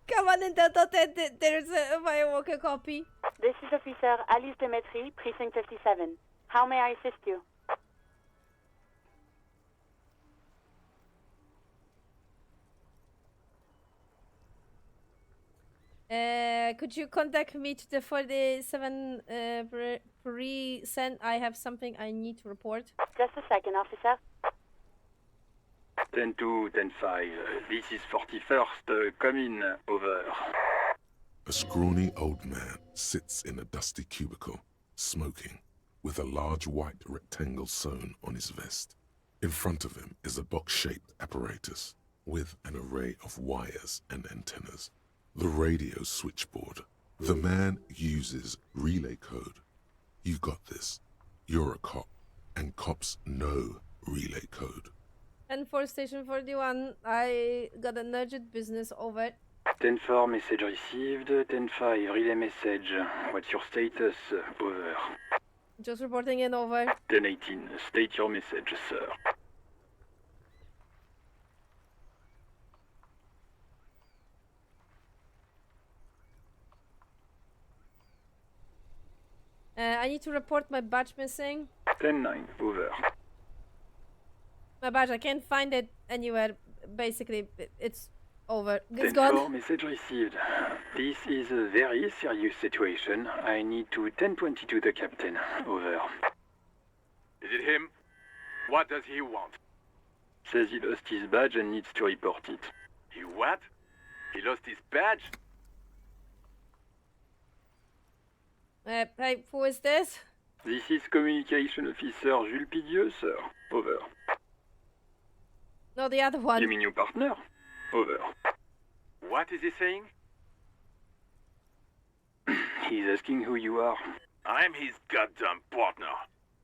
Come on in Delta 10, there's a firewalker copy. This is Officer Alice Demetri, Precinct 57. How may I assist you? Could you contact me to the 47 precinct? I have something I need to report. Just a second, officer. 10-2, 10-5. This is 41st. Come in. Over. A scrawny old man sits in a dusty cubicle, smoking, with a large white rectangle sewn on his vest. In front of him is a box-shaped apparatus with an array of wires and antennas. The radio switchboard. The man uses relay code. You got this. You're a cop, and cops know relay code. And for Station 41, I got an urgent business, over. 10-4, message received. 10-5, relay message. What's your status? Over. Just reporting in, over. 10-18, state your message, sir. I need to report my badge missing. 10-9, over. My badge, I can't find it anywhere. Basically, it's over. It's 10-4, gone. message received. This is a very serious situation. I need to 10-22 the captain. Over. Is it him? What does he want? Says he lost his badge and needs to report it. He what? He lost his badge? Hey, who is this? This is Communication Officer Jules Pidieux, sir. Over. No, the other one. You mean your partner? Over. What is he saying? He's asking who you are. I'm his goddamn partner.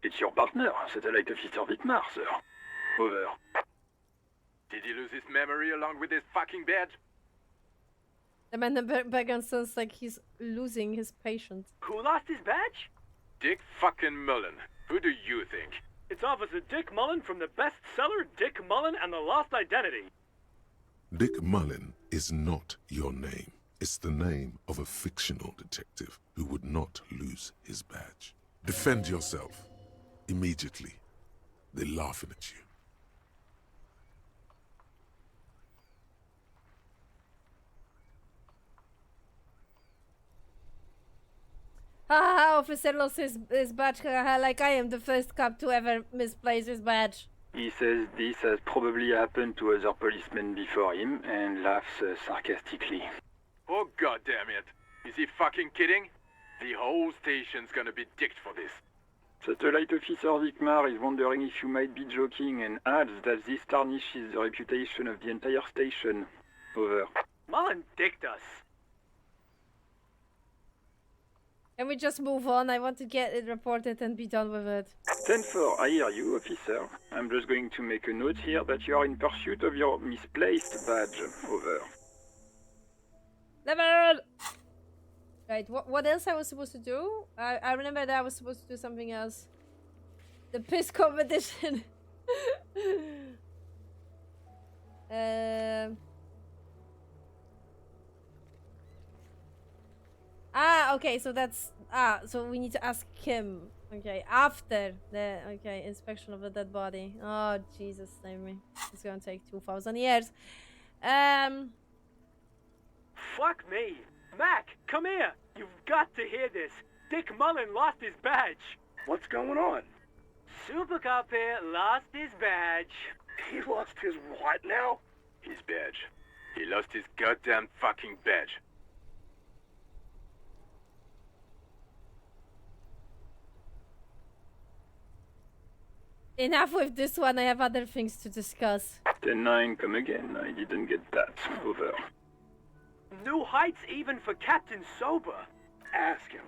It's your partner, Satellite Officer Vitmar, sir. Over. Did he lose his memory along with his fucking badge? The man in the background sounds like he's losing his patience. Who lost his badge? Dick fucking Mullen. Who do you think? It's Officer Dick Mullen from the bestseller Dick Mullen and the Lost Identity. Dick Mullen is not your name. It's the name of a fictional detective who would not lose his badge. Defend yourself. Immediately. They're laughing at you. Officer lost his badge, like I am the first cop to ever misplace his badge. He says this has probably happened to other policemen before him and laughs sarcastically. Oh goddamn it! Is he fucking kidding? The whole station's gonna be dicked for this. Satellite Officer Vicmar is wondering if you might be joking and adds that this tarnishes the reputation of the entire station. Over. Mullen dicked us. Can we just move on? I want to get it reported and be done with it. 10-4, I hear you, officer. I'm just going to make a note here that you are in pursuit of your misplaced badge. Over. Level! Right, what else I was supposed to do? I remember that I was supposed to do something else. The piss competition. Okay, so that's... so we need to ask him. Okay, after the... Okay, inspection of the dead body. Oh, Jesus, save me. It's gonna take 2,000 years. Fuck me. Mac, come here. You've got to hear this. Dick Mullen lost his badge. What's going on? Super Cop here lost his badge. He lost his what now? His badge. He lost his goddamn fucking badge. Enough with this one, I have other things to discuss. 10-9, come again. I didn't get that. Over. New heights even for Captain Sober. Ask him.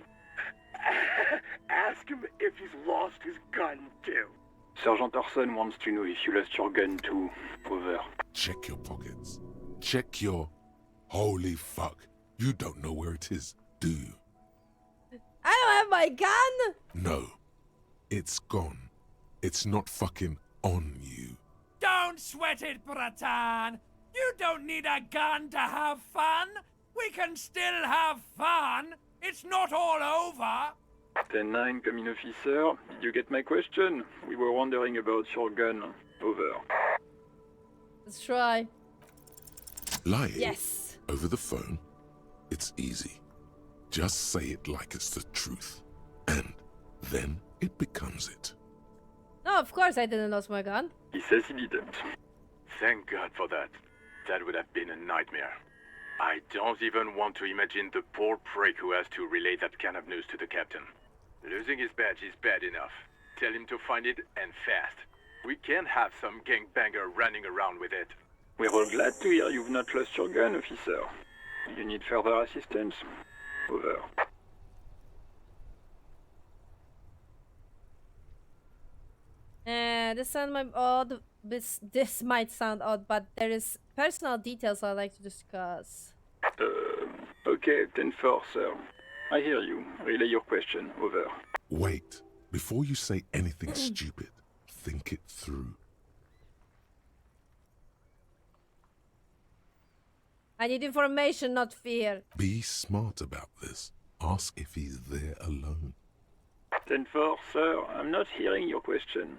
Ask him if he's lost his gun too. Sergeant Orson wants to know if you lost your gun too. Over. Check your pockets. Check your... Holy fuck. You don't know where it is, do you? I don't have my gun! No. It's gone. It's not fucking on you. Don't sweat it, Bratan. You don't need a gun to have fun. We can still have fun. It's not all over. 10-9, coming officer. Did you get my question? We were wondering about your gun. Over. Let's try. Lying Yes. over the phone, it's easy. Just say it like it's the truth. And then it becomes it. No, of course I didn't lose my gun. He says he didn't. Thank God for that. That would have been a nightmare. I don't even want to imagine the poor prick who has to relay that kind of news to the captain. Losing his badge is bad enough. Tell him to find it, and fast. We can't have some gangbanger running around with it. We're all glad to hear you've not lost your gun, officer. You need further assistance? Over. This might sound odd, but there is personal details I'd like to discuss. Okay, 10-4, sir. I hear you. Relay your question. Over. Wait. Before you say anything stupid, think it through. I need information, not fear. Be smart about this. Ask if he's there alone. 10-4, sir. I'm not hearing your question.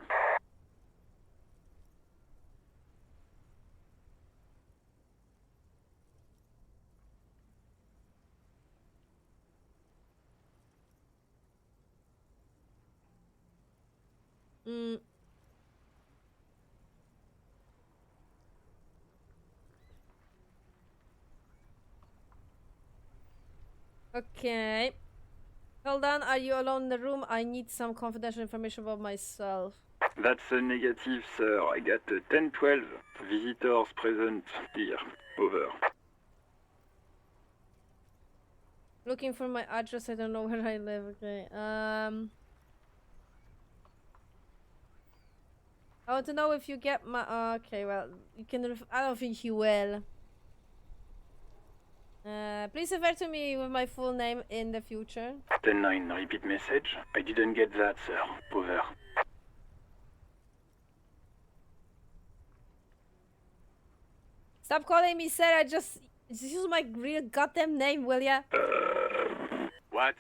Okay. Hold on, are you alone in the room? I need some confidential information about myself. That's a negative, sir. I got 10-12 visitors present here. Over. Looking for my address, I don't know where I live. Okay. I want to know if you get my... okay, well, you can... I don't think you will. Please refer to me with my full name in the future. 10-9, repeat message. I didn't get that, sir. Over. Stop calling me sir, I just use my real goddamn name, will ya? What?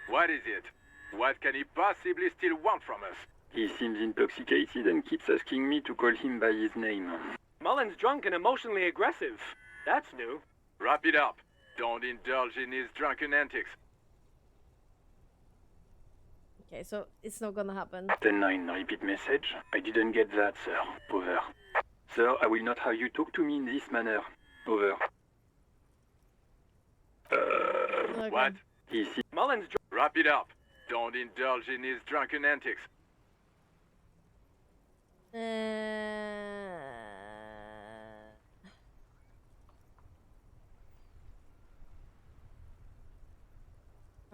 What is it? What can he possibly still want from us? He seems intoxicated and keeps asking me to call him by his name. Mullen's drunk and emotionally aggressive. That's new. Wrap it up. Don't indulge in his drunken antics. Okay, so it's not gonna happen. 10-9, repeat message. I didn't get that, sir. Over. Sir, I will not have you talk to me in this manner. Over. Okay. What? He seems... Mullen's drunk. Wrap it up. Don't indulge in his drunken antics.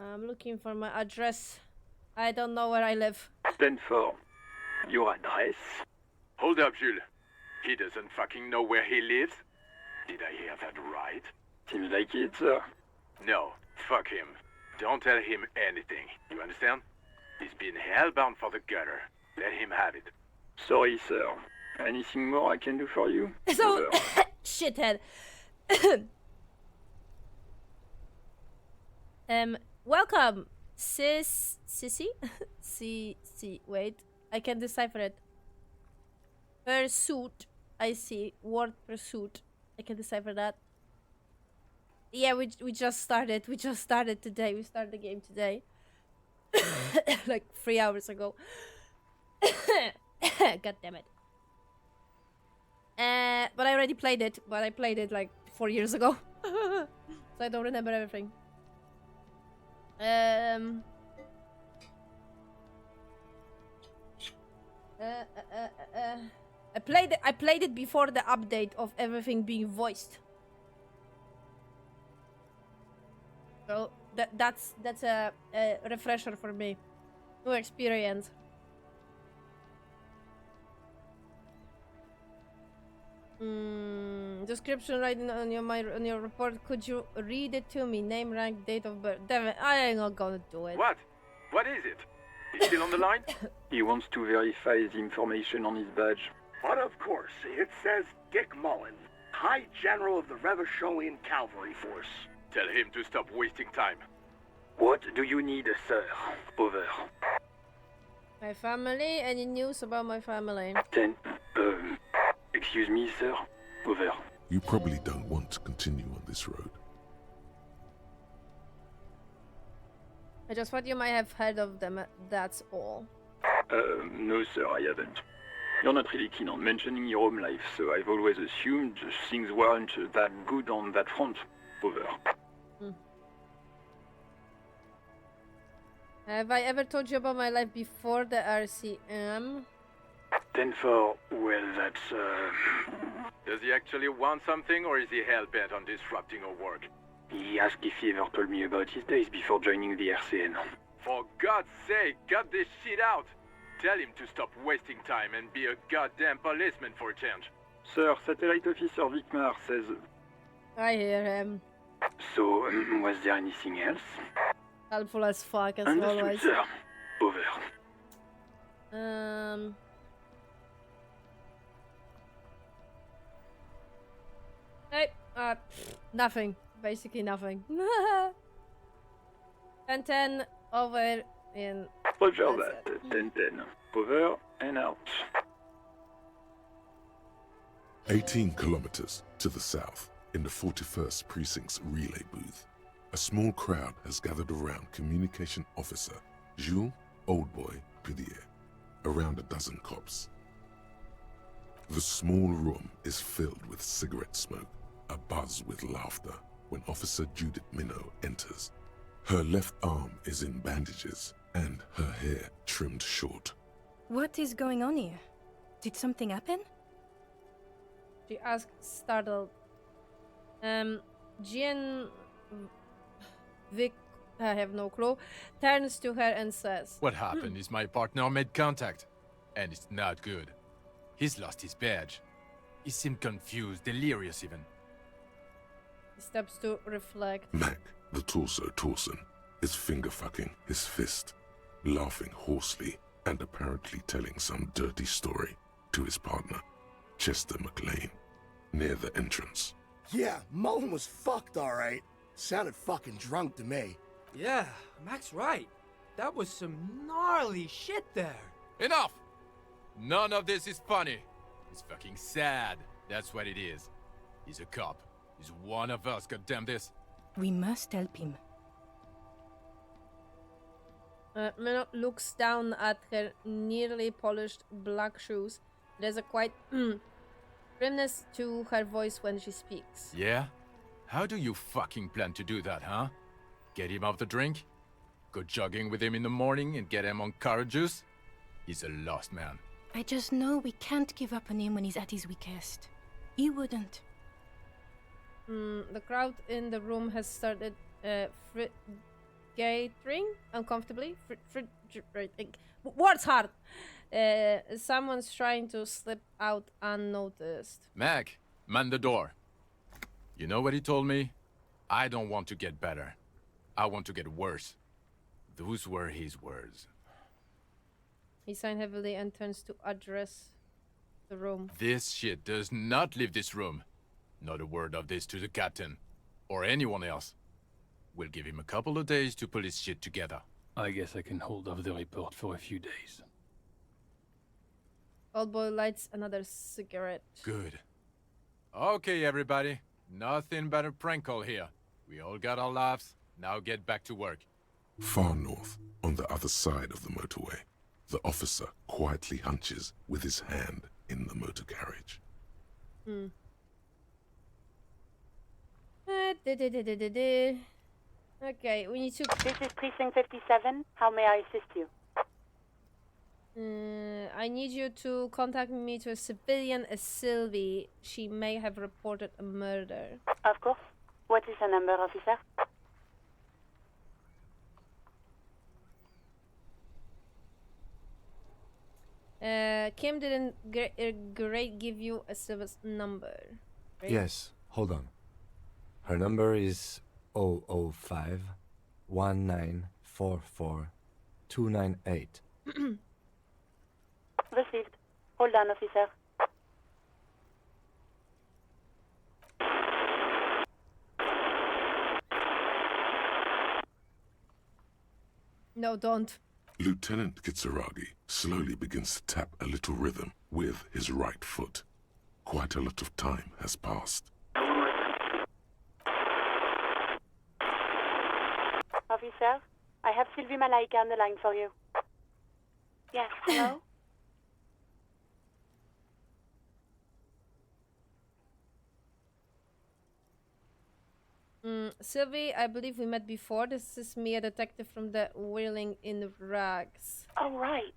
I'm looking for my address. I don't know where I live. 10-4. Your address? Hold up, Jules. He doesn't fucking know where he lives? Did I hear that right? Seems like it, sir. No, fuck him. Don't tell him anything. You understand? He's been hellbound for the gutter. Let him have it. Sorry, sir. Anything more I can do for you? So, shithead. Welcome, Sissy? Wait, I can decipher it. Pursuit, I see. Word pursuit. I can decipher that. Yeah, we just started. We just started today. We started the game today. Like 3 hours ago. God damn it. But I already played it. But I played it like 4 years ago. So I don't remember everything. I played it before the update of everything being voiced. Well, that's a refresher for me. New experience. Description right on your report. Could you read it to me? Name, rank, date of birth. Damn it, I ain't not gonna do it. What? What is it? He's still on the line? He wants to verify the information on his badge. But of course, it says Dick Mullen, High General of the Revacholian Cavalry Force. Tell him to stop wasting time. What do you need, sir? Over. My family? Any news about my family? Excuse me, sir. Over. You probably don't want to continue on this road. I just thought you might have heard of them, that's all. No, sir, I haven't. You're not really keen on mentioning your home life, so I've always assumed things weren't that good on that front. Over. Have I ever told you about my life before the RCM? 10-4, well, that's, Does he actually want something, or is he hell-bent on disrupting our work? He asked if he ever told me about his days before joining the RCN. For God's sake, cut this shit out! Tell him to stop wasting time and be a goddamn policeman for a change. Sir, Satellite Officer Vicmar says... I hear him. So, was there anything else? Helpful as fuck, as Understood, always. sir. Over. Hey, nothing. Basically nothing. 10-10 over in... Roger that. 10-10. Over and out. 18 kilometers to the south, in the 41st Precinct's relay booth, a small crowd has gathered around Communication Officer Jules Oldboy Pidier, around a dozen cops. The small room is filled with cigarette smoke, abuzz with laughter, when Officer Judith Minot enters. Her left arm is in bandages, and her hair trimmed short. What is going on here? Did something happen? She asked, startled. Jean Vic, I have no clue, turns to her and says, What happened is my partner made contact, and it's not good. He's lost his badge. He seemed confused, delirious even. He steps to reflect. Mac, the torso Torson, is finger-fucking his fist, laughing hoarsely and apparently telling some dirty story to his partner, Chester McLean, near the entrance. Yeah, Mullen was fucked, alright. Sounded fucking drunk to me. Yeah, Mac's right. That was some gnarly shit there. Enough! None of this is funny. It's fucking sad. That's what it is. He's a cop. He's one of us, goddamn this. We must help him. Minot looks down at her nearly polished black shoes. There's a quite grimness to her voice when she speaks. Yeah? How do you fucking plan to do that, huh? Get him off the drink? Go jogging with him in the morning and get him on carrot juice? He's a lost man. I just know we can't give up on him when he's at his weakest. He wouldn't. The crowd in the room has started gathering uncomfortably. What's hard? Someone's trying to slip out unnoticed. Mac, man the door. You know what he told me? I don't want to get better. I want to get worse. Those were his words. He signed heavily and turns to address the room. This shit does not leave this room. Not a word of this to the captain, or anyone else. We'll give him a couple of days to pull his shit together. I guess I can hold off the report for a few days. Old boy lights another cigarette. Good. Okay, everybody. Nothing but a prank call here. We all got our laughs. Now get back to work. Far north, on the other side of the motorway, the officer quietly hunches with his hand in the motor carriage. Okay, we need to... This is Precinct 57. How may I assist you? I need you to contact me to a civilian, a Sylvie. She may have reported a murder. Of course. What is the number, officer? Kim didn't great give you a service number. Right? Yes, hold on. Her number is 005 1944 298. Received. Hold on, officer. No, don't. Lieutenant Kitsuragi slowly begins to tap a little rhythm with his right foot. Quite a lot of time has passed. Officer, I have Sylvie Malaika on the line for you. Yes, hello? Sylvie, I believe we met before. This is me, a detective from the Whirling in Rags. Oh, right.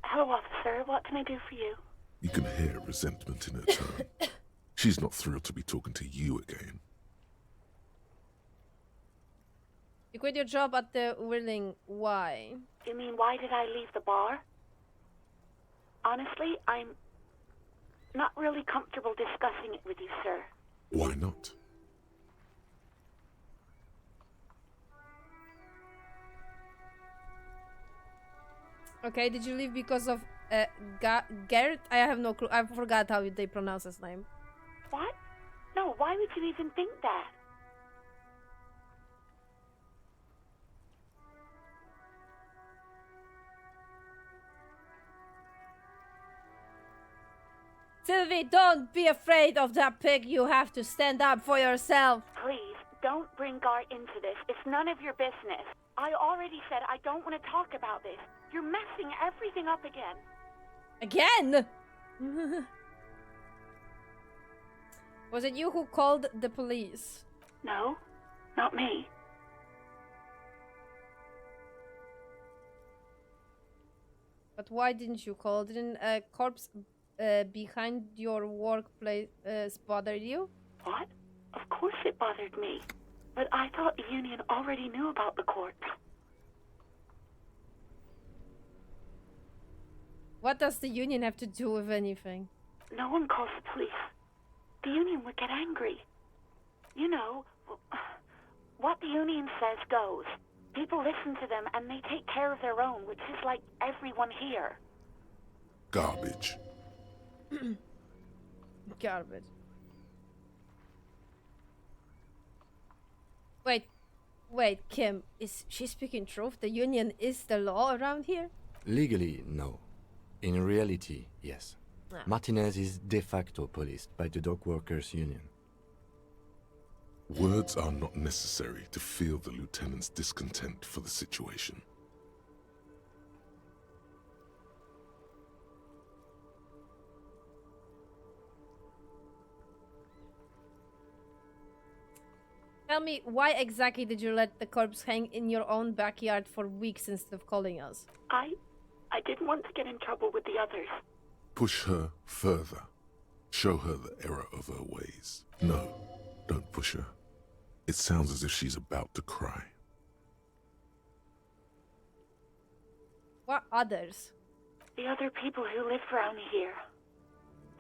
Hello, officer. What can I do for you? You can hear resentment in her tone. She's not thrilled to be talking to you again. You quit your job at the Whirling. Why? You mean, why did I leave the bar? Honestly, I'm not really comfortable discussing it with you, sir. Why not? Okay, did you leave because of Garrett? I have no clue. I forgot how they pronounce his name. What? No, why would you even think that? Sylvie, don't be afraid of that pig. You have to stand up for yourself. Please, don't bring Gar into this. It's none of your business. I already said I don't want to talk about this. You're messing everything up again. Again? Was it you who called the police? No, not me. But why didn't you call? Didn't a corpse behind your workplace bother you? What? Of course it bothered me. But I thought the union already knew about the corpse. What does the union have to do with anything? No one calls the police. The union would get angry. You know, what the union says goes. People listen to them and they take care of their own, which is like everyone here. Garbage. Garbage. Wait, Kim, is she speaking truth? The union is the law around here? Legally, no. In reality, yes. Ah. Martinez is de facto policed by the dock workers' union. Words are not necessary to feel the lieutenant's discontent for the situation. Tell me, why exactly did you let the corpse hang in your own backyard for weeks instead of calling us? I didn't want to get in trouble with the others. Push her further. Show her the error of her ways. No, don't push her. It sounds as if she's about to cry. What others? The other people who live around here.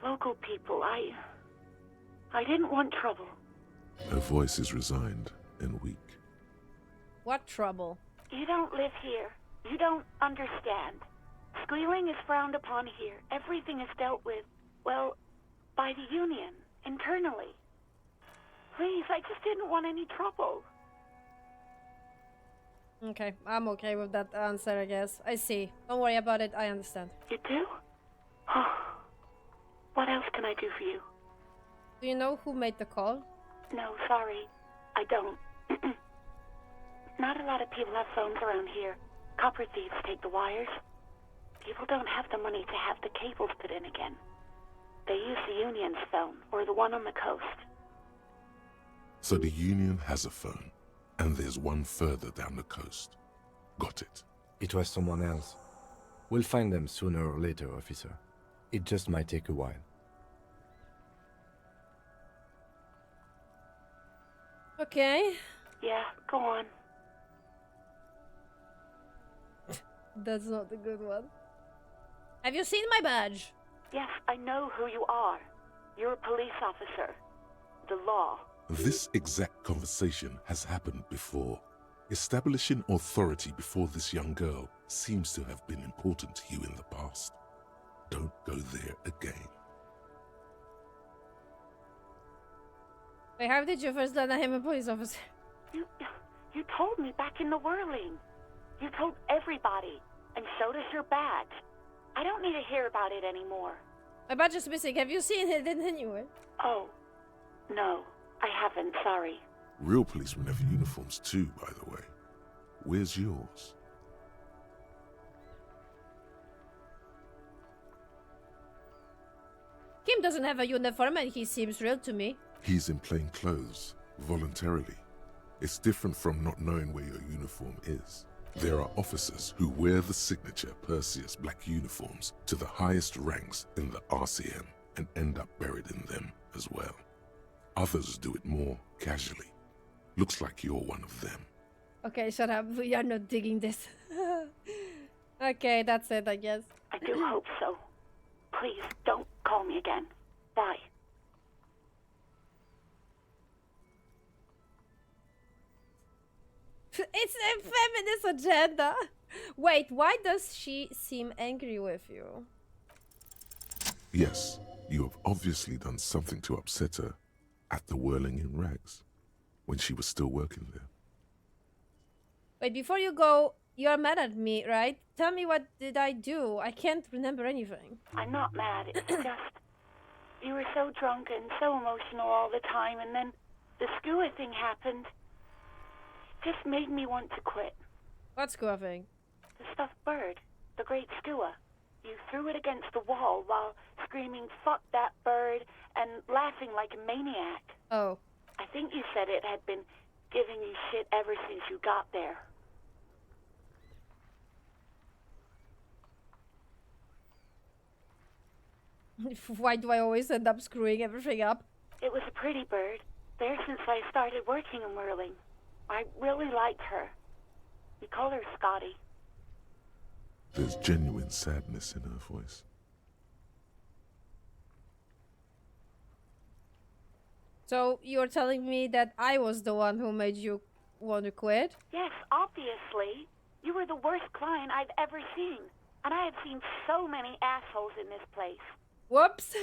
Local people. I didn't want trouble. Her voice is resigned and weak. What trouble? You don't live here. You don't understand. Squealing is frowned upon here. Everything is dealt with, well, by the union, internally. Please, I just didn't want any trouble. Okay, I'm okay with that answer, I guess. I see. Don't worry about it, I understand. You do? Oh. What else can I do for you? Do you know who made the call? No, sorry. I don't. Not a lot of people have phones around here. Copper thieves take the wires. People don't have the money to have the cables put in again. They use the union's phone, or the one on the coast. So the union has a phone, and there's one further down the coast. Got it. It was someone else. We'll find them sooner or later, officer. It just might take a while. Okay. Yeah, go on. That's not a good one. Have you seen my badge? Yes, I know who you are. You're a police officer. The law. This exact conversation has happened before. Establishing authority before this young girl seems to have been important to you in the past. Don't go there again. Wait, how did you first learn that I'm a police officer? You told me back in the whirling. You told everybody, and so does your badge. I don't need to hear about it anymore. My badge is missing. Have you seen it anywhere? Oh, no, I haven't, sorry. Real policemen have uniforms too, by the way. Where's yours? Kim doesn't have a uniform and he seems real to me. He's in plain clothes, voluntarily. It's different from not knowing where your uniform is. There are officers who wear the signature Perseus black uniforms to the highest ranks in the RCM and end up buried in them as well. Others do it more casually. Looks like you're one of them. Okay, shut up. We are not digging this. Okay, that's it, I guess. I do hope so. Please, don't call me again. Bye. It's a feminist agenda. Wait, why does she seem angry with you? Yes, you have obviously done something to upset her at the Whirling in Rags, when she was still working there. Wait, before you go, you're mad at me, right? Tell me, what did I do? I can't remember anything. I'm not mad, it's just... You were so drunk and so emotional all the time, and then the skua thing happened. It just made me want to quit. What skua thing? The stuffed bird. The great skua. You threw it against the wall while screaming, "Fuck that bird," and laughing like a maniac. Oh. I think you said it had been giving you shit ever since you got there. Why do I always end up screwing everything up? It was a pretty bird. There since I started working in Whirling. I really liked her. We call her Scotty. There's genuine sadness in her voice. So you're telling me that I was the one who made you want to quit? Yes, obviously. You were the worst client I've ever seen. And I have seen so many assholes in this place. Whoops.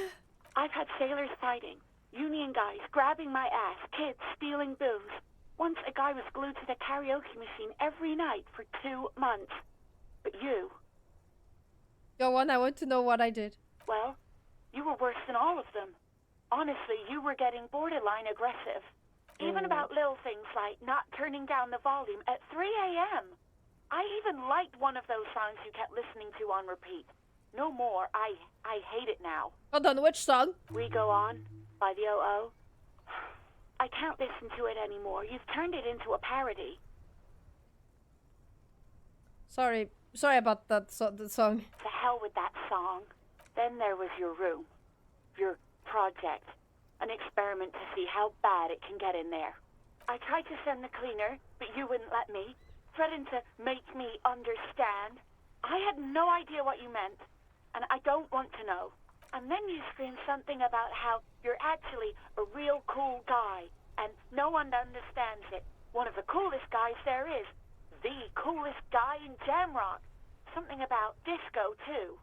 I've had sailors fighting, union guys grabbing my ass, kids stealing booze. Once a guy was glued to the karaoke machine every night for 2 months. But you... Go on, I want to know what I did. Well, you were worse than all of them. Honestly, you were getting borderline aggressive. Even about little things like not turning down the volume at 3 a.m. I even liked one of those songs you kept listening to on repeat. No more. I hate it now. Hold on, which song? We Go On by the O.O. I can't listen to it anymore. You've turned it into a parody. Sorry about that the song. To hell with that song. Then there was your room. Your project. An experiment to see how bad it can get in there. I tried to send the cleaner, but you wouldn't let me. Threatened to make me understand. I had no idea what you meant, and I don't want to know. And then you screamed something about how you're actually a real cool guy, and no one understands it. One of the coolest guys there is. The coolest guy in Jamrock. Something about disco, too.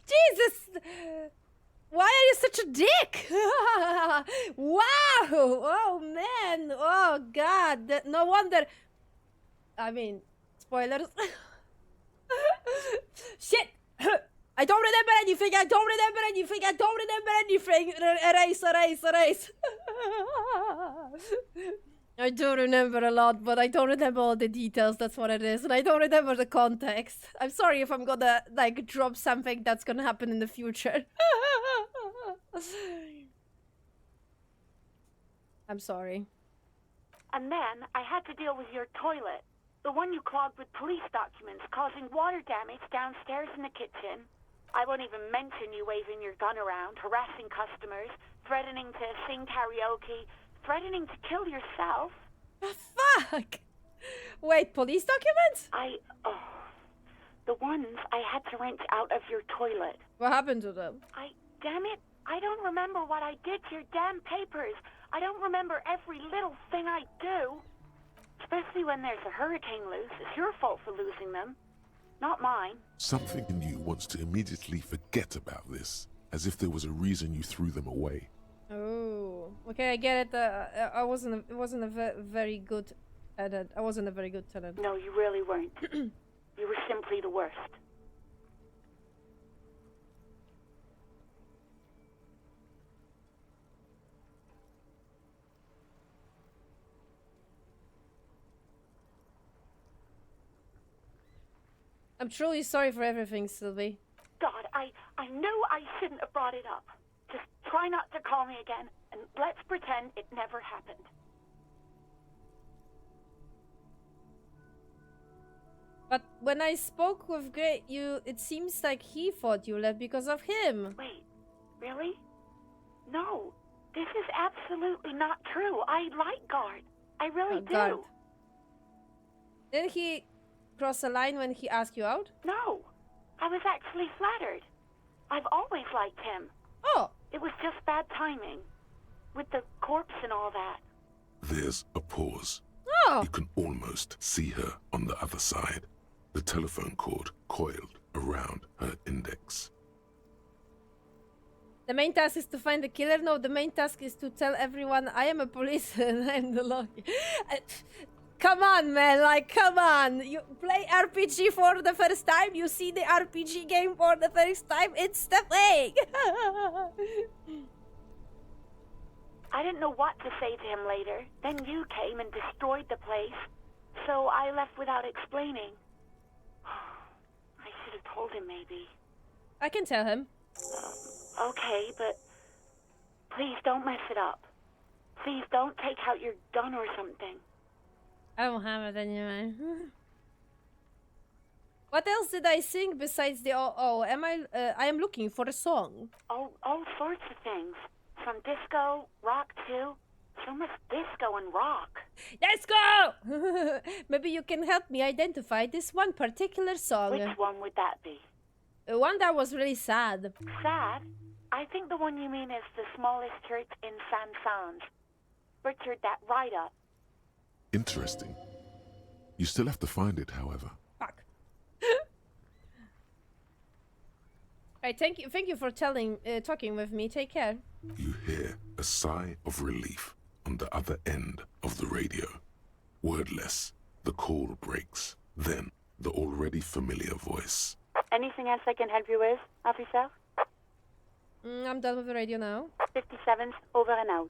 Jesus! Why are you such a dick? Wow! Oh, man! Oh, God! No wonder... I mean, spoilers. Shit! I don't remember anything! I don't remember anything! I don't remember anything! Erase! I do remember a lot, but I don't remember all the details, that's what it is. And I don't remember the context. I'm sorry if I'm gonna, like, drop something that's gonna happen in the future. I'm sorry. And then I had to deal with your toilet. The one you clogged with police documents, causing water damage downstairs in the kitchen. I won't even mention you waving your gun around, harassing customers, threatening to sing karaoke, threatening to kill yourself. The fuck? Wait, police documents? The ones I had to wrench out of your toilet. What happened to them? Damn it, I don't remember what I did to your damn papers. I don't remember every little thing I do. Especially when there's a hurricane loose. It's your fault for losing them, not mine. Something in you wants to immediately forget about this, as if there was a reason you threw them away. Oh, okay, I get it. It wasn't a very good tenant. I wasn't a very good tenant. No, you really weren't. You were simply the worst. I'm truly sorry for everything, Sylvie. God, I knew I shouldn't have brought it up. Just try not to call me again, and let's pretend it never happened. But when I spoke with Gray, it seems like he thought you left because of him. Wait, really? No, this is absolutely not true. I like Guard. I really do. Guard. Did he cross a line when he asked you out? No, I was actually flattered. I've always liked him. Oh. It was just bad timing. With the corpse and all that. There's a pause. Oh. You can almost see her on the other side. The telephone cord coiled around her index. The main task is to find the killer? No, the main task is to tell everyone I am a police and I'm the law. Come on, man, like, come on. You play RPG for the first time, you see the RPG game for the first time, it's the thing. I didn't know what to say to him later. Then you came and destroyed the place. So I left without explaining. I should have told him, maybe. I can tell him. Okay, but please don't mess it up. Please don't take out your gun or something. I don't have it anyway. What else did I sing besides the I am looking for a song. All sorts of things. From disco, rock too. So much disco and rock. Let's go! Maybe you can help me identify this one particular song. Which one would that be? One that was really sad. Sad? I think the one you mean is the smallest church in San Sans. Butchered that right up. Interesting. You still have to find it, however. Fuck. Right, thank you for talking with me. Take care. You hear a sigh of relief on the other end of the radio. Wordless, the call breaks. Then, the already familiar voice. Anything else I can help you with, officer? I'm done with the radio now. 57's over and out.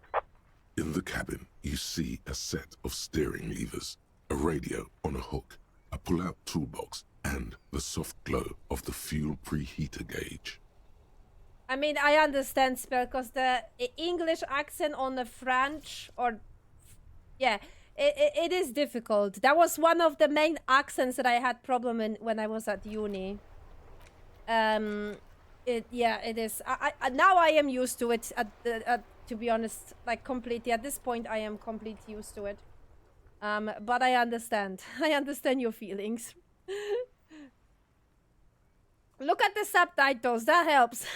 In the cabin, you see a set of steering levers, a radio on a hook, a pull-out toolbox, and the soft glow of the fuel preheater gauge. I mean, I understand spell because the English accent on the French it is difficult. That was one of the main accents that I had problem in when I was at uni. It is. I now I am used to it. To be honest, like completely at this point, I am completely used to it. But I understand. I understand your feelings. Look at the subtitles. That helps.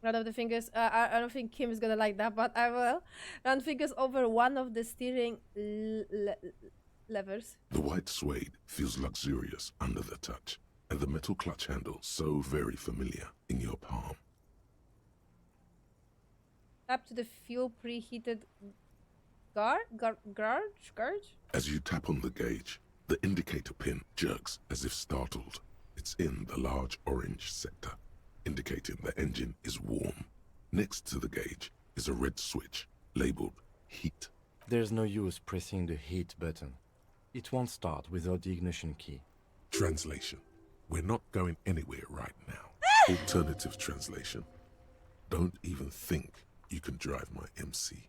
Run of the fingers. I don't think Kim is gonna like that, but I will. Run fingers over one of the steering levers. The white suede feels luxurious under the touch, and the metal clutch handle so very familiar in your palm. Tap to the fuel preheated gauge? As you tap on the gauge, the indicator pin jerks as if startled. It's in the large orange sector, indicating the engine is warm. Next to the gauge is a red switch labeled heat. There's no use pressing the heat button. It won't start without the ignition key. Translation. We're not going anywhere right now. Alternative translation. Don't even think you can drive my MC.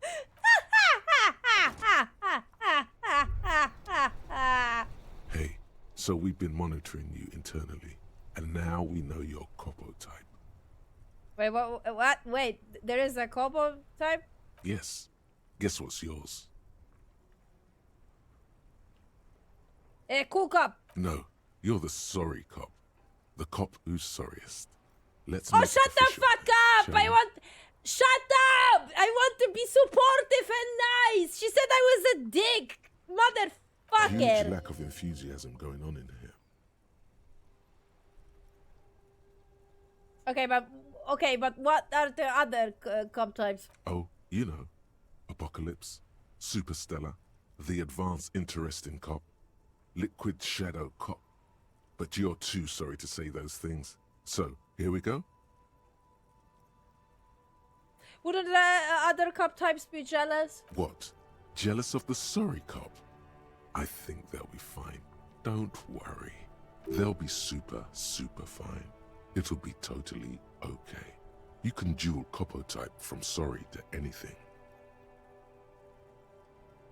Hey, so we've been monitoring you internally, and now we know your Copo type. Wait, what? Wait, there is a Copo type? Yes. Guess what's yours? Cool cop. No, you're the sorry cop. The cop who's sorriest. Let's Oh, make shut it the official, fuck up! shall I we? want. Shut up! I want to be supportive and nice. She said I was a dick, Huge motherfucker. lack of enthusiasm going on in here. Okay, but what are the other cop types? Oh, you know, Apocalypse, Superstellar, the advanced interesting cop, Liquid Shadow cop. But you're too sorry to say those things. So, here we go. Wouldn't the other cop types be jealous? What? Jealous of the sorry cop? I think they'll be fine. Don't worry. They'll be super, super fine. It'll be totally okay. You can dual copo type from sorry to anything.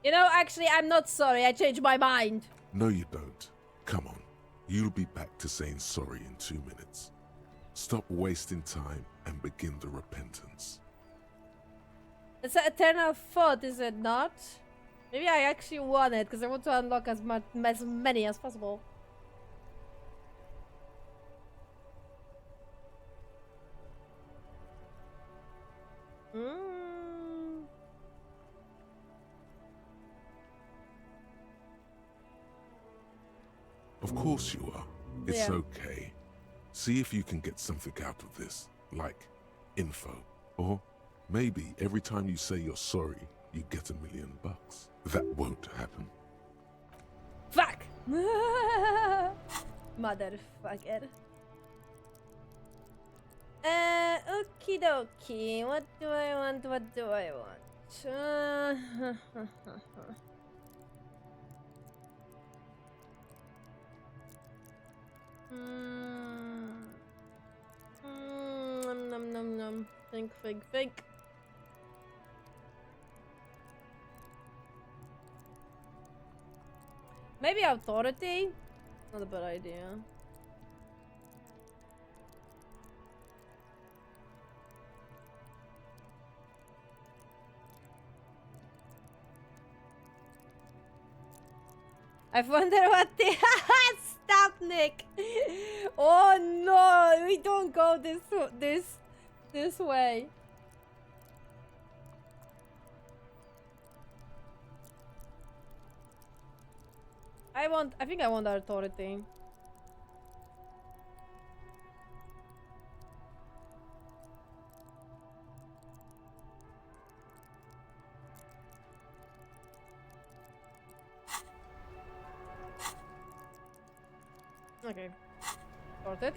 You know, actually, I'm not sorry. I changed my mind. No, you don't. Come on. You'll be back to saying sorry in 2 minutes. Stop wasting time and begin the repentance. It's an eternal thought, is it not? Maybe I actually want it, because I want to unlock as many as possible. Of course you are. It's Yeah. okay. See if you can get something out of this, like info. Or maybe every time you say you're sorry, you get $1 million. That won't happen. Fuck! Motherfucker. Okie dokie. What do I want? What do I want? Nom nom nom. Think. Maybe authority? Not a bad idea. I wonder what the stop, Nick. Oh no, we don't go this way. I think I want authority. Okay. Sorted.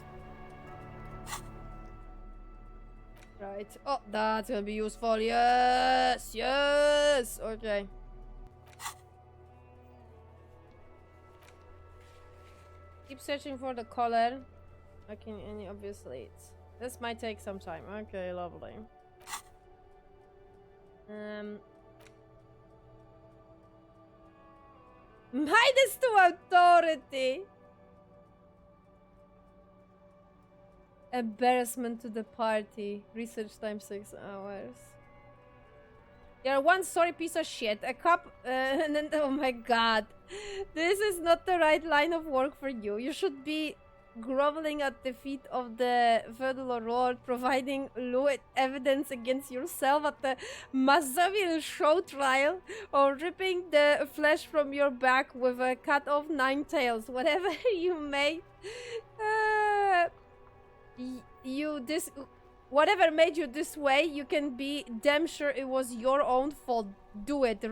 Right. Oh, that's gonna be useful. Yes! Yes! Okay. Keep searching for the color. Okay, and obviously this might take some time. Okay, lovely. Minus 2 authority. Embarrassment to the party. Research time 6 hours. You're one sorry piece of shit. A cop, and then, oh my god. This is not the right line of work for you. You should be groveling at the feet of the federal lord, providing lewd evidence against yourself at the Mazavil show trial, or ripping the flesh from your back with a cut of 9 tails. Whatever you may... whatever made you this way, you can be damn sure it was your own fault. Do it.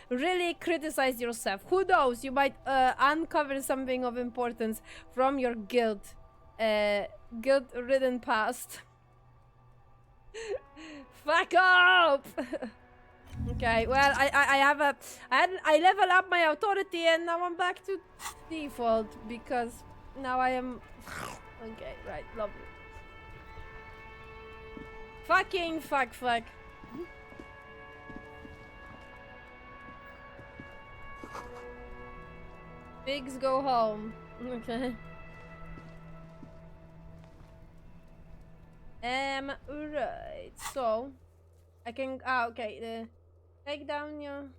Really criticize yourself. Who knows? You might uncover something of importance from your guilt-ridden past. Fuck up! Okay, well, I level up my authority and now I'm back to default because now I am... Okay, right, lovely. Fucking fuck. Pigs go home. Okay. Right. So I can okay, take down your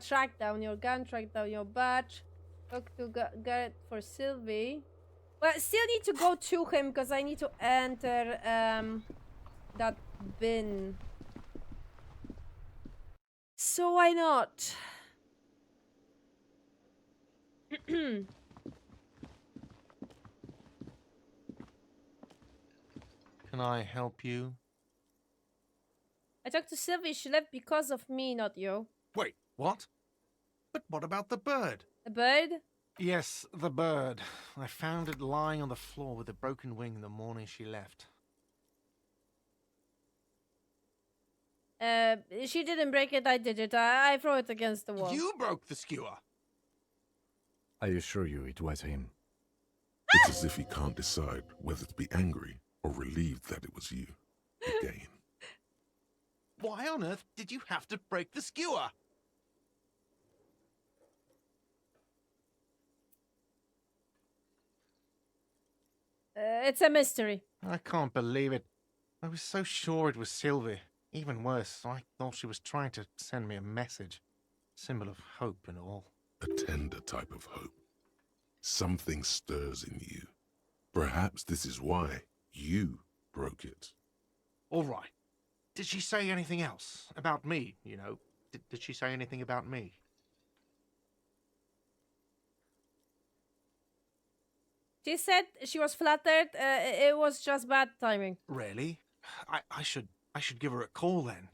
Track down your gun, track down your badge. Talk to Garrett for Sylvie. Well, I still need to go to him because I need to enter that bin. So why not? Can I help you? I talked to Sylvie. She left because of me, not you. Wait, what? But what about the bird? The bird? Yes, the bird. I found it lying on the floor with a broken wing the morning she left. She didn't break it, I did it. I threw it against the wall. You broke the skewer! I assure you it was him. It's as if he can't decide whether to be angry or relieved that it was you. Again. Why on earth did you have to break the skewer? It's a mystery. I can't believe it. I was so sure it was Sylvie. Even worse, I thought she was trying to send me a message. Symbol of hope and all. A tender type of hope. Something stirs in you. Perhaps this is why you broke it. All right. Did she say anything else? About me, you know? Did she say anything about me? She said she was flattered. It was just bad timing. Really? I should give her a call then.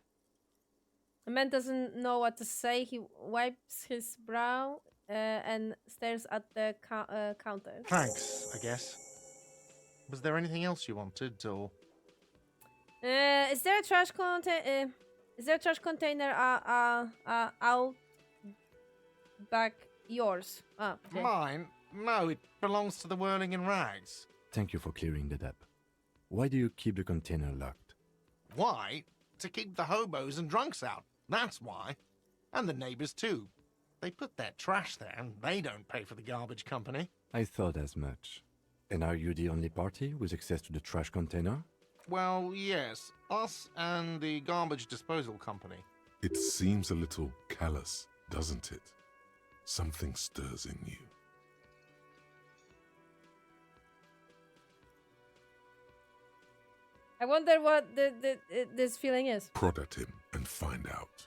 The man doesn't know what to say. He wipes his brow and stares at the counter. Thanks, I guess. Was there anything else you wanted, or? Is there a trash container? Is there a trash container out back yours? Oh, okay. Mine? No, it belongs to the Whirling in Rags. Thank you for clearing that up. Why do you keep the container locked? Why? To keep the hobos and drunks out. That's why. And the neighbors too. They put their trash there and they don't pay for the garbage company. I thought as much. And are you the only party with access to the trash container? Well, yes. Us and the garbage disposal company. It seems a little callous, doesn't it? Something stirs in you. I wonder what this feeling is. Prod at him and find out.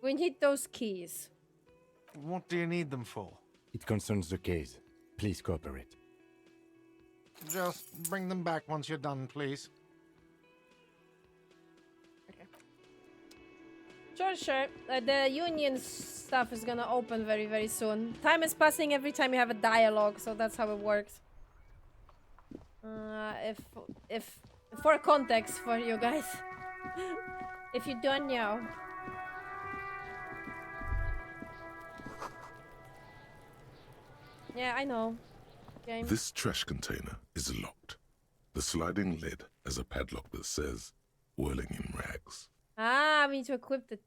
We need those keys. What do you need them for? It concerns the case. Please cooperate. Just bring them back once you're done, please. Sure. The union stuff is gonna open very, very soon. Time is passing every time you have a dialogue, so that's how it works. If for context for you guys, if you don't know. Yeah, I know. Game. This trash container is locked. The sliding lid has a padlock that says, "Whirling in Rags." Ah, I need to equip the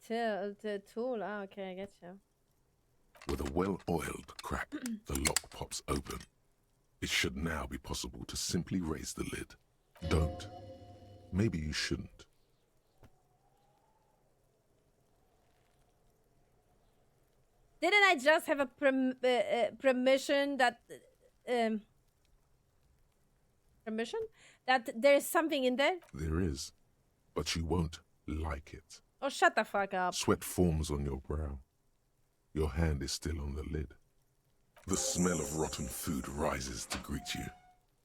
tool. Ah, okay, I get you. With a well-oiled crack, the lock pops open. It should now be possible to simply raise the lid. Don't. Maybe you shouldn't. Didn't I just have a permission that permission that there's something in there? There is, but you won't like it. Oh, shut the fuck up. Sweat forms on your brow. Your hand is still on the lid. The smell of rotten food rises to greet you.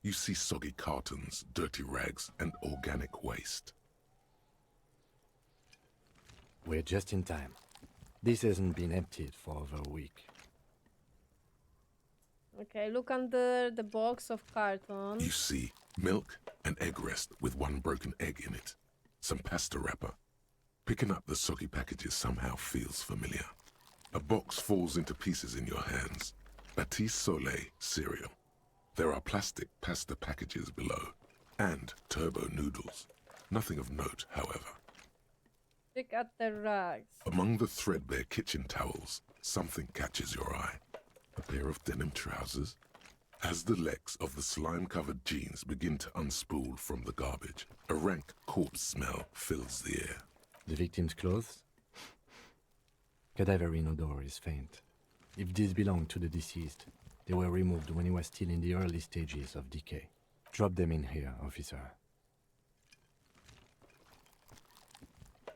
You see soggy cartons, dirty rags, and organic waste. We're just in time. This hasn't been emptied for over a week. Okay, look under the box of carton. You see milk and egg rest with one broken egg in it. Some pasta wrapper. Picking up the soggy packages somehow feels familiar. A box falls into pieces in your hands. Batiste Soleil cereal. There are plastic pasta packages below. And turbo noodles. Nothing of note, however. Pick at the rags. Among the threadbare kitchen towels, something catches your eye. A pair of denim trousers, As the legs of the slime-covered jeans begin to unspool from the garbage, a rank corpse smell fills the air. The victim's clothes? Cadaverine odor is faint. If these belong to the deceased, they were removed when he was still in the early stages of decay. Drop them in here, officer.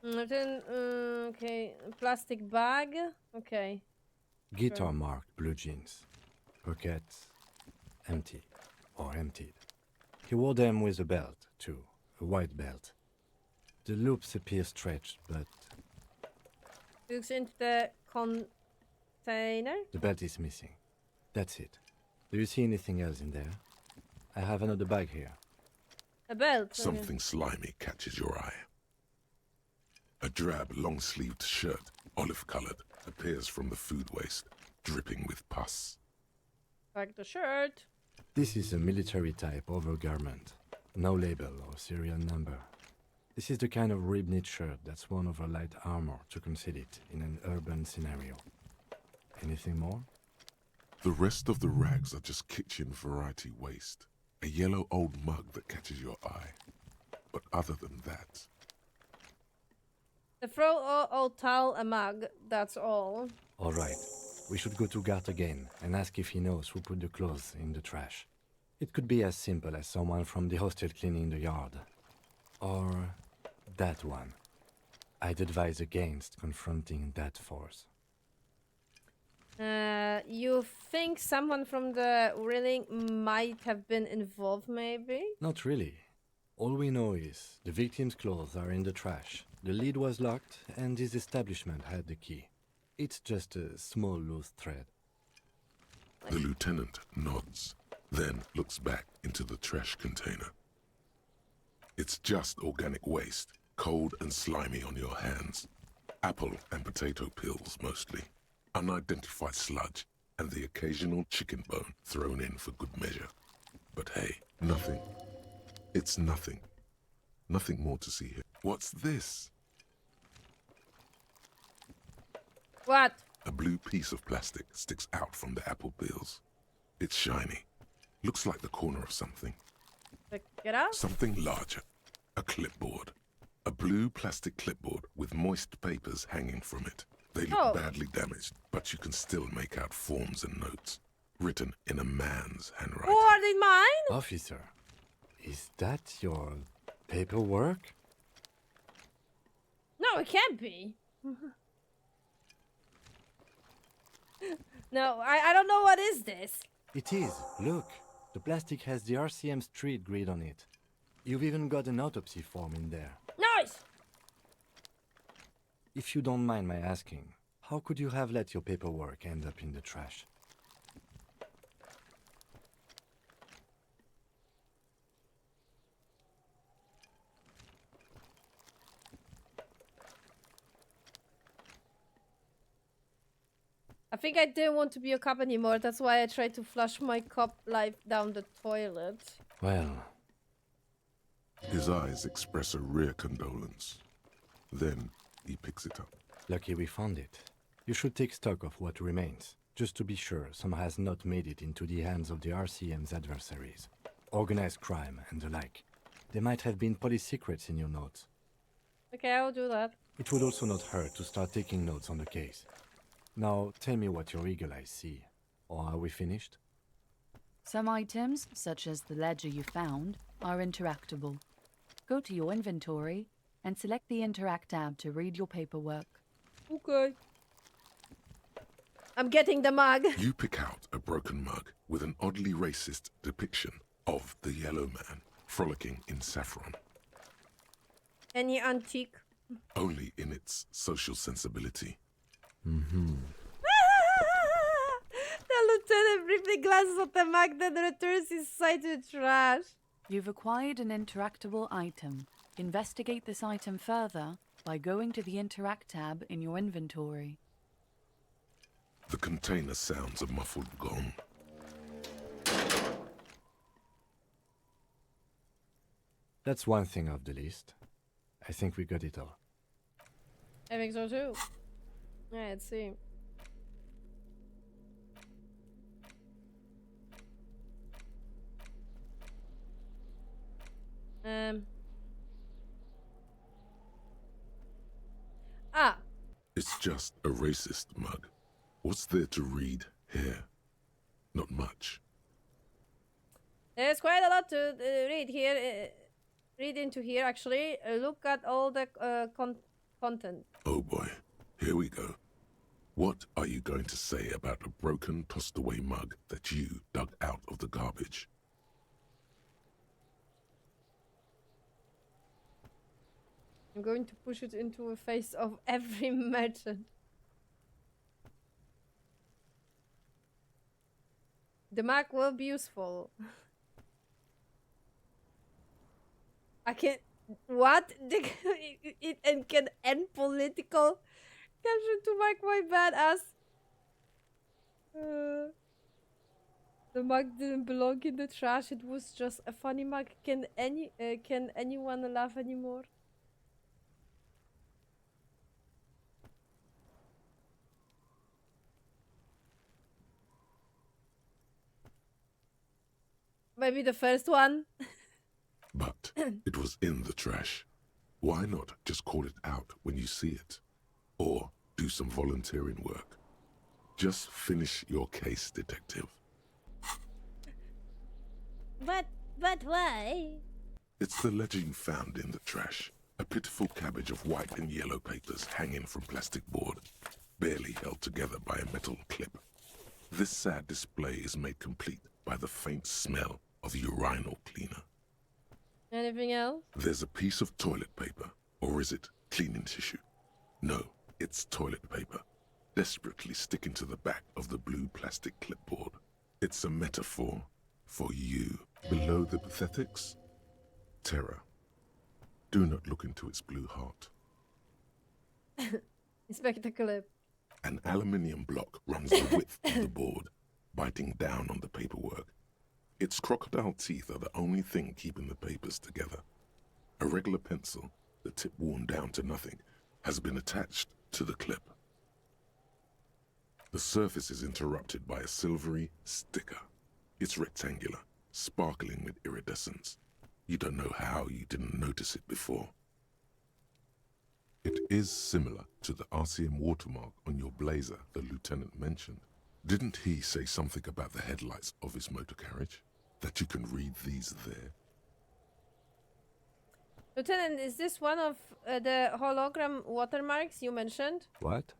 Okay, plastic bag. Okay. Guitar marked blue jeans. Pockets empty or emptied. He wore them with a belt, too, a white belt. The loops appear stretched, but Looks into the container. the belt is missing. That's it. Do you see anything else in there? I have another bag here. A belt. Something slimy catches your eye. A drab, long-sleeved shirt, olive-colored, appears from the food waste, dripping with pus. Back the shirt. This is a military-type overgarment. No label or serial number. This is the kind of rib-knit shirt that's worn over light armor to conceal it in an urban scenario. Anything more? The rest of the rags are just kitchen variety waste. A yellow old mug that catches your eye. But other than that... The throw old towel, a mug, that's all. All right. We should go to Gart again and ask if he knows who put the clothes in the trash. It could be as simple as someone from the hostel cleaning the yard. Or that one. I'd advise against confronting that force. You think someone from the railing might have been involved, maybe? Not really. All we know is the victim's clothes are in the trash. The lid was locked, and his establishment had the key. It's just a small loose thread. The lieutenant nods, then looks back into the trash container. It's just organic waste, cold and slimy on your hands. Apple and potato peels, mostly. Unidentified sludge, and the occasional chicken bone thrown in for good measure. But hey, nothing. It's nothing. Nothing more to see here. What's this? What? A blue piece of plastic sticks out from the apple peels. It's shiny. Looks like the corner of something. Pick it up. Something larger. A clipboard. A blue plastic clipboard with moist papers hanging from it. They look badly damaged, but you can still make out forms and notes. Written in a man's handwriting. Oh, are they mine? Officer, is that your paperwork? No, it can't be. No, I don't know what is this. It is. Look, the plastic has the RCM street grid on it. You've even got an autopsy form in there. Nice! If you don't mind my asking, how could you have let your paperwork end up in the trash? I think I didn't want to be a cop anymore. That's why I tried to flush my cop life down the toilet. Well... His eyes express a rare condolence. Then he picks it up. Lucky we found it. You should take stock of what remains, just to be sure some has not made it into the hands of the RCM's adversaries. Organized crime and the like. There might have been police secrets in your notes. Okay, I'll do that. It would also not hurt to start taking notes on the case. Now, tell me what your eagle eyes see. Or are we finished? Some items, such as the ledger you found, are interactable. Go to your inventory and select the Interact tab to read your paperwork. Okay. I'm getting the mug. You pick out a broken mug with an oddly racist depiction of the yellow man frolicking in saffron. Any antique? Only in its social sensibility. Mm-hmm. The lieutenant briefly glances at the mug, then returns his sight to the trash. You've acquired an interactable item. Investigate this item further by going to the Interact tab in your inventory. The container sounds a muffled gong. That's one thing off the list. I think we got it all. I think so too. Yeah, let's see. Ah, It's just a racist mug. What's there to read here? Not much. there's quite a lot to read here. Read into here, actually. Look at all the content. Oh boy, here we go. What are you going to say about a broken, tossed-away mug that you dug out of the garbage? I'm going to push it into the face of every merchant. The mug will be useful. I can... What? It can end political... Caption to make my badass. The mug didn't belong in the trash. It was just a funny mug. Can anyone laugh anymore? Maybe the first one. But it was in the trash. Why not just call it out when you see it? Or do some volunteering work. Just finish your case, detective. But why? It's the legend found in the trash. A pitiful cabbage of white and yellow papers hanging from plastic board, barely held together by a metal clip. This sad display is made complete by the faint smell of urinal cleaner. Anything else? There's a piece of toilet paper, or is it cleaning tissue? No, it's toilet paper, desperately sticking to the back of the blue plastic clipboard. It's a metaphor for you. Below the pathetics, terror. Do not look into its blue heart. Inspect the clip. An aluminium block runs the width of the board, biting down on the paperwork. Its crocodile teeth are the only thing keeping the papers together. A regular pencil, the tip worn down to nothing, has been attached to the clip. The surface is interrupted by a silvery sticker. It's rectangular, sparkling with iridescence. You don't know how you didn't notice it before. It is similar to the RCM watermark on your blazer the lieutenant mentioned. Didn't he say something about the headlights of his motor carriage? That you can read these there? Lieutenant, is this one of the hologram watermarks you mentioned? What?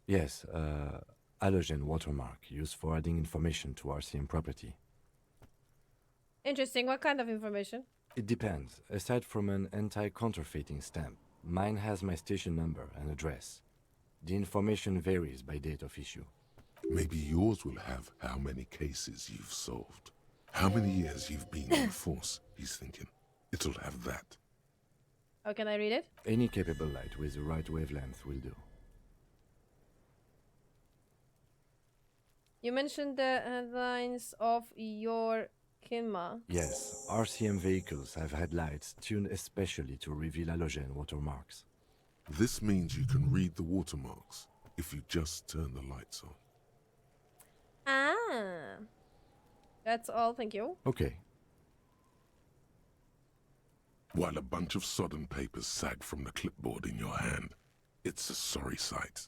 Yes, halogen watermark used for adding information to RCM property. Interesting. What kind of information? It depends. Aside from an anti-counterfeiting stamp, mine has my station number and address. The information varies by date of issue. Maybe yours will have how many cases you've solved. How many years you've been in force, he's thinking. It'll have that. How can I read it? Any capable light with the right wavelength will do. You mentioned the headlines of your Kinma. Yes, RCM vehicles have headlights tuned especially to reveal halogen watermarks. This means you can read the watermarks if you just turn the lights on. Ah. That's all, thank you. Okay. While a bunch of sodden papers sag from the clipboard in your hand, it's a sorry sight.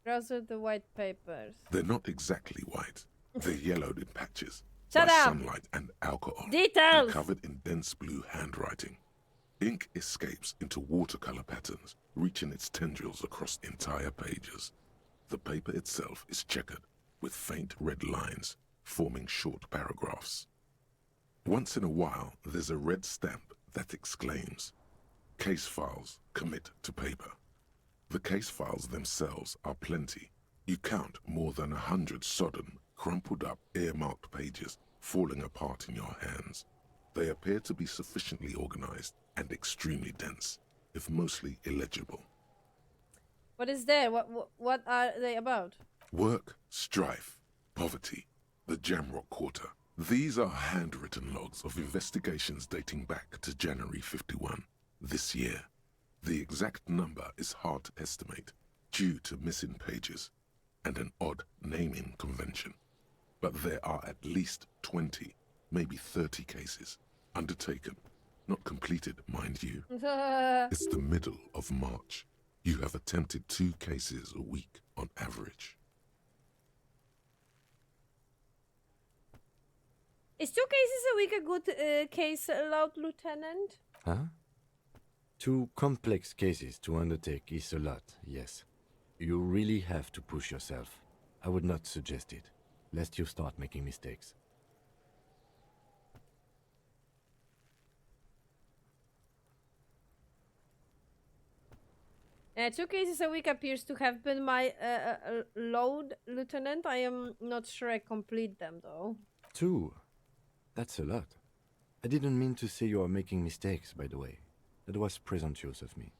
Those are the white papers. They're not exactly white. They're yellowed in patches. Shut by up! sunlight and alcohol. Details! And covered in dense blue handwriting. Ink escapes into watercolor patterns, reaching its tendrils across entire pages. The paper itself is checkered, with faint red lines, forming short paragraphs. Once in a while, there's a red stamp that exclaims, "Case files commit to paper." The case files themselves are plenty. You count more than 100 sodden, crumpled up, earmarked pages falling apart in your hands. They appear to be sufficiently organized and extremely dense, if mostly illegible. What is there? What are they about? Work, strife, poverty, the Jamrock Quarter. These are handwritten logs of investigations dating back to January 51, this year. The exact number is hard to estimate, due to missing pages and an odd naming convention. But there are at least 20, maybe 30 cases Undertaken. Not completed, mind you. It's the middle of March. You have attempted 2 cases a week on average. Is 2 cases a week a good case load, Lieutenant? Huh? 2 complex cases to undertake is a lot, yes. You really have to push yourself. I would not suggest it, lest you start making mistakes. Two cases a week appears to have been my load, Lieutenant. I am not sure I complete them, though. 2? That's a lot. I didn't mean to say you are making mistakes, by the way. That was presumptuous of me.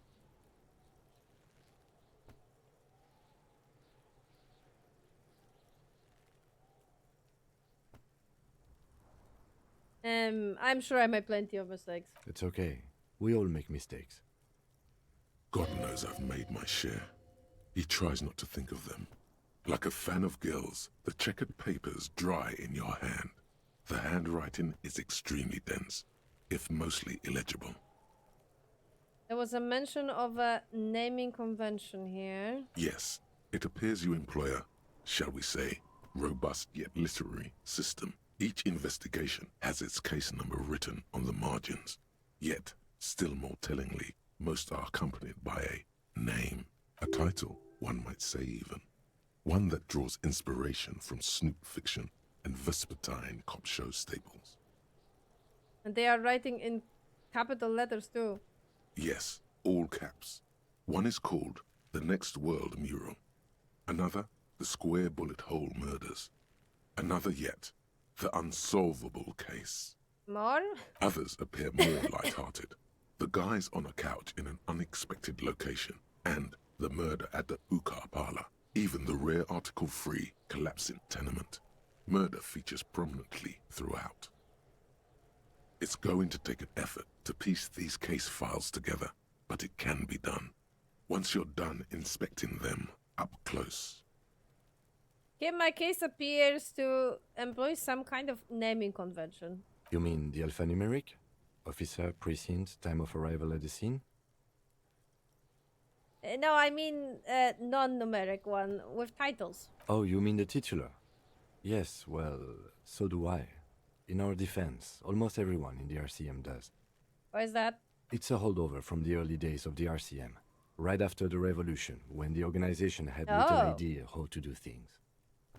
I'm sure I made plenty of mistakes. It's okay. We all make mistakes. God knows I've made my share. He tries not to think of them. Like a fan of girls, the checkered papers dry in your hand. The handwriting is extremely dense, if mostly illegible. There was a mention of a naming convention here. Yes, it appears you employ a, shall we say, robust yet literary system. Each investigation has its case number written on the margins. Yet, still more tellingly, most are accompanied by a name, a title, one might say even. One that draws inspiration from snoop fiction and vespertine cop show staples. And they are writing in capital letters too. Yes, all caps. One is called The Next World Mural. Another, The Square Bullet Hole Murders. Another yet, The Unsolvable Case. More? Others appear more light-hearted. The guys on a couch in an unexpected location, and the murder at the Ukar parlor. Even the rare article-free collapsing tenement. Murder features prominently throughout. It's going to take an effort to piece these case files together, but it can be done. Once you're done inspecting them up close. Here my case appears to employ some kind of naming convention. You mean the alphanumeric? Officer, precinct, time of arrival at the scene? No, I mean non-numeric one with titles. Oh, you mean the titular? Yes, well, so do I. In our defense, almost everyone in the RCM does. Why is that? It's a holdover from the early days of the RCM, right after the revolution, when the organization had little idea how to do things.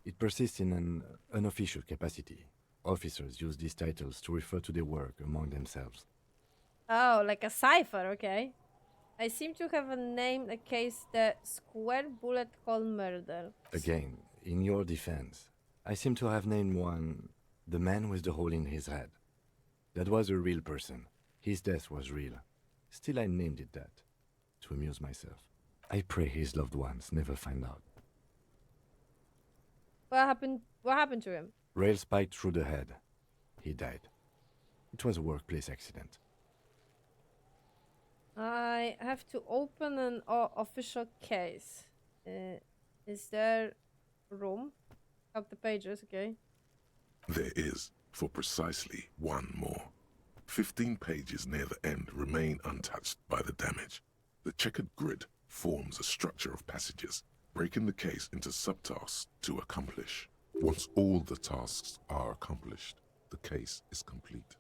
It persists in an unofficial capacity. Officers use these titles to refer to their work among themselves. Oh, like a cipher, okay. I seem to have named a case the Square Bullet Hole Murder. Again, in your defense, I seem to have named one the man with the hole in his head. That was a real person. His death was real. Still, I named it that, to amuse myself. I pray his loved ones never find out. What happened to him? Rail spiked through the head. He died. It was a workplace accident. I have to open an official case. Is there room? Up the pages, okay. There is, for precisely one more. 15 pages near the end remain untouched by the damage. The checkered grid forms a structure of passages, breaking the case into subtasks to accomplish. Once all the tasks are accomplished, the case is complete.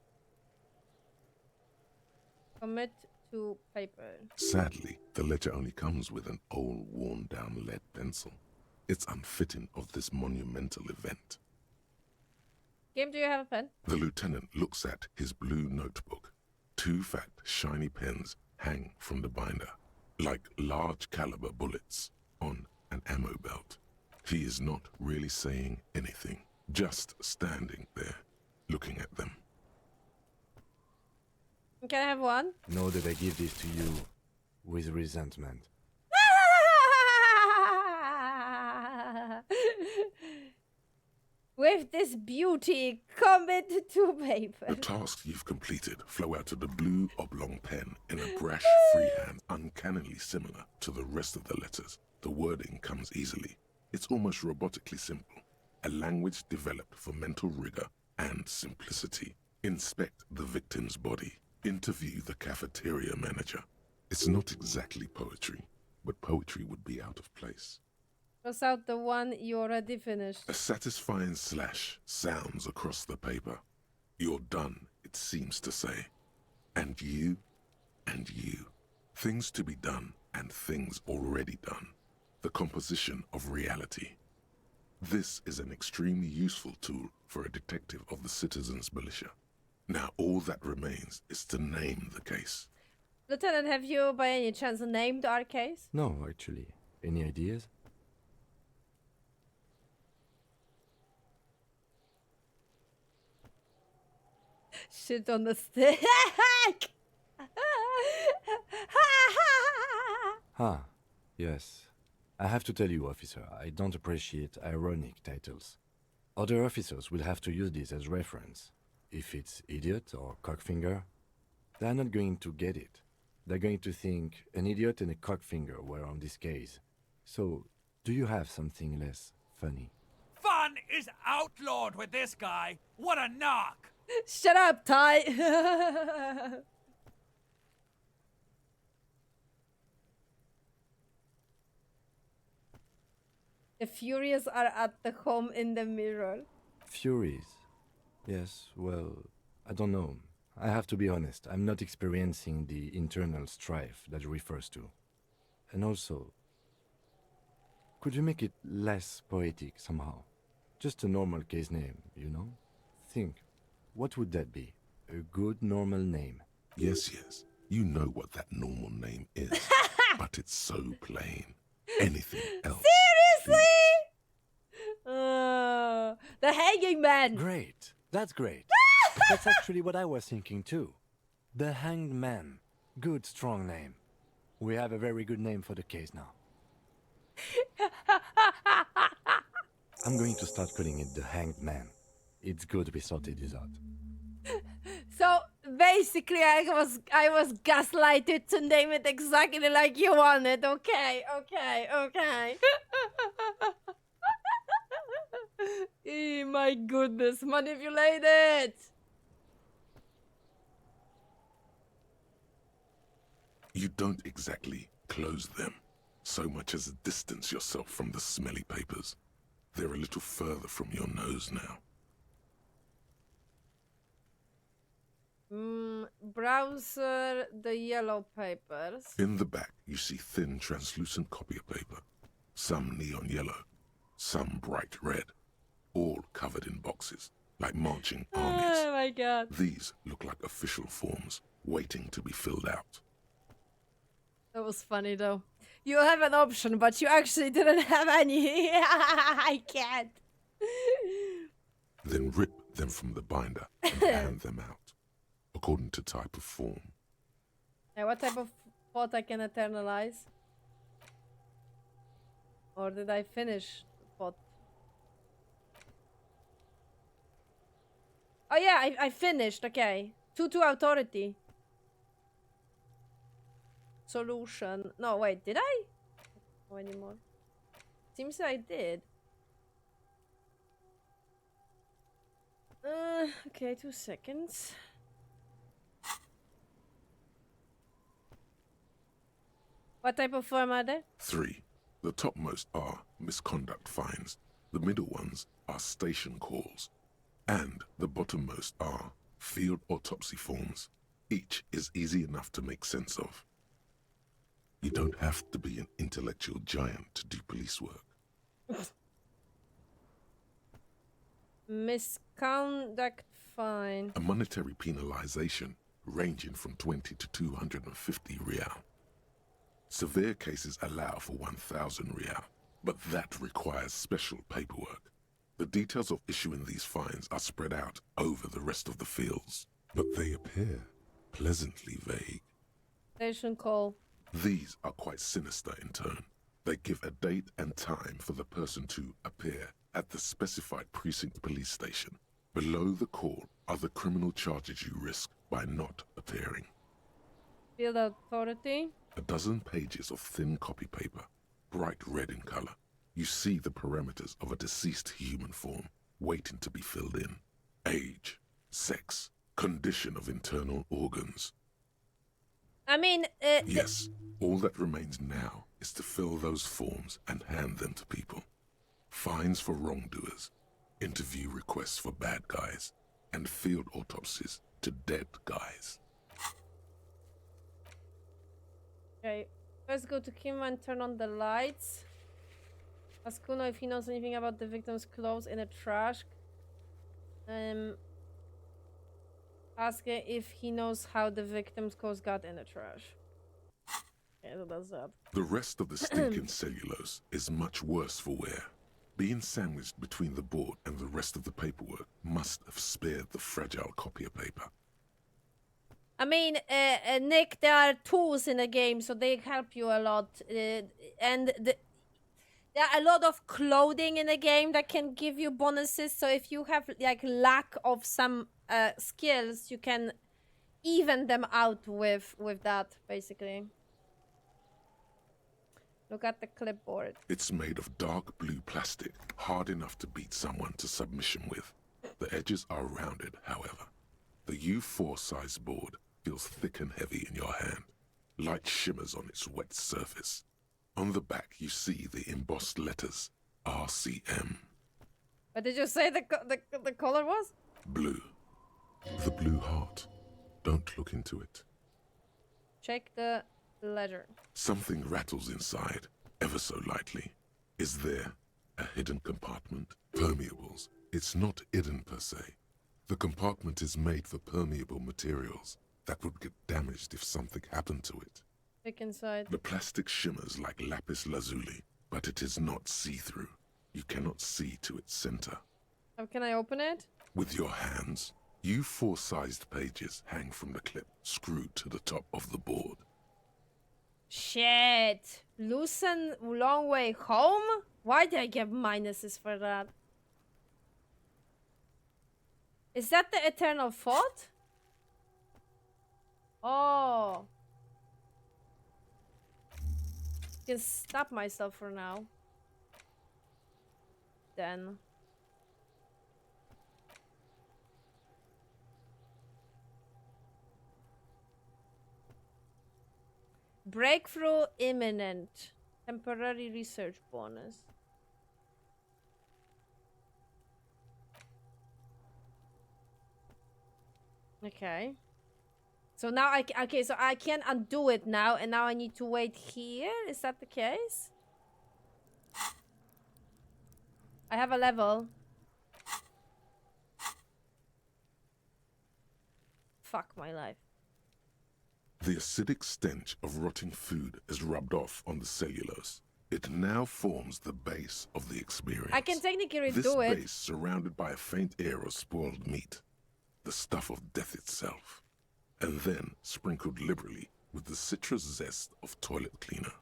Commit to paper. Sadly, the ledger only comes with an old, worn-down lead pencil. It's unfitting of this monumental event. Game, do you have a pen? The lieutenant looks at his blue notebook. 2 fat, shiny pens hang from the binder, like large-caliber bullets on an ammo belt. He is not really saying anything, just standing there, looking at them. Can I have one? Know that I give this to you with resentment. With this beauty, commit to paper. The tasks you've completed flow out of the blue oblong pen in a brash freehand, uncannily similar to the rest of the letters. The wording comes easily. It's almost robotically simple, a language developed for mental rigor and simplicity. Inspect the victim's body. Interview the cafeteria manager. It's not exactly poetry, but poetry would be out of place. Cross out the one you already finished. A satisfying slash sounds across the paper. You're done, it seems to say. And you, and you. Things to be done and things already done. The composition of reality. This is an extremely useful tool for a detective of the citizens' militia. Now all that remains is to name the case. Lieutenant, have you by any chance named our case? No, actually. Any ideas? Shit on the stick. Yes. I have to tell you, officer, I don't appreciate ironic titles. Other officers will have to use this as reference. If it's idiot or cockfinger, they're not going to get it. They're going to think an idiot and a cockfinger were on this case. So, do you have something less funny? Fun is outlawed with this guy. What a knock! Shut up, Ty. The Furies are at the home in the mirror. Furies? Yes, well, I don't know. I have to be honest, I'm not experiencing the internal strife that it refers to. And also, could you make it less poetic somehow? Just a normal case name, you know? Think, what would that be? A good normal name? Yes, yes. You know what that normal name is. But it's so plain. Anything else? Seriously? The Hanging Man. Great. That's great. That's actually what I was thinking too. The Hanged Man. Good, strong name. We have a very good name for the case now. I'm going to start calling it the Hanged Man. It's good we sorted this out. So basically, I was gaslighted to name it exactly like you wanted. Okay. My goodness, manipulated. You don't exactly close them, so much as distance yourself from the smelly papers. They're a little further from your nose now. Browser the yellow papers. In the back, you see thin, translucent copier paper. Some neon yellow, some bright red, all covered in boxes, like marching armies. Oh my god. These look like official forms, waiting to be filled out. That was funny though. You have an option, but you actually didn't have any. I can't. Then rip them from the binder and hand them out, according to type of form. Hey, what type of thought I can eternalize? Or did I finish the thought? Oh yeah, I finished, okay. 2-2 authority. Solution. No, wait, did I? No anymore. Seems I did. Okay, 2 seconds. What type of form are they? 3. The topmost are misconduct fines. The middle ones are station calls. And the bottommost are field autopsy forms. Each is easy enough to make sense of. You don't have to be an intellectual giant to do police work. Misconduct fine. A monetary penalization ranging from 20 to 250 real. Severe cases allow for 1,000 real, but that requires special paperwork. The details of issuing these fines are spread out over the rest of the fields, but they appear pleasantly vague. Station call. These are quite sinister in turn. They give a date and time for the person to appear at the specified precinct police station. Below the call are the criminal charges you risk by not appearing. Field authority. A dozen pages of thin copy paper, bright red in color. You see the parameters of a deceased human form waiting to be filled in. Age, sex, Condition of internal organs. I mean, Yes, all that remains now is to fill those forms and hand them to people. Fines for wrongdoers, interview requests for bad guys, and field autopsies to dead guys. Okay, let's go to Kim and turn on the lights. Ask Kuno if he knows anything about the victim's clothes in the trash. Ask him if he knows how the victim's clothes got in the trash. Okay, so that's that. The rest of the stinking cellulose is much worse for wear. Being sandwiched between the board and the rest of the paperwork must have spared the fragile copier paper. I mean, Nick, there are tools in the game, so they help you a lot. And there are a lot of clothing in the game that can give you bonuses. So if you have like lack of some skills, you can even them out with that, basically. Look at the clipboard. It's made of dark blue plastic, hard enough to beat someone to submission with. The edges are rounded, however. The U4 size board feels thick and heavy in your hand. Light shimmers on its wet surface. On the back, you see the embossed letters, RCM. What did you say the color was? Blue. The blue heart. Don't look into it. Check the ledger. Something rattles inside, ever so lightly. Is there a hidden compartment? Permeables. It's not hidden per se. The compartment is made for permeable materials that would get damaged if something happened to it. Look inside. The plastic shimmers like lapis lazuli, but it is not see-through. You cannot see to its center. How can I open it? With your hands, U4-sized pages hang from the clip, screwed to the top of the board. Shit. Loosen long way home? Why did I get minuses for that? Is that the eternal thought? Oh. I can stop myself for now. Then. Breakthrough imminent. Temporary research bonus. Okay. So now so I can undo it now, and now I need to wait here? Is that the case? I have a level. Fuck my life. The acidic stench of rotting food is rubbed off on the cellulose. It now forms the base of the experience. I can technically this do it. This base surrounded by a faint air of spoiled meat, the stuff of death itself, and then sprinkled liberally with the citrus zest of toilet cleaner.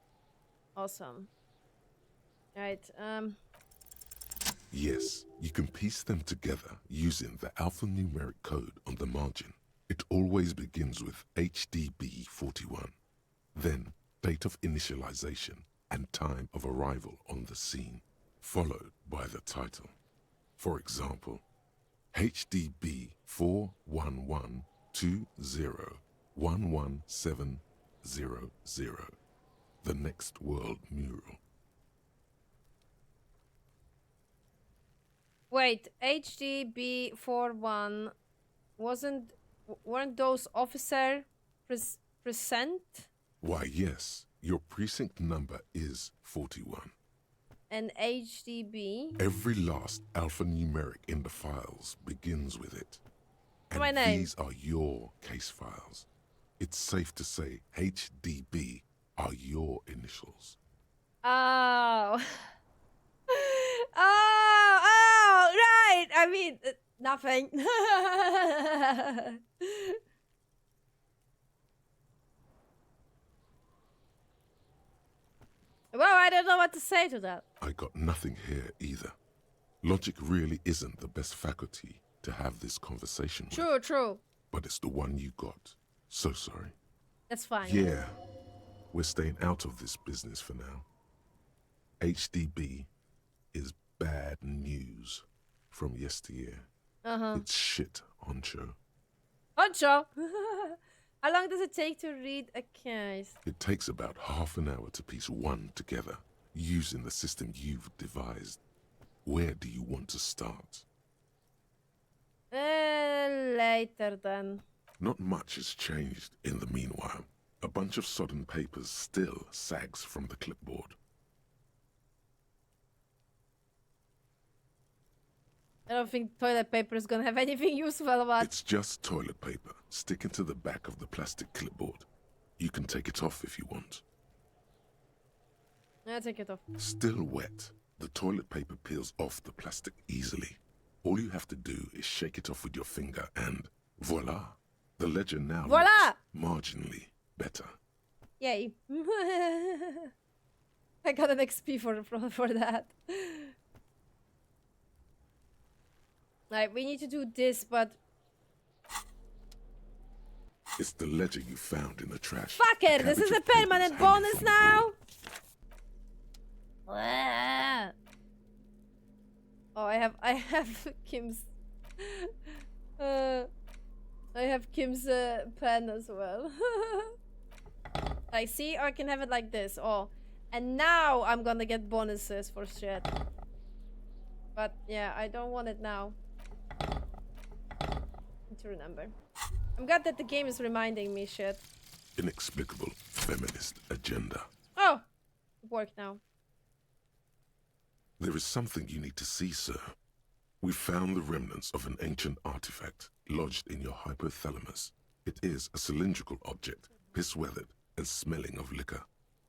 Awesome. Right, Yes, you can piece them together using the alphanumeric code on the margin. It always begins with HDB41, then date of initialization and time of arrival on the scene, followed by the title. For example, HDB 41120111700, the next world mural. wait, HDB41 weren't those officer present? Why, yes, your precinct number is 41. And HDB? Every last alphanumeric in the files begins with it. And my name. These are your case files. It's safe to say HDB are your initials. Oh. oh, right. I mean, nothing. Well, I don't know what to say to that. I got nothing here either. Logic really isn't the best faculty to have this conversation with. True. But it's the one you got. So sorry. That's fine. Yeah. We're staying out of this business for now. HDB is bad news from yesteryear. Uh-huh. It's shit, honcho. Honcho! How long does it take to read a case? It takes about half an hour to piece one together, using the system you've devised. Where do you want to start? Later then. Not much has changed in the meanwhile. A bunch of sodden papers still sags from the clipboard. I don't think toilet paper is gonna have anything useful about it. It's just toilet paper sticking to the back of the plastic clipboard. You can take it off if you want. I'll take it off. Still wet, the toilet paper peels off the plastic easily. All you have to do is shake it off with your finger and voila! The ledger now Voila! looks marginally better. Yay. I got an XP for that. Right, we need to do this, but... It's the ledger you found in the trash. Fucker! This is a permanent bonus now! Oh, I have Kim's... I have Kim's pen as well. I see, or I can have it like this. Oh, and now I'm gonna get bonuses for shit. But yeah, I don't want it now. Need to remember. I'm glad that the game is reminding me shit. Inexplicable feminist agenda. Oh, it worked now. There is something you need to see, sir. We found the remnants of an ancient artifact lodged in your hypothalamus. It is a cylindrical object, piss-weathered and smelling of liquor.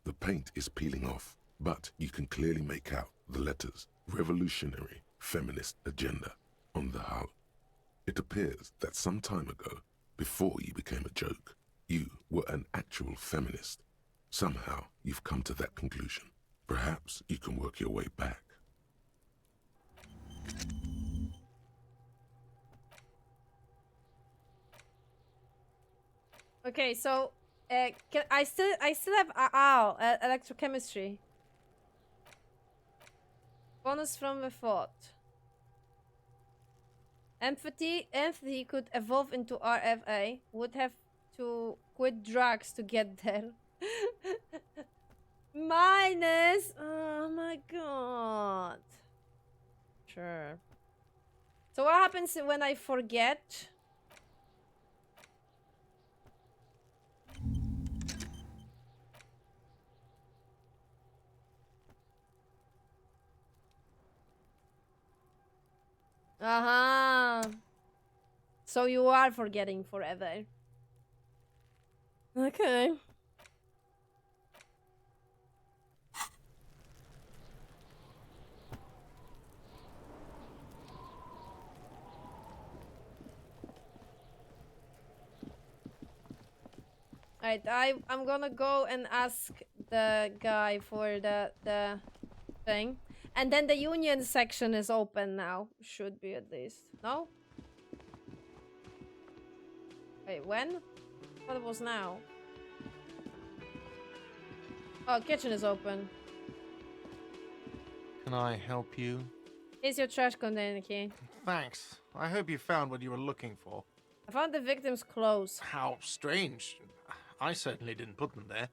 The paint is peeling off, but you can clearly make out the letters Revolutionary Feminist Agenda on the hull. It appears that some time ago, before you became a joke, you were an actual feminist. Somehow, you've come to that conclusion. Perhaps you can work your way back. Okay, so I still have electrochemistry. Bonus from the thought. Empathy could evolve into RFA. Would have to quit drugs to get there. Minus. Oh my god. Sure. So what happens when I forget? So you are forgetting forever. Okay. Alright, I'm gonna go and ask the guy for the thing. And then the union section is open now. Should be at least. No? Wait, when? I thought it was now. Oh, kitchen is open. Can I help you? Here's your trash container key. Thanks. I hope you found what you were looking for. I found the victim's clothes. How strange. I certainly didn't put them there.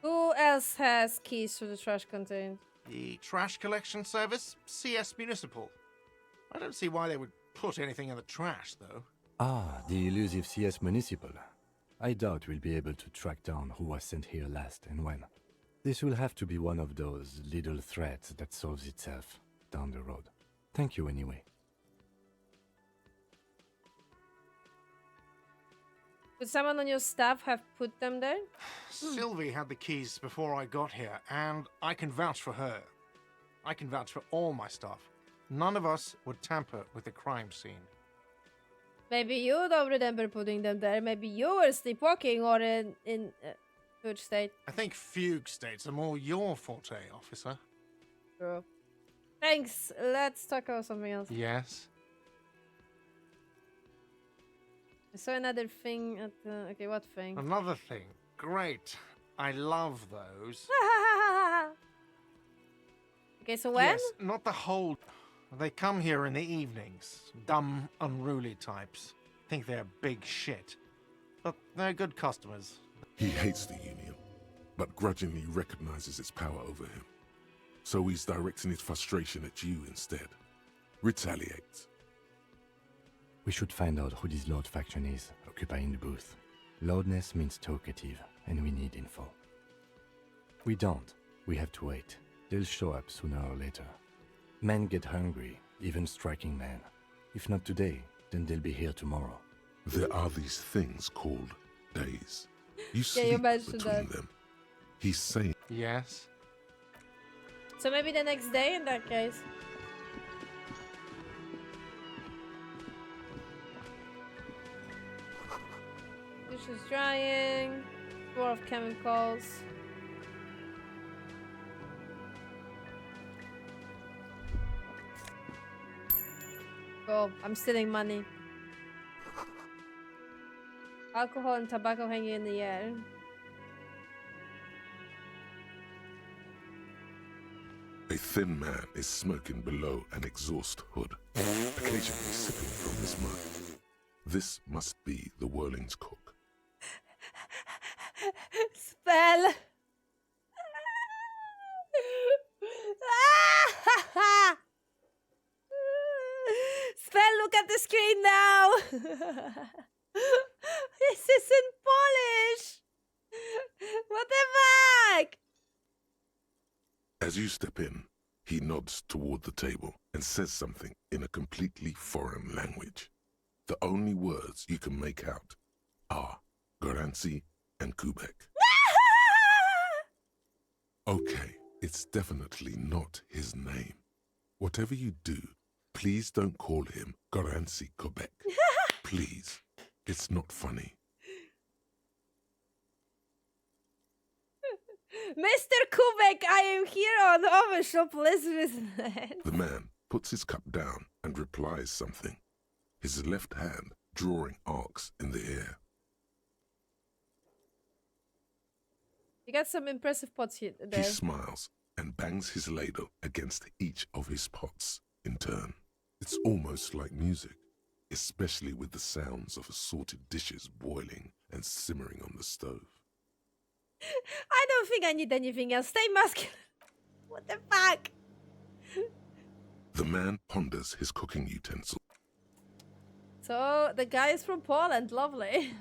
Who else has keys to the trash container? The trash collection service? CS Municipal. I don't see why they would put anything in the trash, though. Ah, the elusive CS Municipal. I doubt we'll be able to track down who was sent here last and when. This will have to be one of those little threads that solves itself down the road. Thank you anyway. Could someone on your staff have put them there? Sylvie had the keys before I got here, and I can vouch for her. I can vouch for all my staff. None of us would tamper with the crime scene. Maybe you don't remember putting them there. Maybe you were sleepwalking or in fugue state. I think fugue states are more your forte, officer. True. Thanks. Let's talk about something else. Yes? I saw another thing at the... Okay, what thing? Another thing. Great. I love those. Okay, so when? Yes, not the whole... They come here in the evenings. Dumb, unruly types. Think they're big shit. But they're good customers. He hates the Union, but grudgingly recognizes its power over him. So he's directing his frustration at you instead. Retaliate. We should find out who this Lord faction is, occupying the booth. Loudness means talkative, and we need info. We don't. We have to wait. They'll show up sooner or later. Men get hungry, even striking men. If not today, then they'll be here tomorrow. There are these things called days. You Yeah, sleep you mentioned between that. them. He's saying... Yes? So maybe the next day in that case. Dishes drying. More of chemicals. Oh, I'm stealing money. Alcohol and tobacco hanging in the air. A thin man is smoking below an exhaust hood, occasionally sipping from his mug. This must be the Whirling's cook. Spell. Spell, look at the screen now. This is in Polish. What the fuck? As you step in, he nods toward the table and says something in a completely foreign language. The only words you can make out are Goranci and Kubek. Okay, it's definitely not his name. Whatever you do, please don't call him Goranci Kubek. Please. It's not funny. Mr. Kubek, I am here on Overshop Elizabeth. The man puts his cup down and replies something, his left hand drawing arcs in the air. You got some impressive pots here. There. He smiles and bangs his ladle against each of his pots in turn. It's almost like music, especially with the sounds of assorted dishes boiling and simmering on the stove. I don't think I need anything else. Stay masculine. What the fuck? The man ponders his cooking utensil. So, the guy is from Poland. Lovely.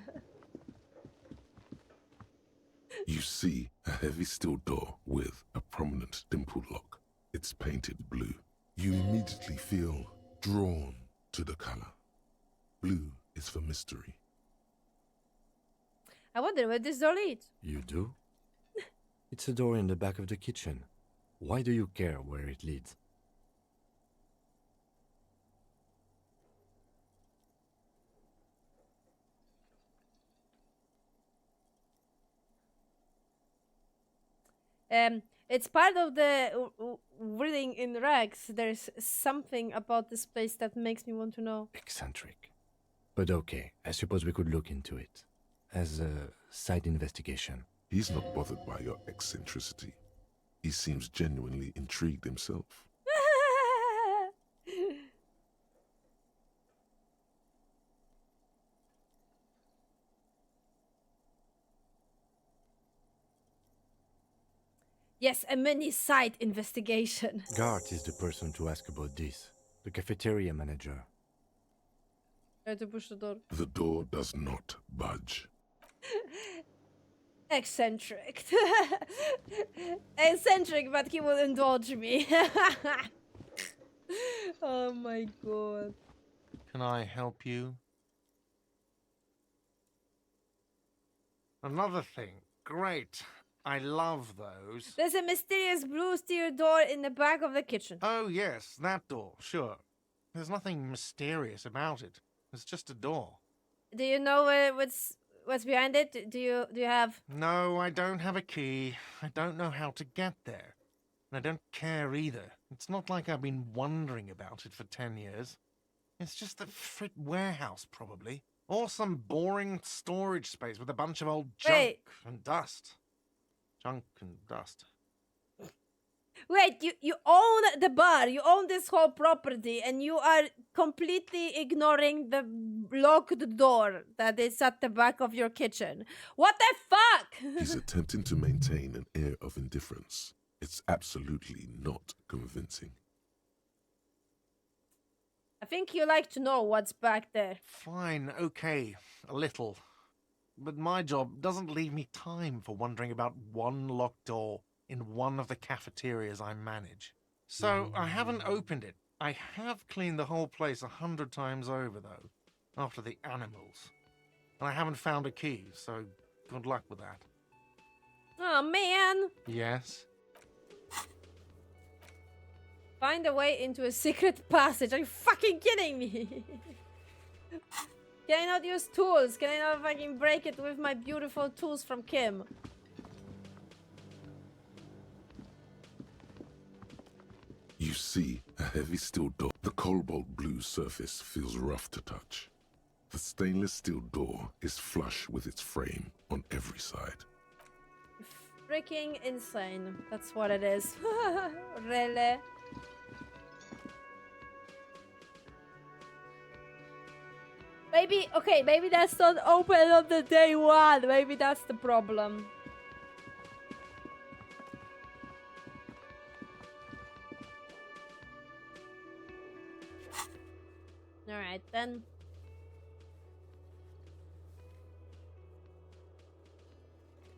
You see a heavy steel door with a prominent dimple lock. It's painted blue. You immediately feel drawn to the color. Blue is for mystery. I wonder where this door leads. You do? It's a door in the back of the kitchen. Why do you care where it leads? It's part of the reading in Rex. There's something about this place that makes me want to know. Eccentric. But okay, I suppose we could look into it. As a side investigation. He's not bothered by your eccentricity. He seems genuinely intrigued himself. Yes, a mini side investigation. Gart is the person to ask about this. The cafeteria manager. I have to push the door. The door does not budge. Eccentric. Eccentric, but he will indulge me. Oh my god. Can I help you? Another thing. Great. I love those. There's a mysterious blue steel door in the back of the kitchen. Oh, yes, that door, sure. There's nothing mysterious about it. It's just a door. Do you know what's behind it? Do you have? No, I don't have a key. I don't know how to get there. And I don't care either. It's not like I've been wondering about it for 10 years. It's just a frit warehouse, probably. Or some boring storage space with a bunch of old junk and dust. Junk and dust. Wait, you own the bar, you own this whole property, and you are completely ignoring the locked door that is at the back of your kitchen. What the fuck? He's attempting to maintain an air of indifference. It's absolutely not convincing. I think you like to know what's back there. Fine, okay, a little. But my job doesn't leave me time for wondering about one locked door in one of the cafeterias I manage. So I haven't opened it. I have cleaned the whole place 100 times over, though, after the animals. And I haven't found a key, so good luck with that. Oh, man. Yes? Find a way into a secret passage. Are you fucking kidding me? Can I not use tools? Can I not fucking break it with my beautiful tools from Kim? You see a heavy steel door. The cobalt blue surface feels rough to touch. The stainless steel door is flush with its frame on every side. Freaking insane. That's what it is. Really? Maybe, okay, maybe that's not open on the day one. Maybe that's the problem. Alright, then.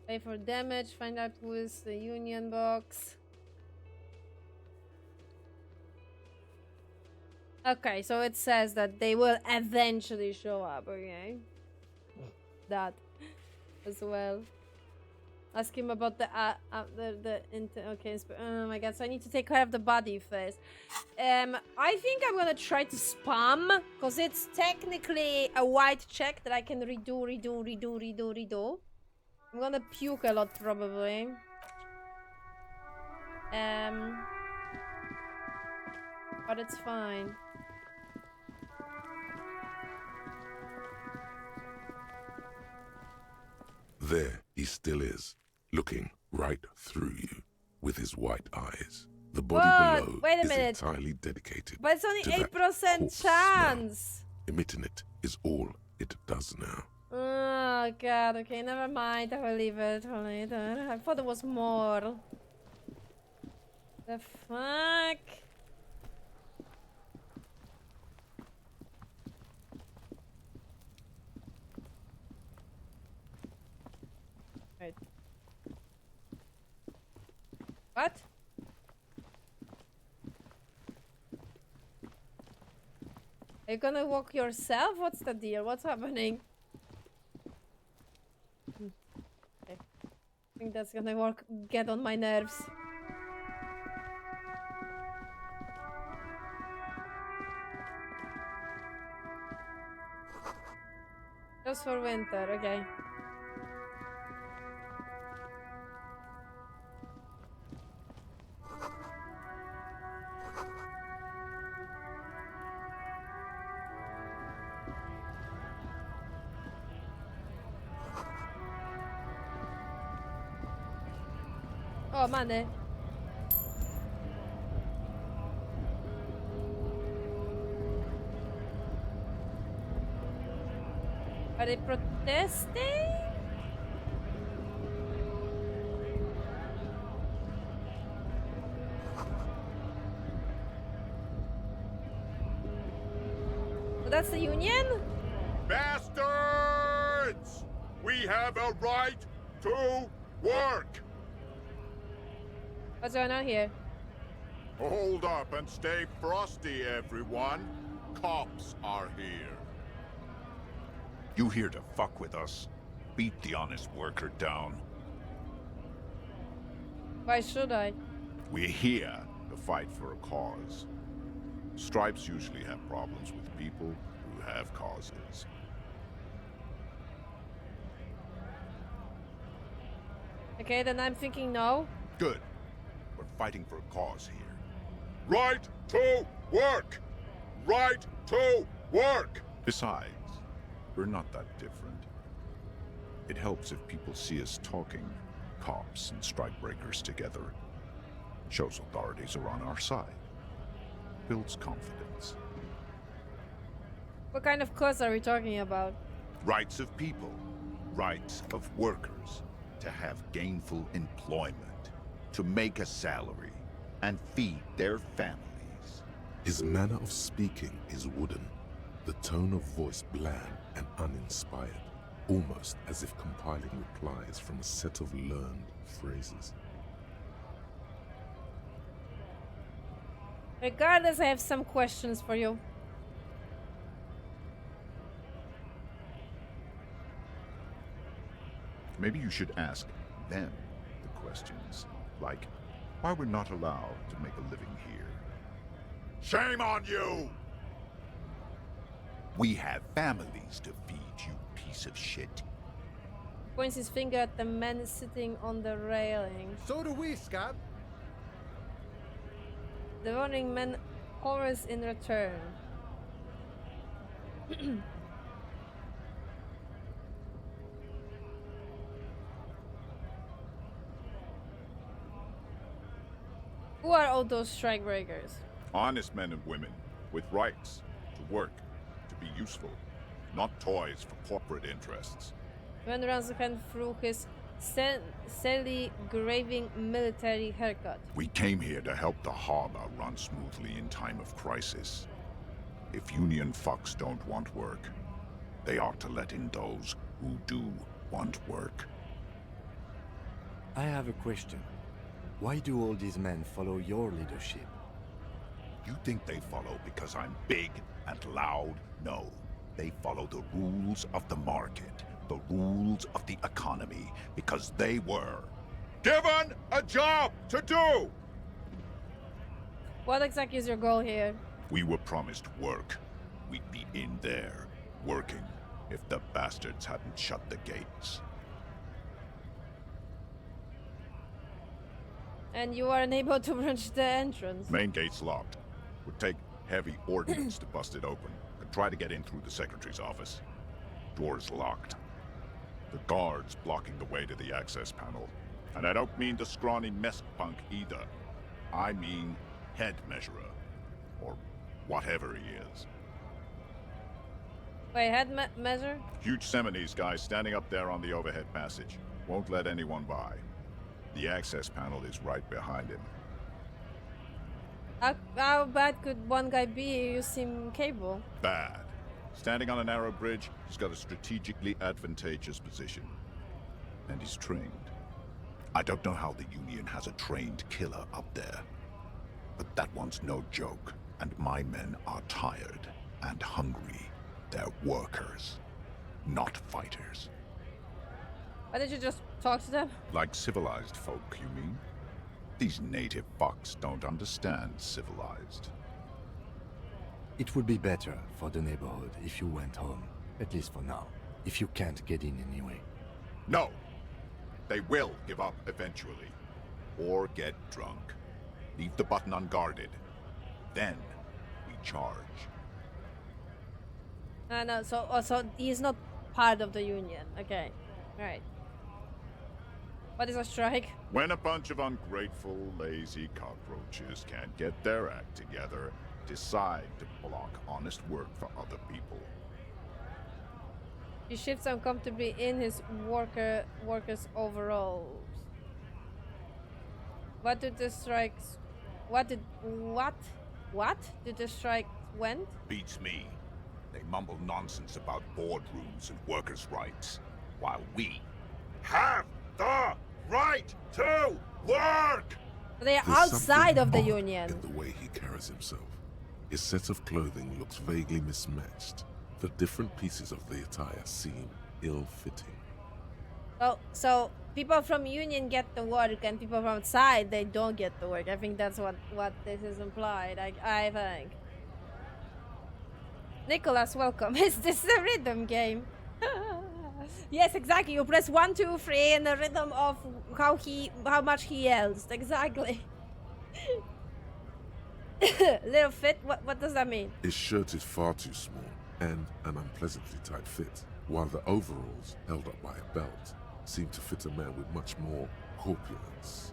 Pay for damage, find out who is the union box. Okay, so it says that they will eventually show up, okay? That as well. Ask him about okay, oh my god, so I need to take care of the body first. I think I'm gonna try to spam, because it's technically a white check that I can redo. I'm gonna puke a lot, probably. But it's fine. There he still is, looking right through you with his white eyes. The body below Wait a is minute. entirely dedicated But it's only to that 8% corpse chance. smell. Emitting it is all it does now. Oh god, okay, never mind. I will leave it for later. I thought there was more. The fuck? Wait. What? Are you gonna walk yourself? What's the deal? What's happening? Okay. I think that's gonna get on my nerves. Just for winter, okay. Oh, money. Are they protesting? So that's the union? Bastards! We have a right to work! What's going on here? Hold up and stay frosty, everyone. Cops are here. You here to fuck with us? Beat the honest worker down. Why should I? We're here to fight for a cause. Stripes usually have problems with people who have causes. Okay, then I'm thinking no. Good. We're fighting for a cause here. Right to work! Right to work! Besides, we're not that different. It helps if people see us talking, cops and strikebreakers together. Shows authorities are on our side. Builds confidence. What kind of cause are we talking about? Rights of people. Rights of workers. To have gainful employment. To make a salary. And feed their families. His manner of speaking is wooden. The tone of voice bland and uninspired. Almost as if compiling replies from a set of learned phrases. Regardless, I have some questions for you. Maybe you should ask them the questions. Like, why we're not allowed to make a living here. Shame on you! We have families to feed, you piece of shit. Points his finger at the man sitting on the railing. So do we, Scab. The running man chorus in return. Who are all those strike breakers? Honest men and women, with rights, to work, to be useful, not toys for corporate interests. Man runs the hand through his silly, graving military haircut. We came here to help the harbor run smoothly in time of crisis. If union fucks don't want work, they ought to let in those who do want work. I have a question. Why do all these men follow your leadership? You think they follow because I'm big and loud? No. They follow the rules of the market, the rules of the economy, because they were given a job to do! What exactly is your goal here? We were promised work. We'd be in there, working, if the bastards hadn't shut the gates. And you are unable to reach the entrance. Main gate's locked. Would take heavy ordnance to bust it open. Could try to get in through the secretary's office. Door's locked. The guard's blocking the way to the access panel. And I don't mean the scrawny mess punk either. I mean head measurer. Or whatever he is. Wait, head measure? Huge Seminese guy standing up there on the overhead passage. Won't let anyone by. The access panel is right behind him. How bad could one guy be using cable? Bad. Standing on a narrow bridge, he's got a strategically advantageous position. And he's trained. I don't know how the Union has a trained killer up there. But that one's no joke. And my men are tired and hungry. They're workers, not fighters. Why did you just talk to them? Like civilized folk, you mean? These native fucks don't understand civilized. It would be better for the neighborhood if you went home, at least for now, if you can't get in anyway. No! They will give up eventually. Or get drunk. Leave the button unguarded. Then we charge. No, so he's not part of the Union. Okay, right. What is a strike? When a bunch of ungrateful, lazy cockroaches can't get their act together, decide to block honest work for other people. He shifts uncomfortably in his workers' overalls. What did the strikes... What did the strike went? Beats me. They mumble nonsense about boardrooms and workers' rights, while we have the right to work! They are There's outside something of the odd Union. in the way he carries himself. His set of clothing looks vaguely mismatched. The different pieces of the attire seem ill-fitting. So people from Union get the work and people from outside, they don't get the work. I think that's what this is implied. I think. Nicholas, welcome. Is this a rhythm game? Yes, exactly. You press 1, 2, 3 in the rhythm of how much he yells. Exactly. Little fit? What does that mean? His shirt is far too small and an unpleasantly tight fit, while the overalls, held up by a belt, seem to fit a man with much more corpulence.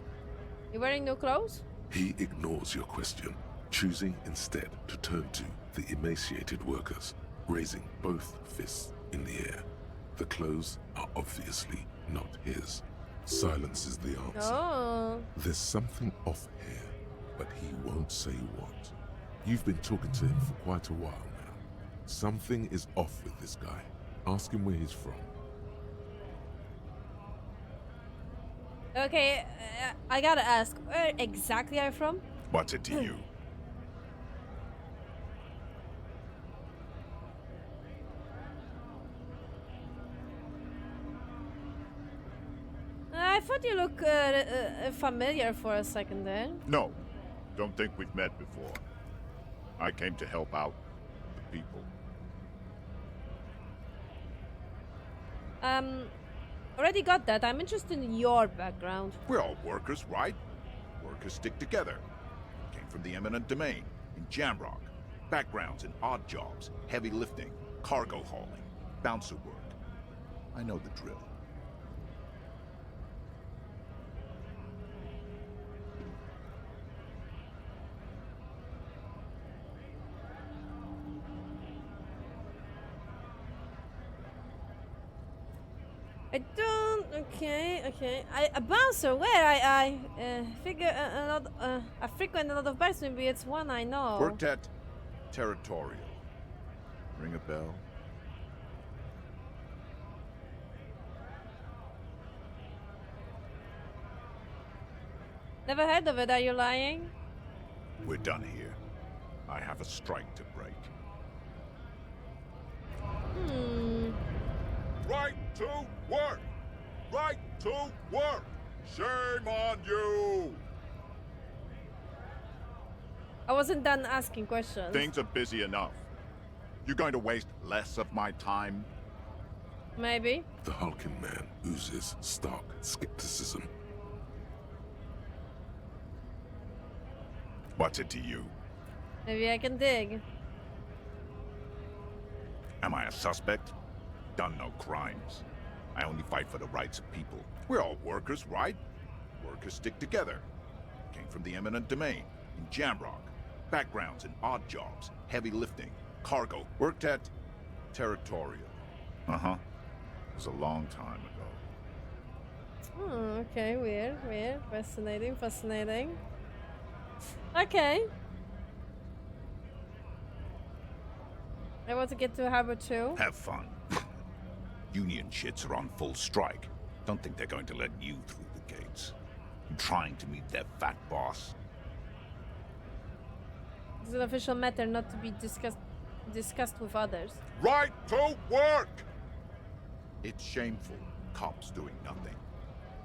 You wearing new clothes? He ignores your question, choosing instead to turn to the emaciated workers, raising both fists in the air. The clothes are obviously not his. Silence is the answer. Oh. There's something off here, but he won't say what. You've been talking to him for quite a while now. Something is off with this guy. Ask him where he's from. Okay, I gotta ask, where exactly are you from? What's it to you? I thought you look familiar for a second there. No, don't think we've met before. I came to help out the people. Already got that. I'm interested in your background. We're all workers, right? Workers stick together. Came from the eminent domain in Jamrock. Backgrounds in odd jobs, heavy lifting, cargo hauling, bouncer work. I know the drill. I don't. Okay. A bouncer. Where? I figure a lot. I frequent a lot of bars. Maybe it's one I know. Worked at Territorial. Ring a bell? Never heard of it. Are you lying? We're done here. I have a strike to break. Right to work! Right to work! Shame on you! I wasn't done asking questions. Things are busy enough. You're going to waste less of my time? Maybe. The hulking man oozes stark skepticism. What's it to you? Maybe I can dig. Am I a suspect? Done no crimes. I only fight for the rights of people. We're all workers, right? Workers stick together. Came from the eminent domain in Jamrock. Backgrounds in odd jobs, heavy lifting, cargo. Worked at Territorial. Uh-huh. It was a long time ago. Okay, weird. Fascinating. Okay. I want to get to Harbor too. Have fun. Union shits are on full strike. Don't think they're going to let you through the gates. I'm trying to meet their fat boss. It's an official matter not to be discussed with others. Right to work! It's shameful. Cops doing nothing.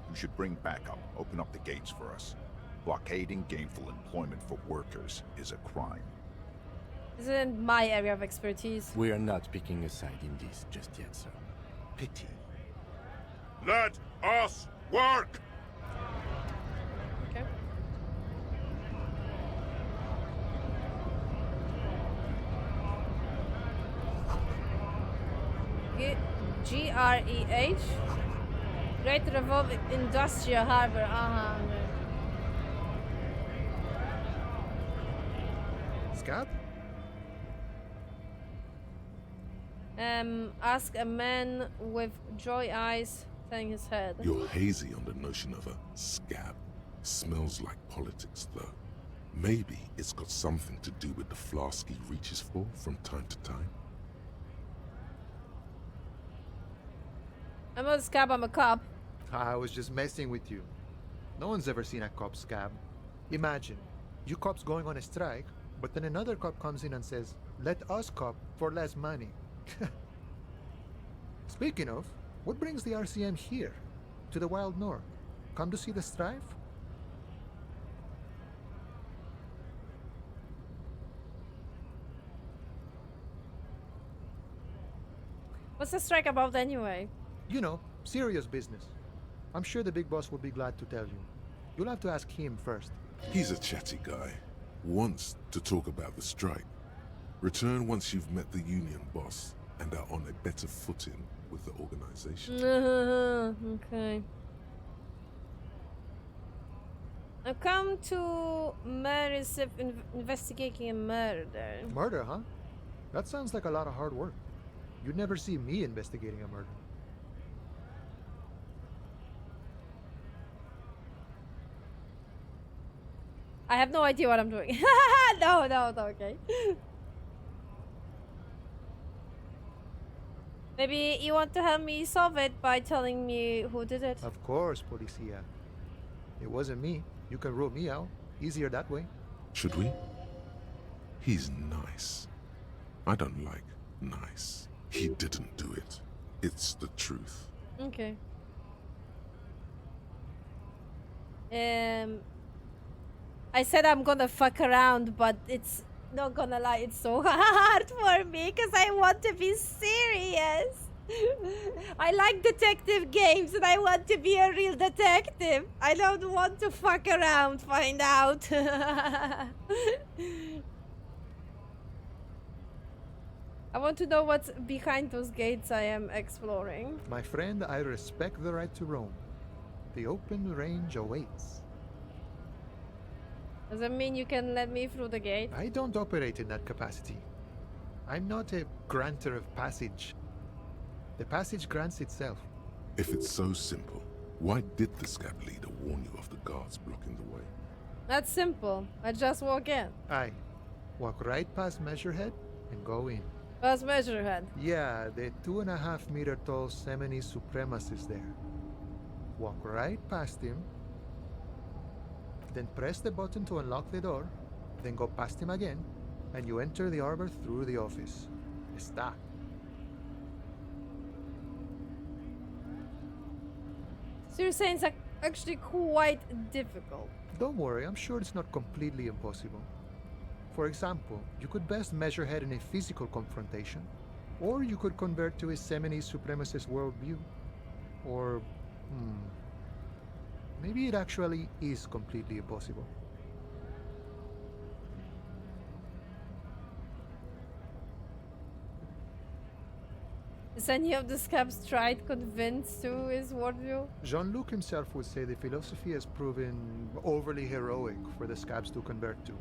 You should bring backup. Open up the gates for us. Blockading gainful employment for workers is a crime. This isn't my area of expertise. We are not picking a side in this just yet, sir. Pity. Let us work! Okay. GREH? Great Revolving Industrial Harbor. Scab? Ask a man with joy eyes, turning his head. You're hazy on the notion of a scab. Smells like politics, though. Maybe it's got something to do with the flask he reaches for from time to time. I'm not a scab, I'm a cop. I was just messing with you. No one's ever seen a cop scab. Imagine, you cops going on a strike, but then another cop comes in and says, "Let us cop for less money." Speaking of, what brings the RCM here? To the Wild North? Come to see the strife? What's the strike about anyway? You know, serious business. I'm sure the big boss will be glad to tell you. You'll have to ask him first. He's a chatty guy. Wants to talk about the strike. Return once you've met the union boss and are on a better footing with the organization. Okay. I've come to Marisif investigating a murder. Murder, huh? That sounds like a lot of hard work. You'd never see me investigating a murder. I have no idea what I'm doing. No, okay. Maybe you want to help me solve it by telling me who did it. Of course, Policia. It wasn't me. You can rule me out. Easier that way. Should we? He's nice. I don't like nice. He didn't do it. It's the truth. Okay. I said I'm gonna fuck around, but it's not gonna lie, it's so hard for me because I want to be serious. I like detective games and I want to be a real detective. I don't want to fuck around, find out. I want to know what's behind those gates I am exploring. My friend, I respect the right to roam. The open range awaits. Does that mean you can let me through the gate? I don't operate in that capacity. I'm not a granter of passage. The passage grants itself. If it's so simple, why did the scab leader warn you of the guards blocking the way? That's simple. I just walk in. Aye. Walk right past Measurehead and go in. Past Measurehead? Yeah, the 2.5 meter tall Semini supremacist there. Walk right past him, then press the button to unlock the door, then go past him again, and you enter the arbor through the office. Está. So you're saying it's actually quite difficult? Don't worry, I'm sure it's not completely impossible. For example, you could best Measurehead in a physical confrontation, or you could convert to a Semini supremacist worldview. Or, maybe it actually is completely impossible. Is any of the scabs tried convinced to his worldview? Jean-Luc himself would say the philosophy has proven overly heroic for the scabs to convert to.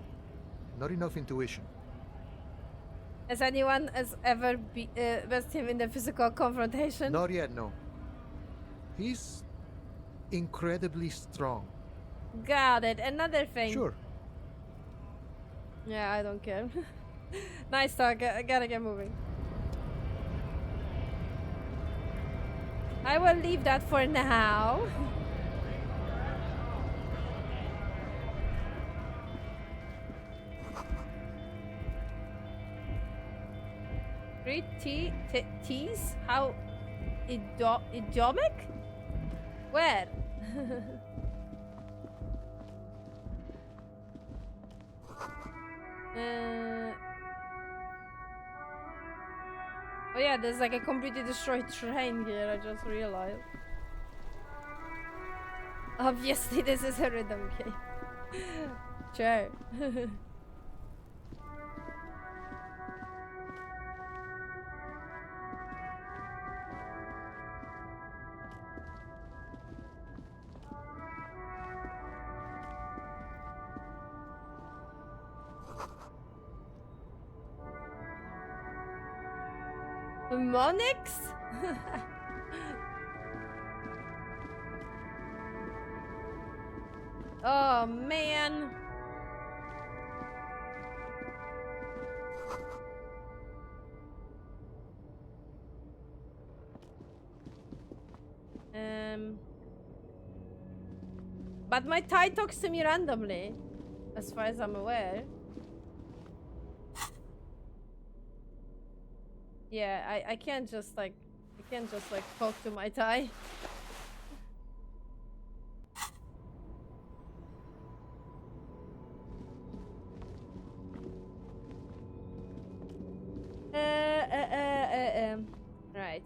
Not enough intuition. Has anyone ever versed him in the physical confrontation? Not yet, no. He's incredibly strong. Got it. Another thing. Sure. Yeah, I don't care. Nice talk. I gotta get moving. I will leave that for now. Three T's? How? Idiomic? Where? Oh yeah, there's like a completely destroyed train here, I just realized. Obviously this is a rhythm game. Sure. Monix? Oh man. But my tie talks to me randomly, as far as I'm aware. Yeah, I can't just like talk to my tie. Right.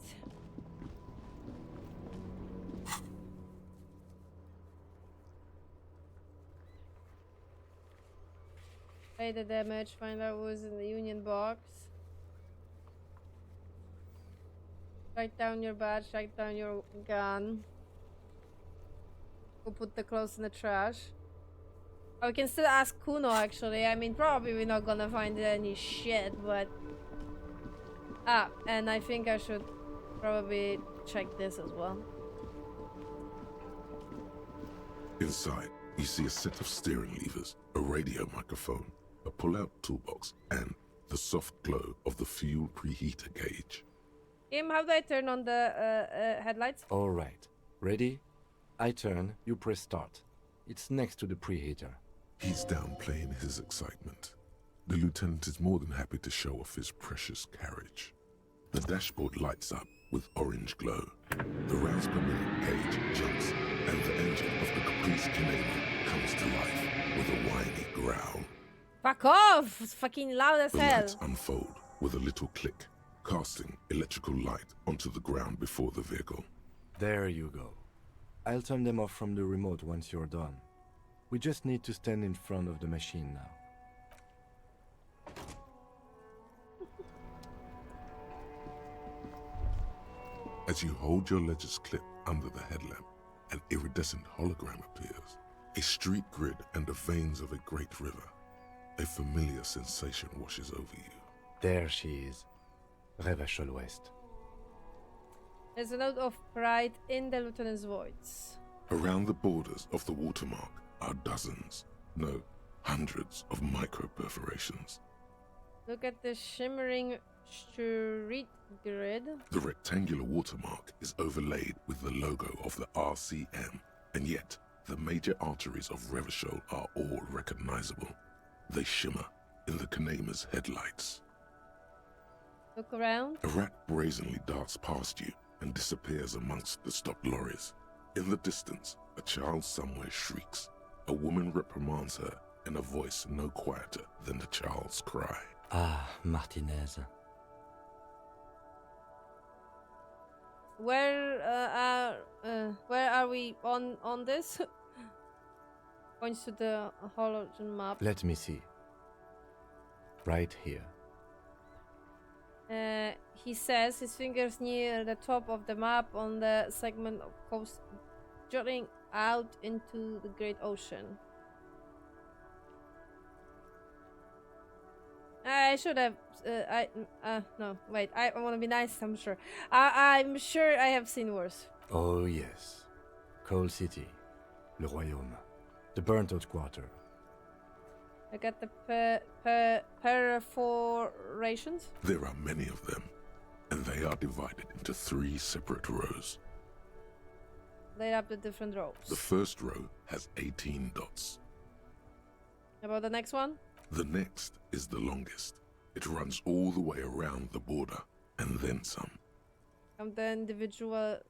Pay the damage, find out who's in the Union box. Write down your badge, write down your gun. Go put the clothes in the trash. We can still ask Kuno, actually. I mean, probably we're not gonna find any shit, but... Ah, and I think I should probably check this as well. Inside, you see a set of steering levers, a radio microphone, a pull-out toolbox, and the soft glow of the fuel preheater gauge. Kim, how do I turn on the headlights? All right. Ready? I turn, you press start. It's next to the preheater. He's downplaying his excitement. The lieutenant is more than happy to show off his precious carriage. The dashboard lights up with orange glow. The rounds per minute gauge jumps, and the engine of the Caprice Canadian comes to life with a whiny growl. Fuck off! It's fucking loud as The hell. lights unfold with a little click, casting electrical light onto the ground before the vehicle. There you go. I'll turn them off from the remote once you're done. We just need to stand in front of the machine now. As you hold your ledger's clip under the headlamp, an iridescent hologram appears. A street grid and the veins of a great river. A familiar sensation washes over you. There she is. Revachol West. There's a note of pride in the lieutenant's voice. Around the borders of the watermark are dozens, no, hundreds of micro-perforations. Look at the shimmering street grid. The rectangular watermark is overlaid with the logo of the RCM, and yet the major arteries of Revachol are all recognizable. They shimmer in the Kanema's headlights. Look around. A rat brazenly darts past you and disappears amongst the stopped lorries. In the distance, a child somewhere shrieks. A woman reprimands her in a voice no quieter than the child's cry. Ah, Martinez. Where are we on this? Points to the hologen map. Let me see. Right here. He says his fingers near the top of the map on the segment of coast jutting out into the great ocean. I should have. No, wait. I want to be nice. I'm sure. I'm sure I have seen worse. Oh yes. Coal City. Le Royaume. The burnt-out quarter. I got the perforations. There are many of them, and they are divided into 3 separate rows. Laid up the different rows. The first row has 18 dots. About the next one? The next is the longest. It runs all the way around the border, and then some. The individually.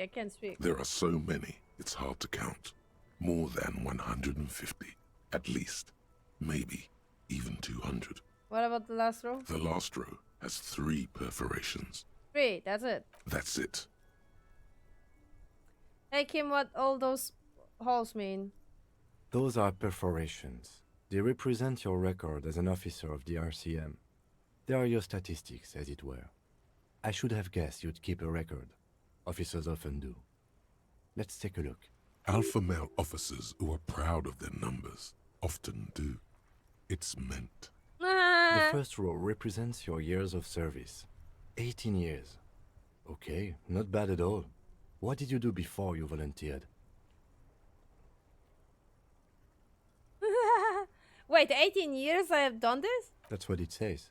I can't speak. There are so many, it's hard to count. More than 150, at least. Maybe even 200. What about the last row? The last row has 3 perforations. 3, that's it. That's it. Hey Kim, what all those holes mean? Those are perforations. They represent your record as an officer of the RCM. They are your statistics, as it were. I should have guessed you'd keep a record. Officers often do. Let's take a look. Alpha male officers who are proud of their numbers often do. It's meant. The first row represents your years of service. 18 years. Okay, not bad at all. What did you do before you volunteered? Wait, 18 years I have done this? That's what it says.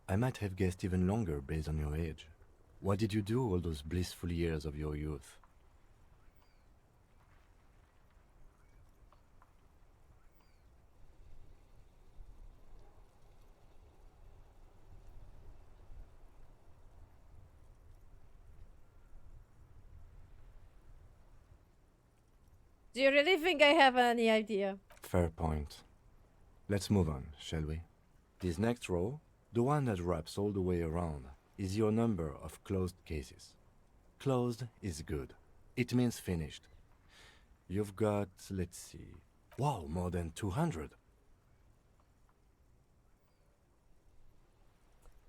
I might have guessed even longer based on your age. What did you do all those blissful years of your youth? Do you really think I have any idea? Fair point. Let's move on, shall we? This next row, the one that wraps all the way around, is your number of closed cases. Closed is good. It means finished. You've got, let's see, wow, more than 200.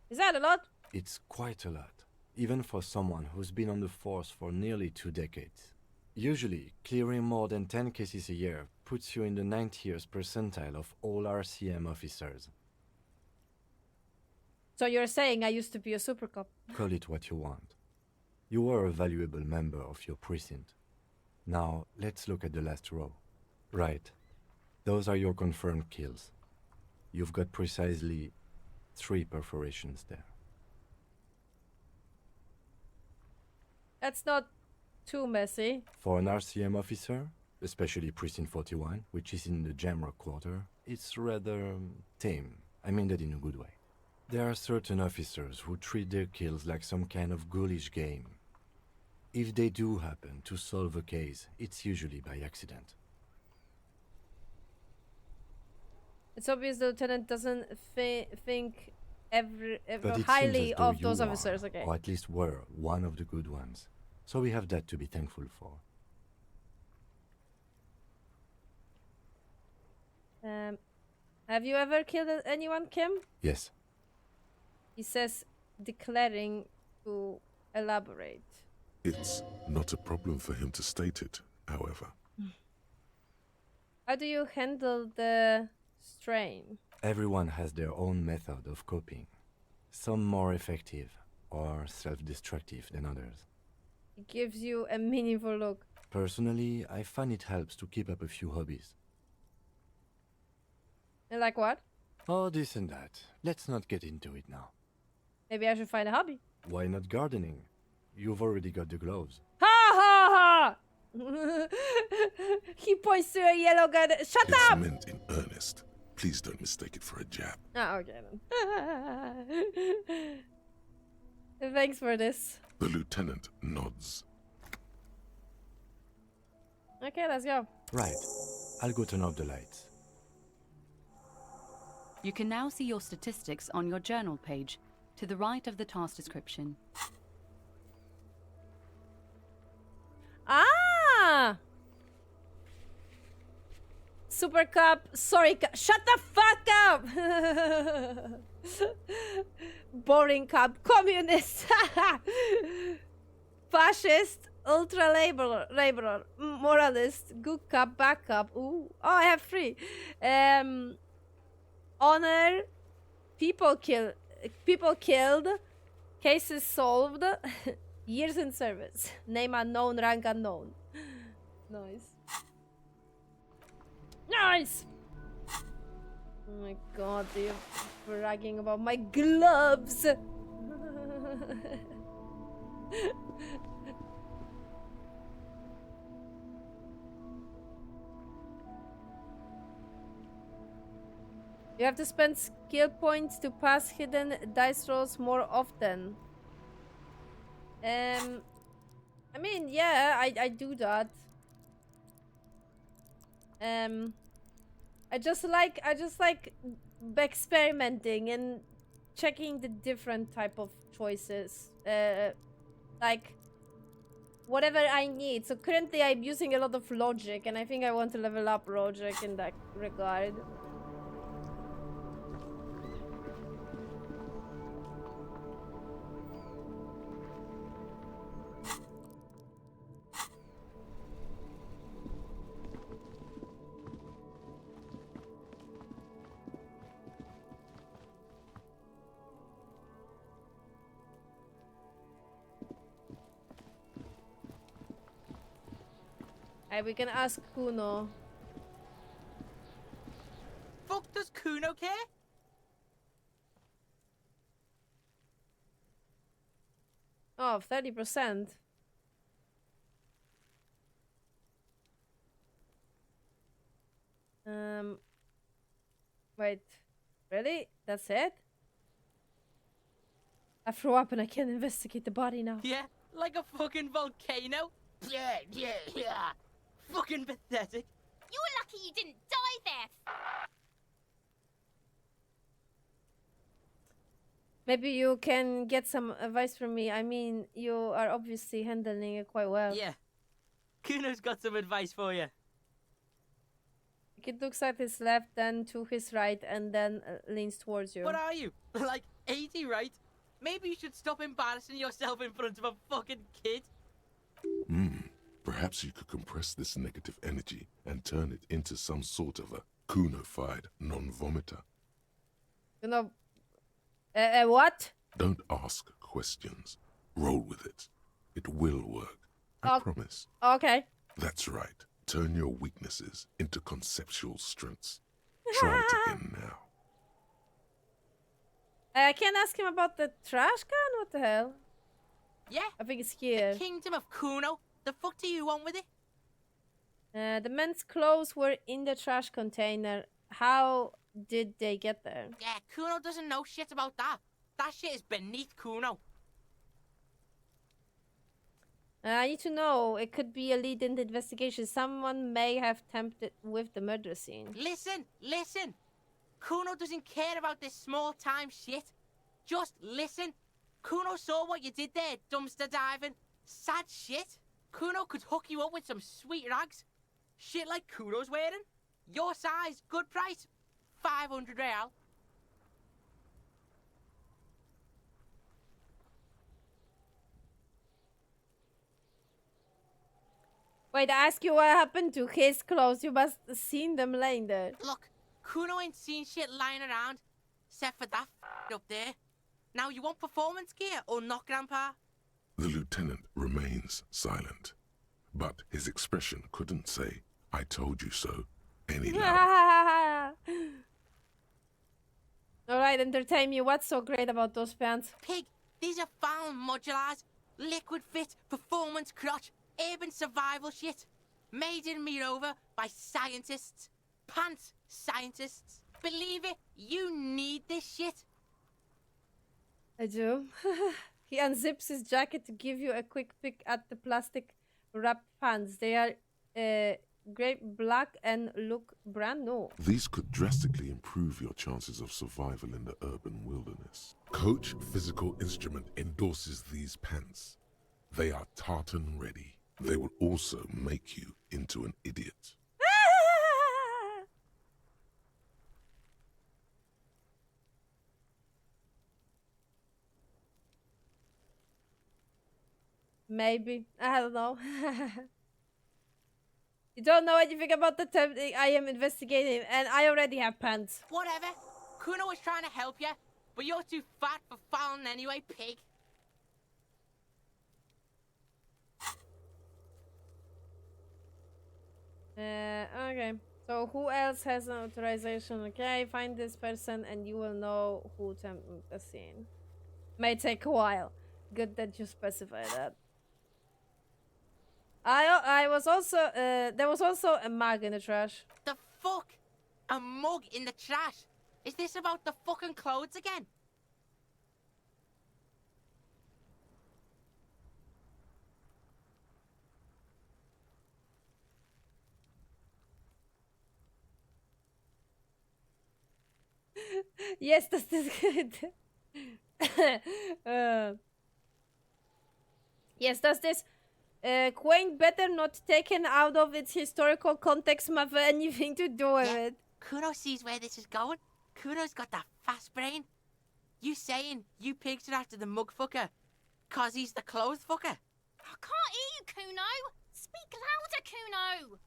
Is that a lot? It's quite a lot, even for someone who's been on the force for nearly 2 decades. Usually, clearing more than 10 cases a year puts you in the 90th percentile of all RCM officers. So you're saying I used to be a super cop? Call it what you want. You were a valuable member of your precinct. Now, let's look at the last row. Right. Those are your confirmed kills. You've got precisely 3 perforations there. That's not too messy. For an RCM officer, especially Precinct 41, which is in the Jamrock quarter, it's rather tame. I mean that in a good way. There are certain officers who treat their kills like some kind of ghoulish game. If they do happen to solve a case, it's usually by accident. It's obvious the lieutenant doesn't think But it highly seems as though of those you officers. are, Okay. or at least were, one of the good ones. So we have that to be thankful for. Have you ever killed anyone, Kim? Yes. He says, declaring to elaborate. It's not a problem for him to state it, however. How do you handle the strain? Everyone has their own method of coping. Some more effective or self-destructive than others. It gives you a meaningful look. Personally, I find it helps to keep up a few hobbies. And like what? Oh, this and that. Let's not get into it now. Maybe I should find a hobby. Why not gardening? You've already got the gloves. Ha ha ha! He points to a yellow gun. Shut It's up! meant in earnest. Please don't mistake it for a jab. Ah, okay then. Thanks for this. The lieutenant nods. Okay, let's go. Right. I'll go turn off the lights. You can now see your statistics on your journal page, to the right of the task description. Ah! Super Cup, sorry, shut the fuck up! Boring Cup, communist, fascist, ultra laborer, moralist, good cup, bad cup. Ooh, oh, I have 3. Honor, people killed, cases solved, years in service, name unknown, rank unknown. Nice. Nice! Oh my god, they're bragging about my gloves! You have to spend skill points to pass hidden dice rolls more often. I mean, yeah, I do that. I just like experimenting and checking the different type of choices. Like whatever I need. So currently I'm using a lot of logic, and I think I want to level up logic in that regard. We can ask Kuno. Fuck does Kuno care? Oh, 30%. Wait. Really? That's it? I threw up and I can't investigate the body now. Yeah, like a fucking volcano. Yeah. Fucking pathetic. You were lucky you didn't die there. Maybe you can get some advice from me. I mean, you are obviously handling it quite well. Yeah. Kuno's got some advice for you. It looks at his left, then to his right, and then leans towards you. What are you? Like 80, right? Maybe you should stop embarrassing yourself in front of a fucking kid. Perhaps you could compress this negative energy and turn it into some sort of a Kuno-fied non-vomiter. You know, what? Don't ask questions. Roll with it. It will work. I promise. Okay. That's right. Turn your weaknesses into conceptual strengths. Try it again now. I can't ask him about the trash can? What the hell? Yeah? I think it's here. The Kingdom of Kuno? The fuck do you want with it? The men's clothes were in the trash container. How did they get there? Yeah, Kuno doesn't know shit about that. That shit is beneath Kuno. I need to know. It could be a lead in the investigation. Someone may have tampered with the murder scene. Listen! Kuno doesn't care about this small-time shit. Just listen. Kuno saw what you did there, dumpster diving. Sad shit. Kuno could hook you up with some sweet rags. Shit like Kuno's wearing. Your size, good price. 500 real. Wait, I ask you what happened to his clothes. You must have seen them laying there. Look, Kuno ain't seen shit lying around. Except for that up there. Now, you want performance gear or not, Grandpa? The lieutenant remains silent, but his expression couldn't say, "I told you so," any louder. Alright, entertain me. What's so great about those pants? Pig, these are found modulars. Liquid fit, performance crotch, urban survival shit. Made in Mirova by scientists. Pants scientists. Believe it, you need this shit. I do. He unzips his jacket to give you a quick peek at the plastic wrapped pants. They are grape black and look brand new. These could drastically improve your chances of survival in the urban wilderness. Coach Physical Instrument endorses these pants. They are tartan ready. They will also make you into an idiot. Maybe. I don't know. You don't know anything about the time I am investigating, and I already have pants. Whatever. Kuno was trying to help you, but you're too fat for fouling anyway, pig. Okay. So who else has an authorization? Okay, find this person and you will know who to the scene. May take a while. Good that you specify that. I was also there was also a mug in the trash. The fuck? A mug in the trash? Is this about the fucking clothes again? Yes, das ist good. Yes, does this quaint better not taken out of its historical context have anything to do with it? Kuno sees where this is going. Kuno's got that fast brain. You saying you picked it after the mug fucker, 'cause he's the clothes fucker? I can't hear you, Kuno. Speak louder, Kuno.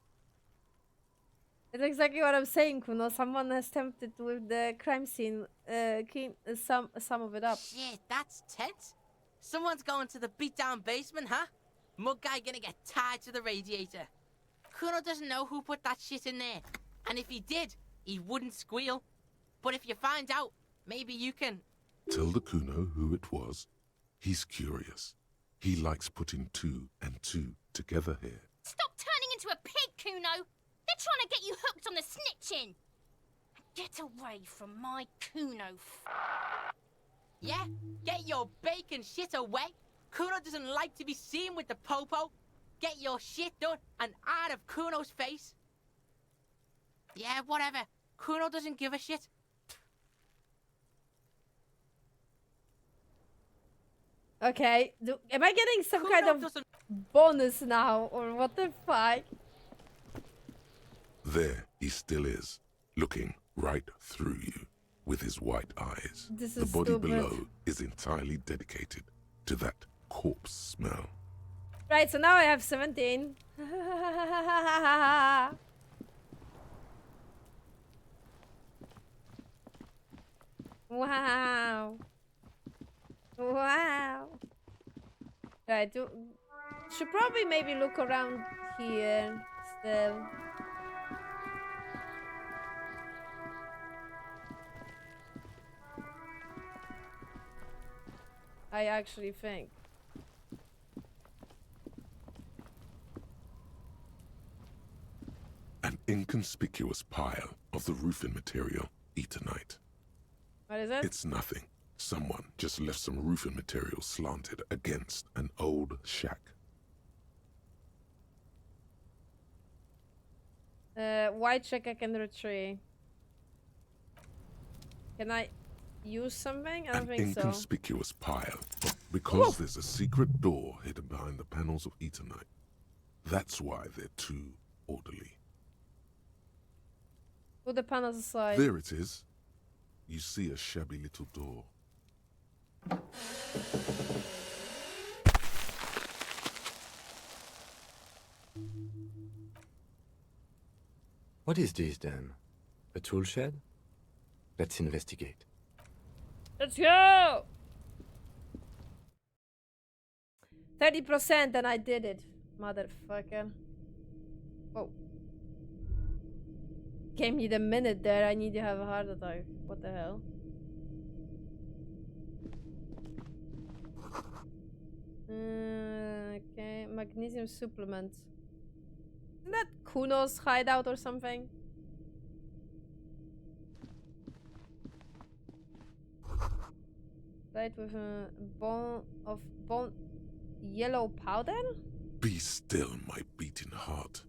That's exactly what I'm saying, Kuno. Someone has tempted with the crime scene, clean some of it up. Shit, that's tense. Someone's going to the beat-down basement, huh? Mug guy gonna get tied to the radiator. Kuno doesn't know who put that shit in there. And if he did, he wouldn't squeal. But if you find out, maybe you can... Tell the Kuno who it was. He's curious. He likes putting 2 and 2 together here. Stop turning into a pig, Kuno. They're trying to get you hooked on the snitching. Get away from my Kuno. Yeah? Get your bacon shit away. Kuno doesn't like to be seen with the popo. Get your shit done and out of Kuno's face. Yeah, whatever. Kuno doesn't give a shit. Okay, am I getting some kind of bonus now, or what the fuck? There he still is, looking right through you with his white eyes. This the is body stupid. below is entirely dedicated to that corpse smell. Right, so now I have 17. Wow. Wow. Right, should probably maybe look around here still. I actually think. An inconspicuous pile of the roofing material, Eternite. What is it? It's nothing. Someone just left some roofing material slanted against an old shack. White check I can retrieve. Can I use something? I don't think so. An inconspicuous pile. Because there's a secret door hidden behind the panels of Eternite. That's why they're too orderly. Put the panels aside. There it is. You see a shabby little door. What is this then? A tool shed? Let's investigate. Let's go! 30% and I did it. Motherfucker. Oh. Gave me the minute there. I need to have a heart attack. What the hell? Okay, magnesium supplement. Isn't that Kuno's hideout or something? Right, with a bone yellow powder? Be still, my beating heart.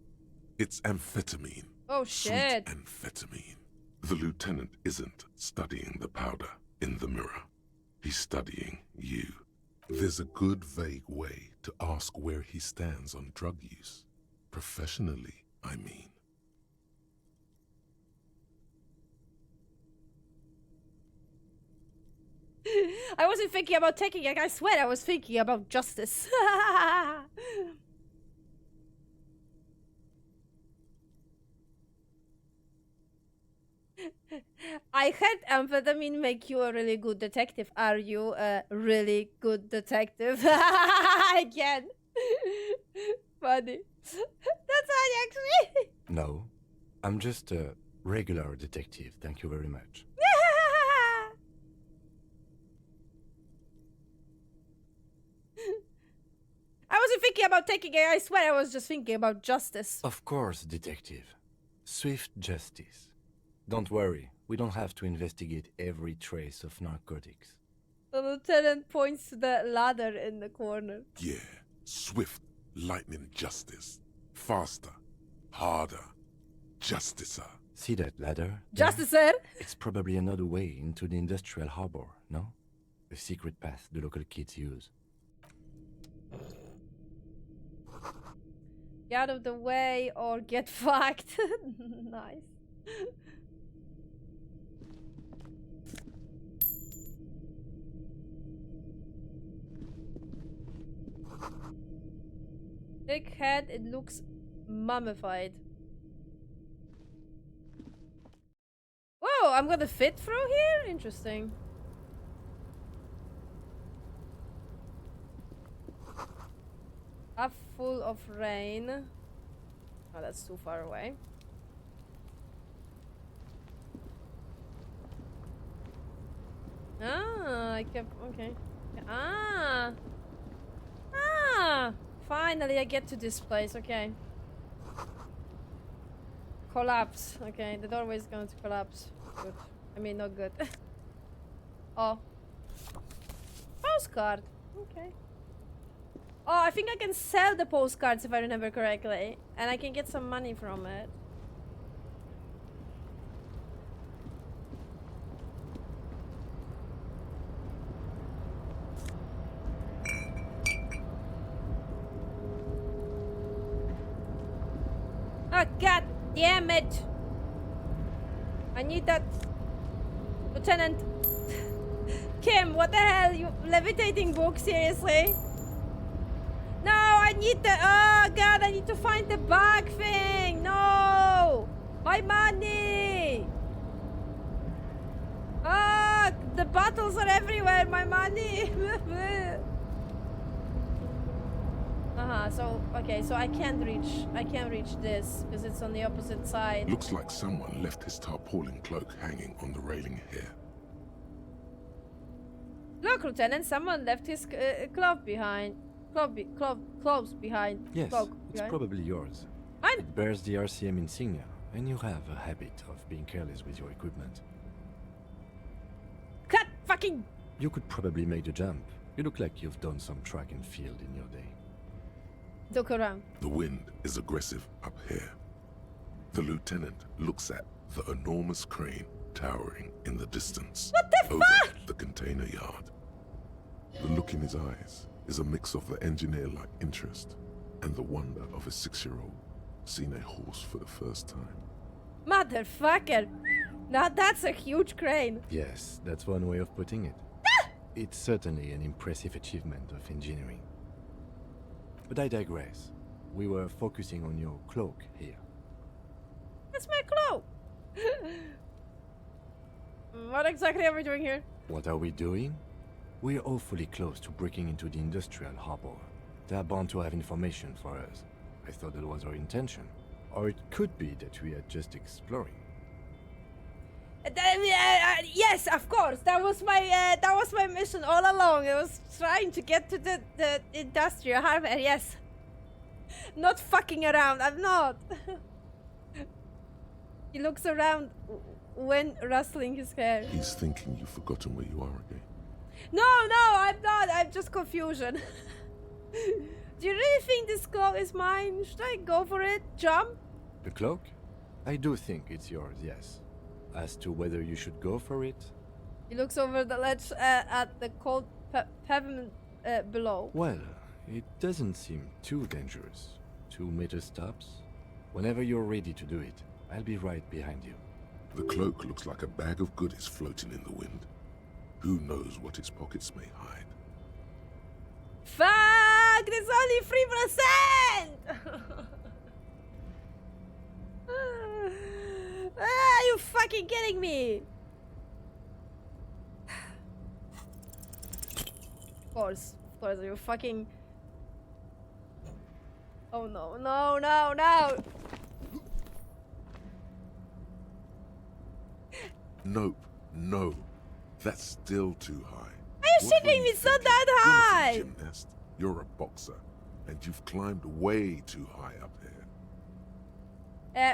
It's amphetamine. Oh shit. Sweet amphetamine. The lieutenant isn't studying the powder in the mirror. He's studying you. There's a good vague way to ask where he stands on drug use. Professionally, I mean. I wasn't thinking about taking it. I swear I was thinking about justice. I heard amphetamine make you a really good detective. Are you a really good detective? Again. Funny. That's how I actually... No, I'm just a regular detective, thank you very much. I wasn't thinking about taking it. I swear I was just thinking about justice. Of course, detective. Swift justice. Don't worry, we don't have to investigate every trace of narcotics. The lieutenant points to the ladder in the corner. Yeah, swift, lightning justice. Faster, harder, justicer. See that ladder? Justicer? It's probably another way into the industrial harbor, no? A secret path the local kids use. Get out of the way or get fucked. Nice. Big head, it looks mummified. Whoa, I'm gonna fit through here? Interesting. Half full of rain. Oh, that's too far away. Ah, I kept... Okay. Ah! Ah! Finally, I get to this place. Okay. Collapse. Okay, the doorway is going to collapse. Good. I mean, not good. Oh. Postcard. Okay. Oh, I think I can sell the postcards if I remember correctly. And I can get some money from it. Oh, god damn it! I need that... Lieutenant... Kim, what the hell? You levitating book, seriously? No, I I need the. Oh god, I need to find the bug thing. No, my money. Ah, the bottles are everywhere. My money. So okay, so I can't reach this because it's on the opposite side. Looks like someone left his tarpaulin cloak hanging on the railing here. Look, Lieutenant, someone left his cloak behind. Clothes behind. Yes, cloak it's behind. probably yours. Mine? It bears the RCM insignia, and you have a habit of being careless with your equipment. Cut fucking. You could probably make the jump. You look like you've done some track and field in your day. Look around. The wind is aggressive up here. The lieutenant looks at the enormous crane towering in the distance. What the over fuck? the container yard. The look in his eyes is a mix of the engineer-like interest and the wonder of a 6-year-old seeing a horse for the first time. Motherfucker! Now that's a huge crane. Yes, that's one way of putting it. It's certainly an impressive achievement of engineering. But I digress. We were focusing on your cloak here. That's my cloak. What exactly are we doing here? What are we doing? We're awfully close to breaking into the industrial harbor. They're bound to have information for us. I thought that was our intention. Or it could be that we are just exploring. Yes, of course. That was my mission all along. I was trying to get to the industrial harbor. Yes. Not fucking around. I'm not. He looks around when rustling his hair. He's thinking you've forgotten where you are again. No, I'm not. I'm just confusion. Do you really think this cloak is mine? Should I go for it? Jump? The cloak? I do think it's yours, yes. As to whether you should go for it? He looks over the ledge at the cold pavement below. Well, it doesn't seem too dangerous. 2 meter stops. Whenever you're ready to do it, I'll be right behind you. The cloak looks like a bag of goodies floating in the wind. Who knows what its pockets may hide? Fuck! There's only 3%! Are you fucking kidding me? Of course, are you fucking... Oh no. Nope, no. That's still too high. Are you shitting me? It's not that high! You're not a gymnast, you're a boxer, and you've climbed way too high up here.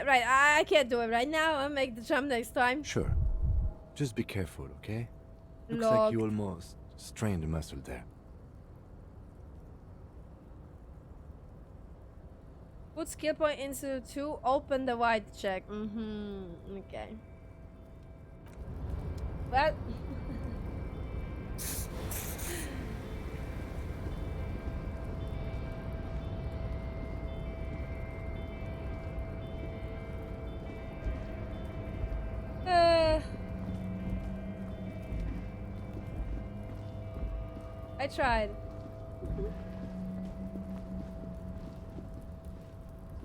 Right, I can't do it right now. I'll make the jump next time. Sure. Just be careful, okay? Looks Locked. like you almost strained a muscle there. Put skill point into 2, open the wide check. Okay. Well... I tried.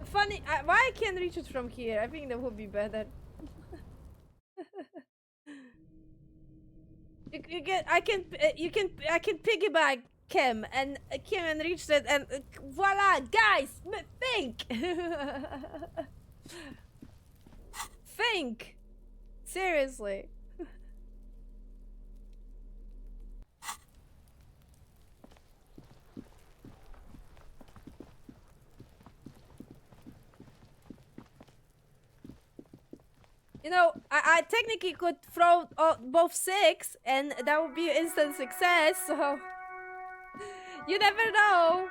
Funny, why I can't reach it from here? I think that would be better. I can piggyback Kim and reach it and voila, guys, think. Think. Seriously. You know, I technically could throw both 6 and that would be instant success, so... You never know!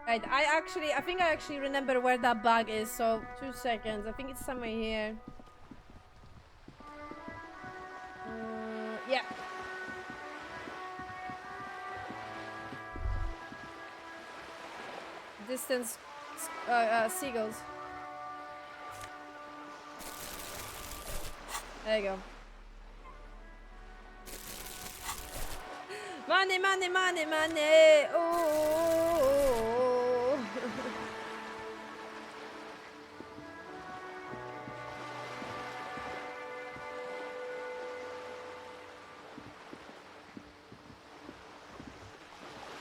Right, I think I actually remember where that bug is, so 2 seconds. I think it's somewhere here. Yeah. Distance, seagulls. There you go. Money, money, money, money. Oh.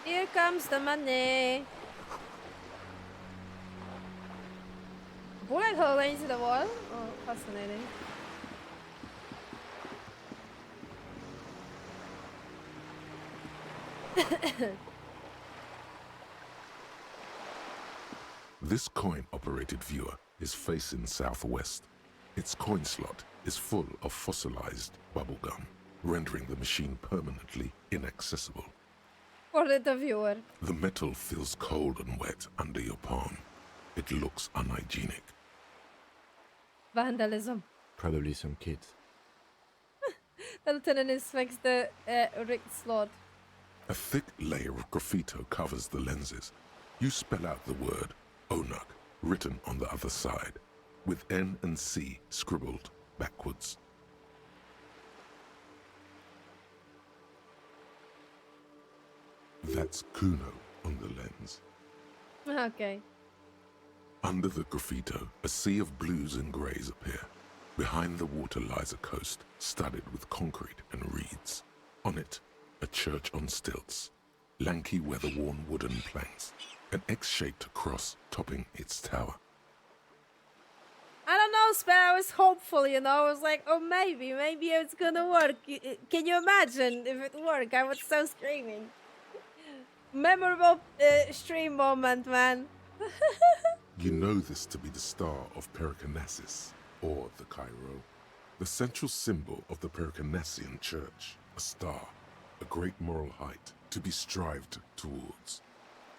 Here comes the money. Bullet hole into the wall? Oh, fascinating. This coin-operated viewer is facing southwest. Its coin slot is full of fossilized bubblegum, rendering the machine permanently inaccessible. For the viewer. The metal feels cold and wet under your palm. It looks unhygienic. Vandalism. Probably some kids. The lieutenant inspects the rigged slot. A thick layer of graffito covers the lenses. You spell out the word Onuk, written on the other side, with N and C scribbled backwards. That's Kuno on the lens. Okay. Under the graffito, a sea of blues and greys appear. Behind the water lies a coast, studded with concrete and reeds. On it, a church on stilts, lanky weather-worn wooden planks, an X-shaped cross topping its tower. I don't know, Spare. I was hopeful, you know. I was like, oh, maybe it's gonna work. Can you imagine if it worked? I was so screaming. Memorable stream moment, man. You know this to be the star of Pericarnassus, or the Cairo, the central symbol of the Pericarnassian Church, a star, a great moral height to be strived towards.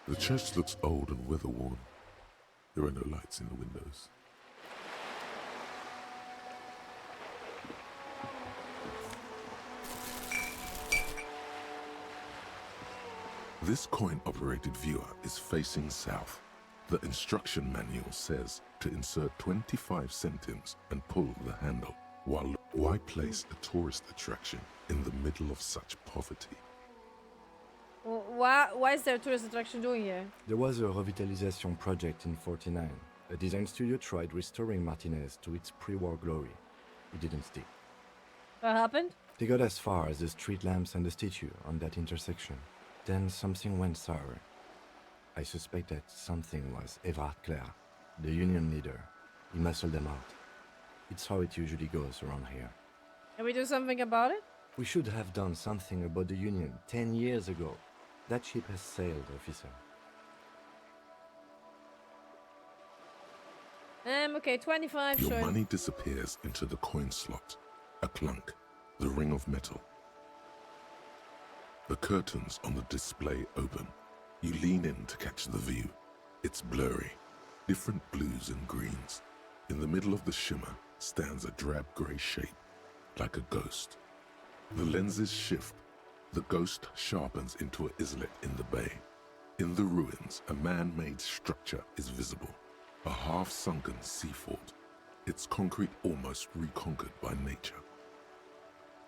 The church looks old and weather-worn. There are no lights in the windows. This coin-operated viewer is facing south. The instruction manual says to insert 25 centimes and pull the handle. Why place a tourist attraction in the middle of such poverty? Why is there a tourist attraction doing here? There was a revitalization project in 49. A design studio tried restoring Martinez to its pre-war glory. It didn't stick. What happened? They got as far as the street lamps and the statue on that intersection. Then something went sour. I suspect that something was Evrard Clare, the union leader. He muscled them out. It's how it usually goes around here. Can we do something about it? We should have done something about the union 10 years ago. That ship has sailed, officer. Okay, 25, Your sure. money disappears into the coin slot. A clunk, the ring of metal. The curtains on the display open. You lean in to catch the view. It's blurry, different blues and greens. In the middle of the shimmer stands a drab grey shape, like a ghost. The lenses shift. The ghost sharpens into an islet in the bay. In the ruins, a man-made structure is visible, a half-sunken sea fort, its concrete almost reconquered by nature.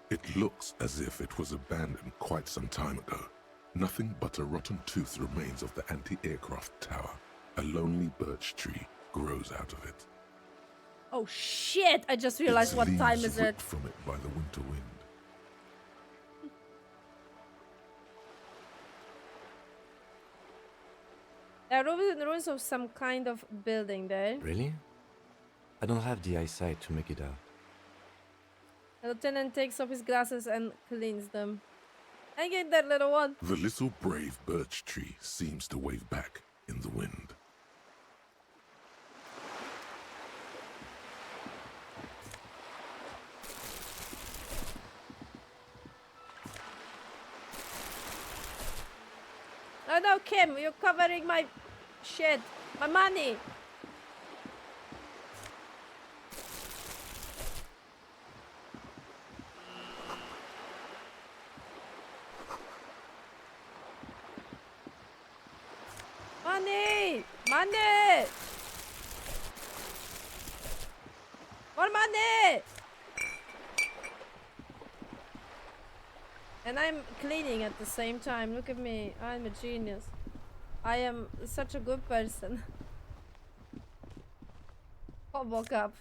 It looks as if it was abandoned quite some time ago. Nothing but a rotten tooth remains of the anti-aircraft tower. A lonely birch tree grows out of it. Oh shit! I just realized what time is it. Ripped from it by the winter wind. There are ruins of some kind of building there. Really? I don't have the eyesight to make it out. The lieutenant takes off his glasses and cleans them. I get that little one. The little brave birch tree seems to wave back in the wind. Oh no, Kim, you're covering my shit. My money. Money! Money! More money! And I'm cleaning at the same time. Look at me. I'm a genius. I am such a good person. Hobo cup.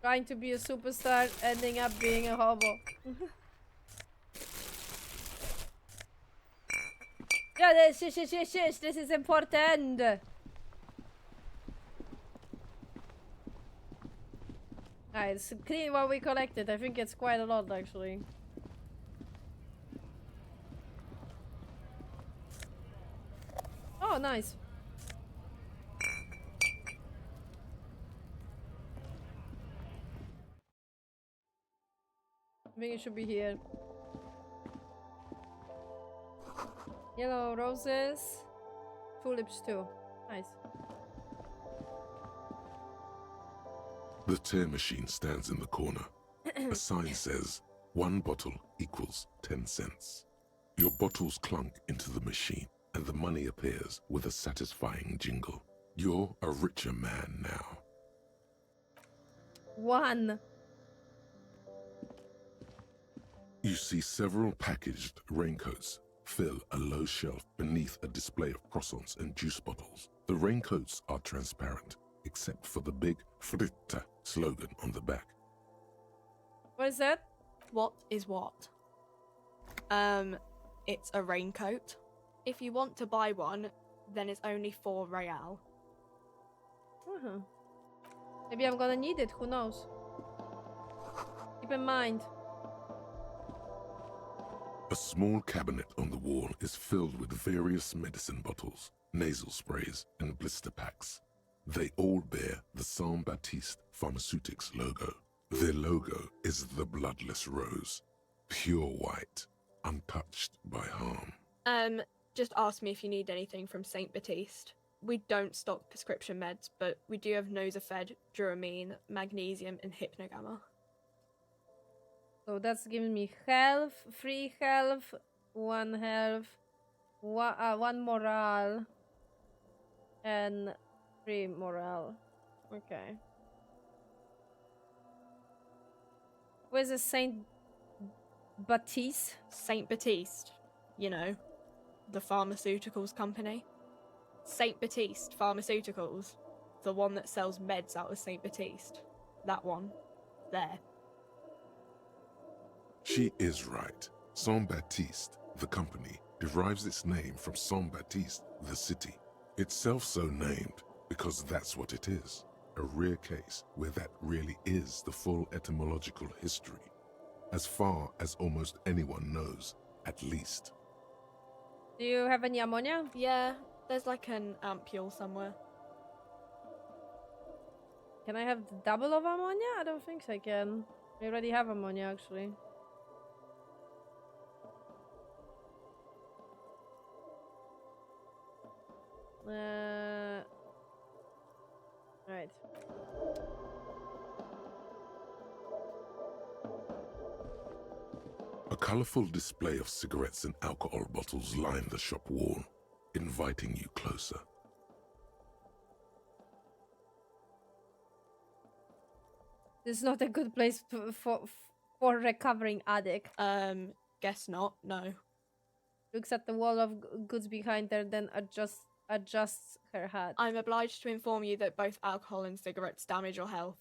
Trying to be a superstar, ending up being a hobo. Yeah, this is important. Alright, so clean what we collected. I think it's quite a lot, actually. Oh, nice. I think it should be here. Yellow roses. Tulips too. Nice. The tear machine stands in the corner. A sign says, 1 bottle equals 10 cents. Your bottles clunk into the machine, and the money appears with a satisfying jingle. You're a richer man now. 1. You see several packaged raincoats fill a low shelf beneath a display of croissants and juice bottles. The raincoats are transparent, except for the big Fritta slogan on the back. What is that? What is what? It's a raincoat. If you want to buy one, then it's only 4 real. Maybe I'm gonna need it, who knows? Keep in mind. A small cabinet on the wall is filled with various medicine bottles, nasal sprays, and blister packs. They all bear the Saint Baptiste Pharmaceutics logo. Their logo is the bloodless rose, pure white, untouched by harm. Just ask me if you need anything from Saint Baptiste. We don't stock prescription meds, but we do have Nosafed, Duramine, Magnesium, and Hypnogamma. So that's giving me health, 3 health, 1 health, 1 morale, and 3 morale. Okay. Where's the Saint Baptiste? Saint Baptiste, you know, the pharmaceuticals company. Saint Baptiste Pharmaceuticals, the one that sells meds out of Saint Baptiste. That one. There. She is right. Saint Baptiste, the company, derives its name from Saint Baptiste, the city. Itself so named because that's what it is. A rare case where that really is the full etymological history. As far as almost anyone knows, at least. Do you have any ammonia? Yeah, there's like an ampule somewhere. Can I have the double of ammonia? I don't think I can. We already have ammonia, actually. Right. A colorful display of cigarettes and alcohol bottles line the shop wall, inviting you closer. This is not a good place for recovering addict. Guess not, no. Looks at the wall of goods behind her, then adjusts her hat. I'm obliged to inform you that both alcohol and cigarettes damage your health.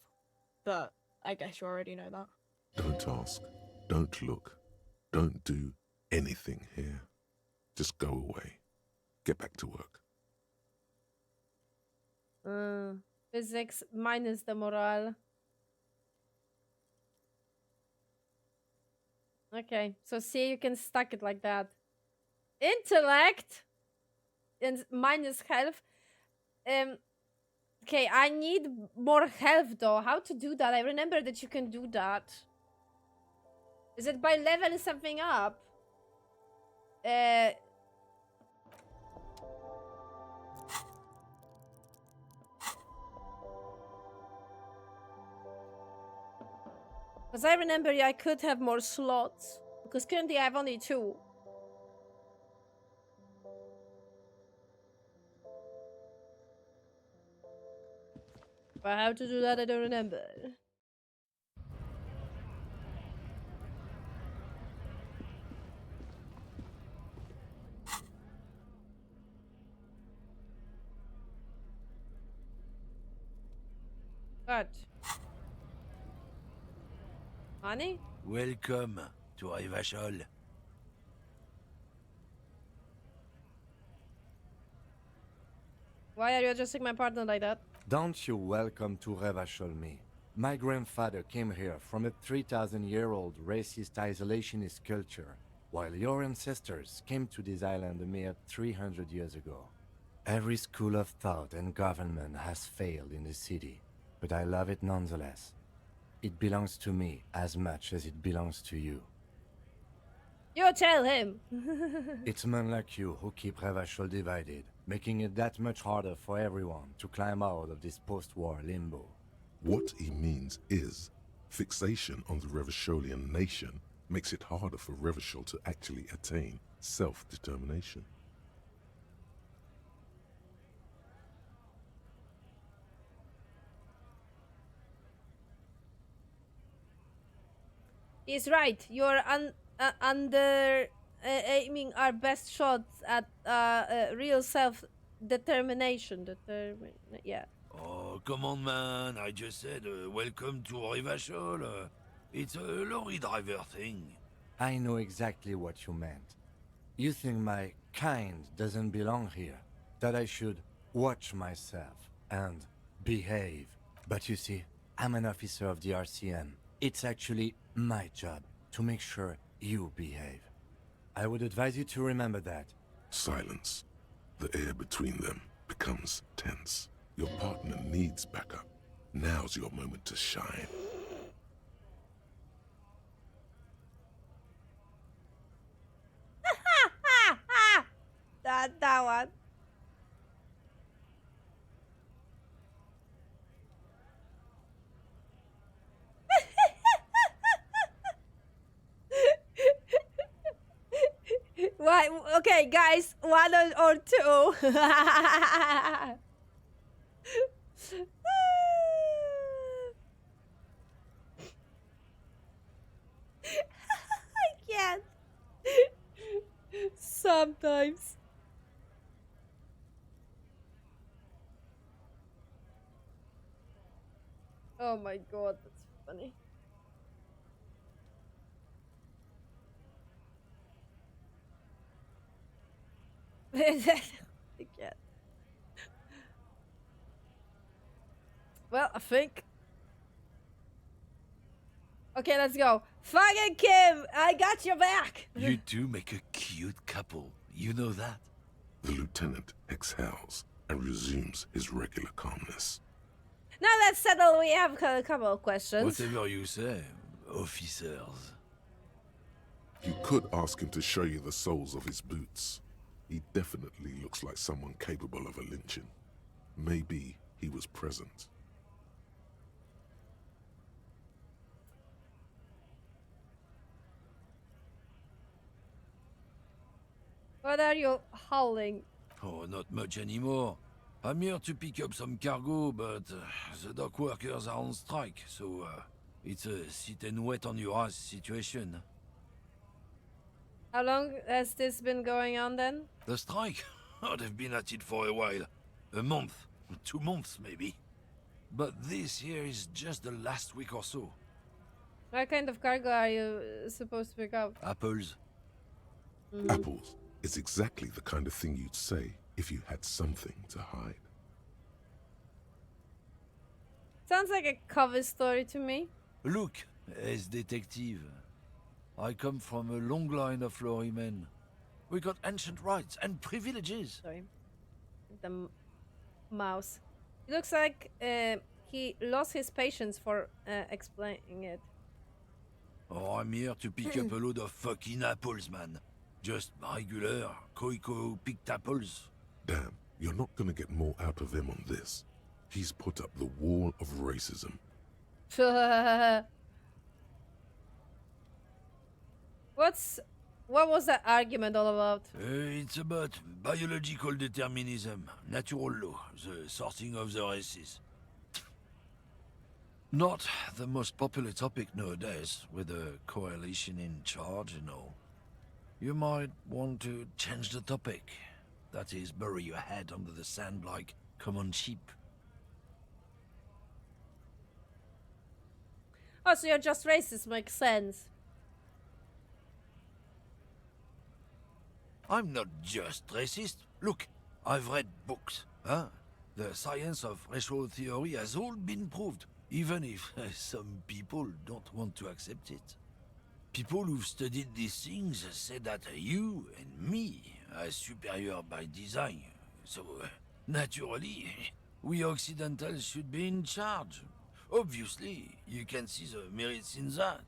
But I guess you already know that. Don't ask. Don't look. Don't do anything here. Just go away. Get back to work. Physics minus the morale. Okay, so see, you can stack it like that. Intellect and minus health. Okay, I need more health though. How to do that? I remember that you can do that. Is it by leveling something up? Because I remember I could have more slots. Because currently I have only 2. But how to do that, I don't remember. What? Money? Welcome to Revachol. Why are you addressing my partner like that? Don't you welcome to Revachol me. My grandfather came here from a 3,000-year-old racist isolationist culture, while your ancestors came to this island a mere 300 years ago. Every school of thought and government has failed in the city, but I love it nonetheless. It belongs to me as much as it belongs to you. You tell him. It's men like you who keep Revachol divided, making it that much harder for everyone to climb out of this post-war limbo. What he means is, fixation on the Revacholian nation makes it harder for Revachol to actually attain self-determination. He's right. You're under aiming our best shots at real self-determination. Yeah. Oh, come on, man. I just said welcome to Revachol. It's a lorry driver thing. I know exactly what you meant. You think my kind doesn't belong here, that I should watch myself and behave. But you see, I'm an officer of the RCM. It's actually my job to make sure you behave. I would advise you to remember that. Silence. The air between them becomes tense. Your partner needs backup. Now's your moment to shine. that one. Why? Okay, guys, one or two. I can't. Sometimes. Oh my god, that's funny. I can't. Well, I think. Okay, let's go. Fucking Kim, I got your back. You two make a cute couple. You know that? The lieutenant exhales and resumes his regular calmness. Now let's settle. We have a couple of questions. Whatever you say, officers. You could ask him to show you the soles of his boots. He definitely looks like someone capable of a lynching. Maybe he was present. What are you howling? Oh, not much anymore. I'm here to pick up some cargo, but the dock workers are on strike, so it's a sit and wait on your ass situation. How long has this been going on then? The strike? Oh, they've been at it for a while. A month, 2 months maybe. But this here is just the last week or so. What kind of cargo are you supposed to pick up? Apples. Apples is exactly the kind of thing you'd say if you had something to hide. Sounds like a cover story to me. Look, as detective, I come from a long line of lorrymen. We got ancient rights and privileges. Sorry. The mouse. It looks like he lost his patience for explaining it. Oh, I'm here to pick up a load of fucking apples, man. Just regular, Koiko picked apples. Damn, you're not gonna get more out of him on this. He's put up the wall of racism. What was that argument all about? It's about biological determinism, natural law, the sorting of the races. Not the most popular topic nowadays, with the coalition in charge and all. You might want to change the topic. That is, bury your head under the sand like common sheep. Oh, so you're just racist, makes sense. I'm not just racist. Look, I've read books, huh? The science of racial theory has all been proved, even if some people don't want to accept it. People who've studied these things say that you and me are superior by design. So, naturally, we Occidentals should be in charge. Obviously, you can see the merits in that.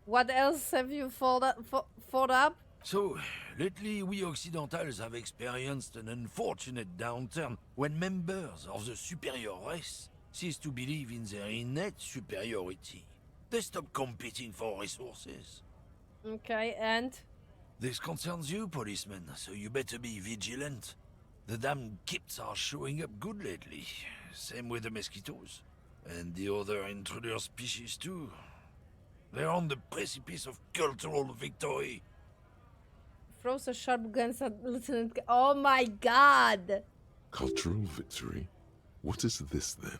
What else have you thought up? So, lately we Occidentals have experienced an unfortunate downturn when members of the superior race cease to believe in their innate superiority. They stop competing for resources. Okay, and? This concerns you, policeman, so you better be vigilant. The damn kips are showing up good lately. Same with the mosquitoes. And the other intruder species too. They're on the precipice of cultural victory. Throws a sharp guns at Lieutenant. Oh my god! Cultural victory? What is this then?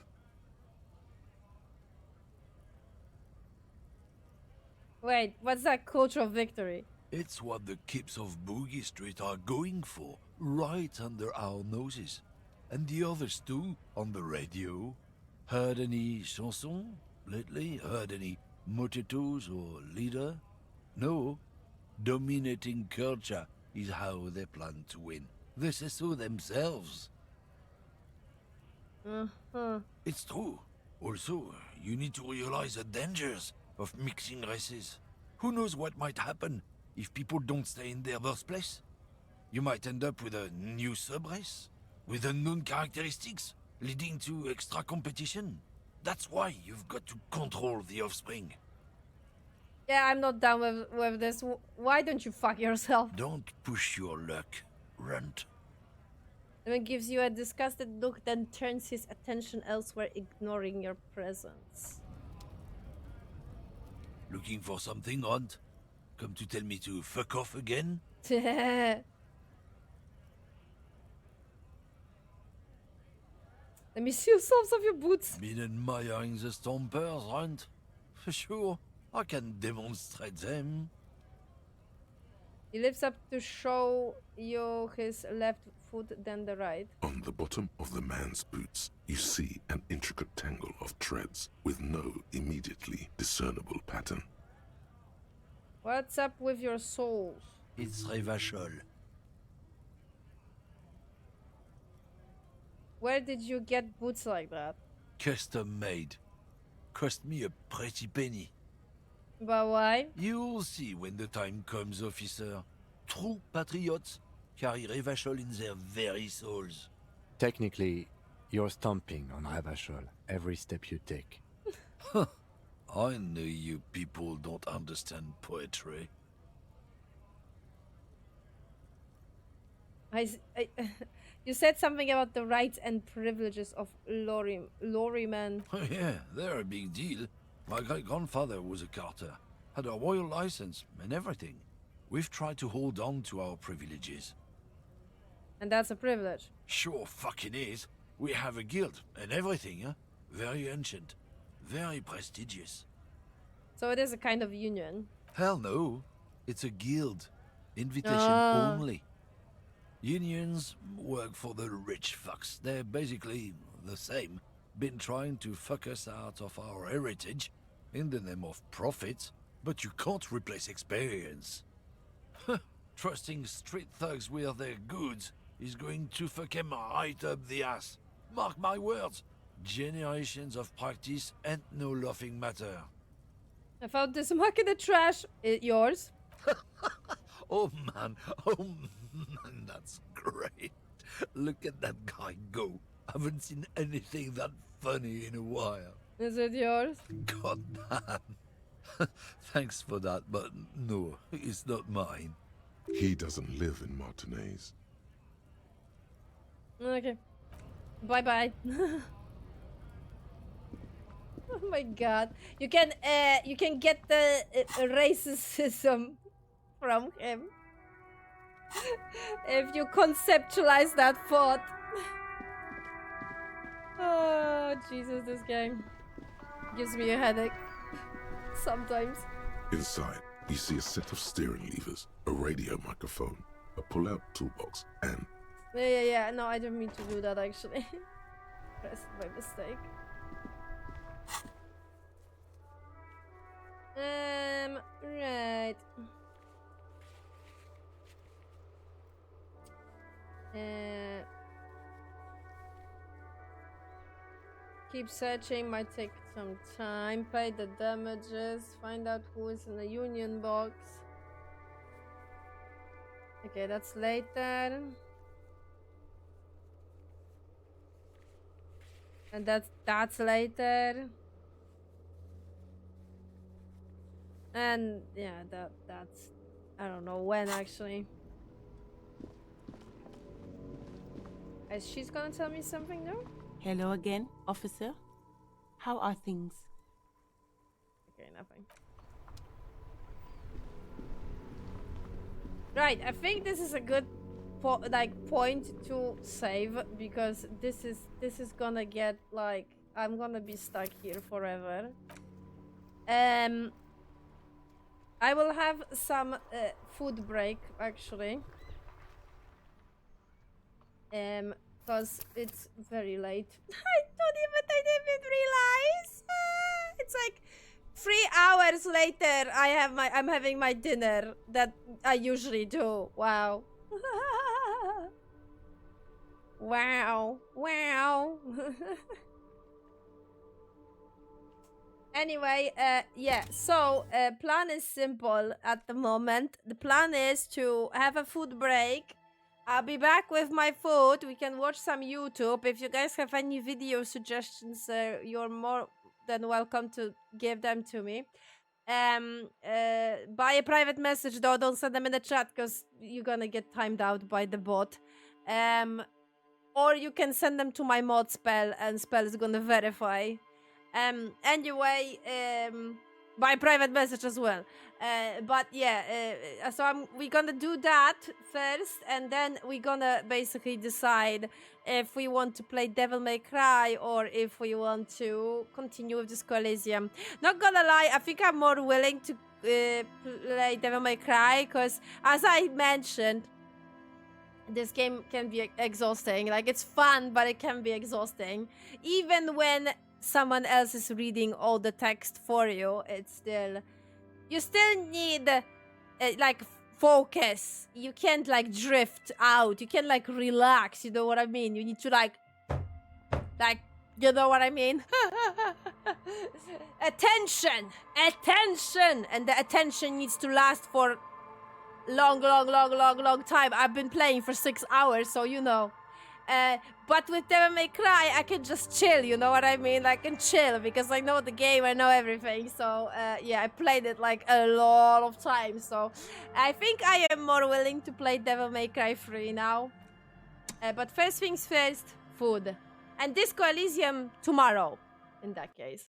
Wait, what's that cultural victory? It's what the kips of Boogie Street are going for, right under our noses. And the others too, on the radio. Heard any chansons lately? Heard any motetos or leader? No. Dominating culture is how they plan to win. They say so themselves. It's true. Also, you need to realize the dangers of mixing races. Who knows what might happen if people don't stay in their birthplace? You might end up with a new sub-race, with unknown characteristics, leading to extra competition. That's why you've got to control the offspring. Yeah, I'm not done with this. Why don't you fuck yourself? Don't push your luck, runt. The man gives you a disgusted look, then turns his attention elsewhere, ignoring your presence. Looking for something, Runt? Come to tell me to fuck off again? Let me see the soles of your boots. Been admiring the stompers, Runt? For sure, I can demonstrate them. He lifts up to show you his left foot, then the right. On the bottom of the man's boots, you see an intricate tangle of treads with no immediately discernible pattern. What's up with your soles? It's Revachol. Where did you get boots like that? Custom made. Cost me a pretty penny. But why? You'll see when the time comes, officer. True patriots carry Revachol in their very souls. Technically, you're stomping on Ravachol every step you take. I know you people don't understand poetry. You said something about the rights and privileges of lorrymen. Yeah, they're a big deal. My great-grandfather was a carter, had a royal license and everything. We've tried to hold on to our privileges. And that's a privilege. Sure fucking is. We have a guild and everything, huh? Very ancient. Very prestigious. So it is a kind of union. Hell no. It's a guild. Invitation only. Unions work for the rich fucks. They're basically the same. Been trying to fuck us out of our heritage in the name of profit, but you can't replace experience. Trusting street thugs with their goods is going to fuck them right up the ass. Mark my words. Generations of practice and no laughing matter. I found this mug in the trash. Yours? Oh man, that's great. Look at that guy go. Haven't seen anything that funny in a while. Is it yours? God damn. Thanks for that, but no, it's not mine. He doesn't live in Martinez. Okay. Bye-bye. Oh my god. You can get the racism from him. If you conceptualize that thought. Oh, Jesus, this game gives me a headache. Sometimes. Inside, you see a set of steering levers, a radio microphone, a pull-out toolbox, and... Yeah. No, I didn't mean to do that, actually. Pressed by mistake. Right. Keep searching, might take some time. Pay the damages. Find out who is in the union box. Okay, that's later. And that's later. And yeah, that's I don't know when actually. She's gonna tell me something now? Hello again, officer. How are things? Okay, nothing. Right, I think this is a good point to save because this is gonna get like I'm gonna be stuck here forever. I will have some food break actually. Because it's very late. I didn't realize. It's like 3 hours later. I'm having my dinner that I usually do. Wow. Wow. Anyway, yeah, so plan is simple at the moment. The plan is to have a food break. I'll be back with my food. We can watch some YouTube. If you guys have any video suggestions, you're more than welcome to give them to me. By a private message though, don't send them in the chat because you're gonna get timed out by the bot. Or you can send them to my mod Spell and Spell is gonna verify. Anyway, by private message as well. But yeah, so we're gonna do that first, and then we're gonna basically decide if we want to play Devil May Cry or if we want to continue with this Elysium. Not gonna lie, I think I'm more willing to play Devil May Cry because, as I mentioned, this game can be exhausting. Like, it's fun, but it can be exhausting. Even when someone else is reading all the text for you, you still need like focus. You can't like drift out. You can't like relax, you know what I mean? You need to like you know what I mean? Attention, and the attention needs to last for long time. I've been playing for 6 hours, so you know. But with Devil May Cry, I can just chill, you know what I mean? I can chill because I know the game, I know everything. So, yeah, I played it like a lot of times. So, I think I am more willing to play Devil May Cry 3 now. But first things first, food. And Disco Elysium tomorrow, in that case.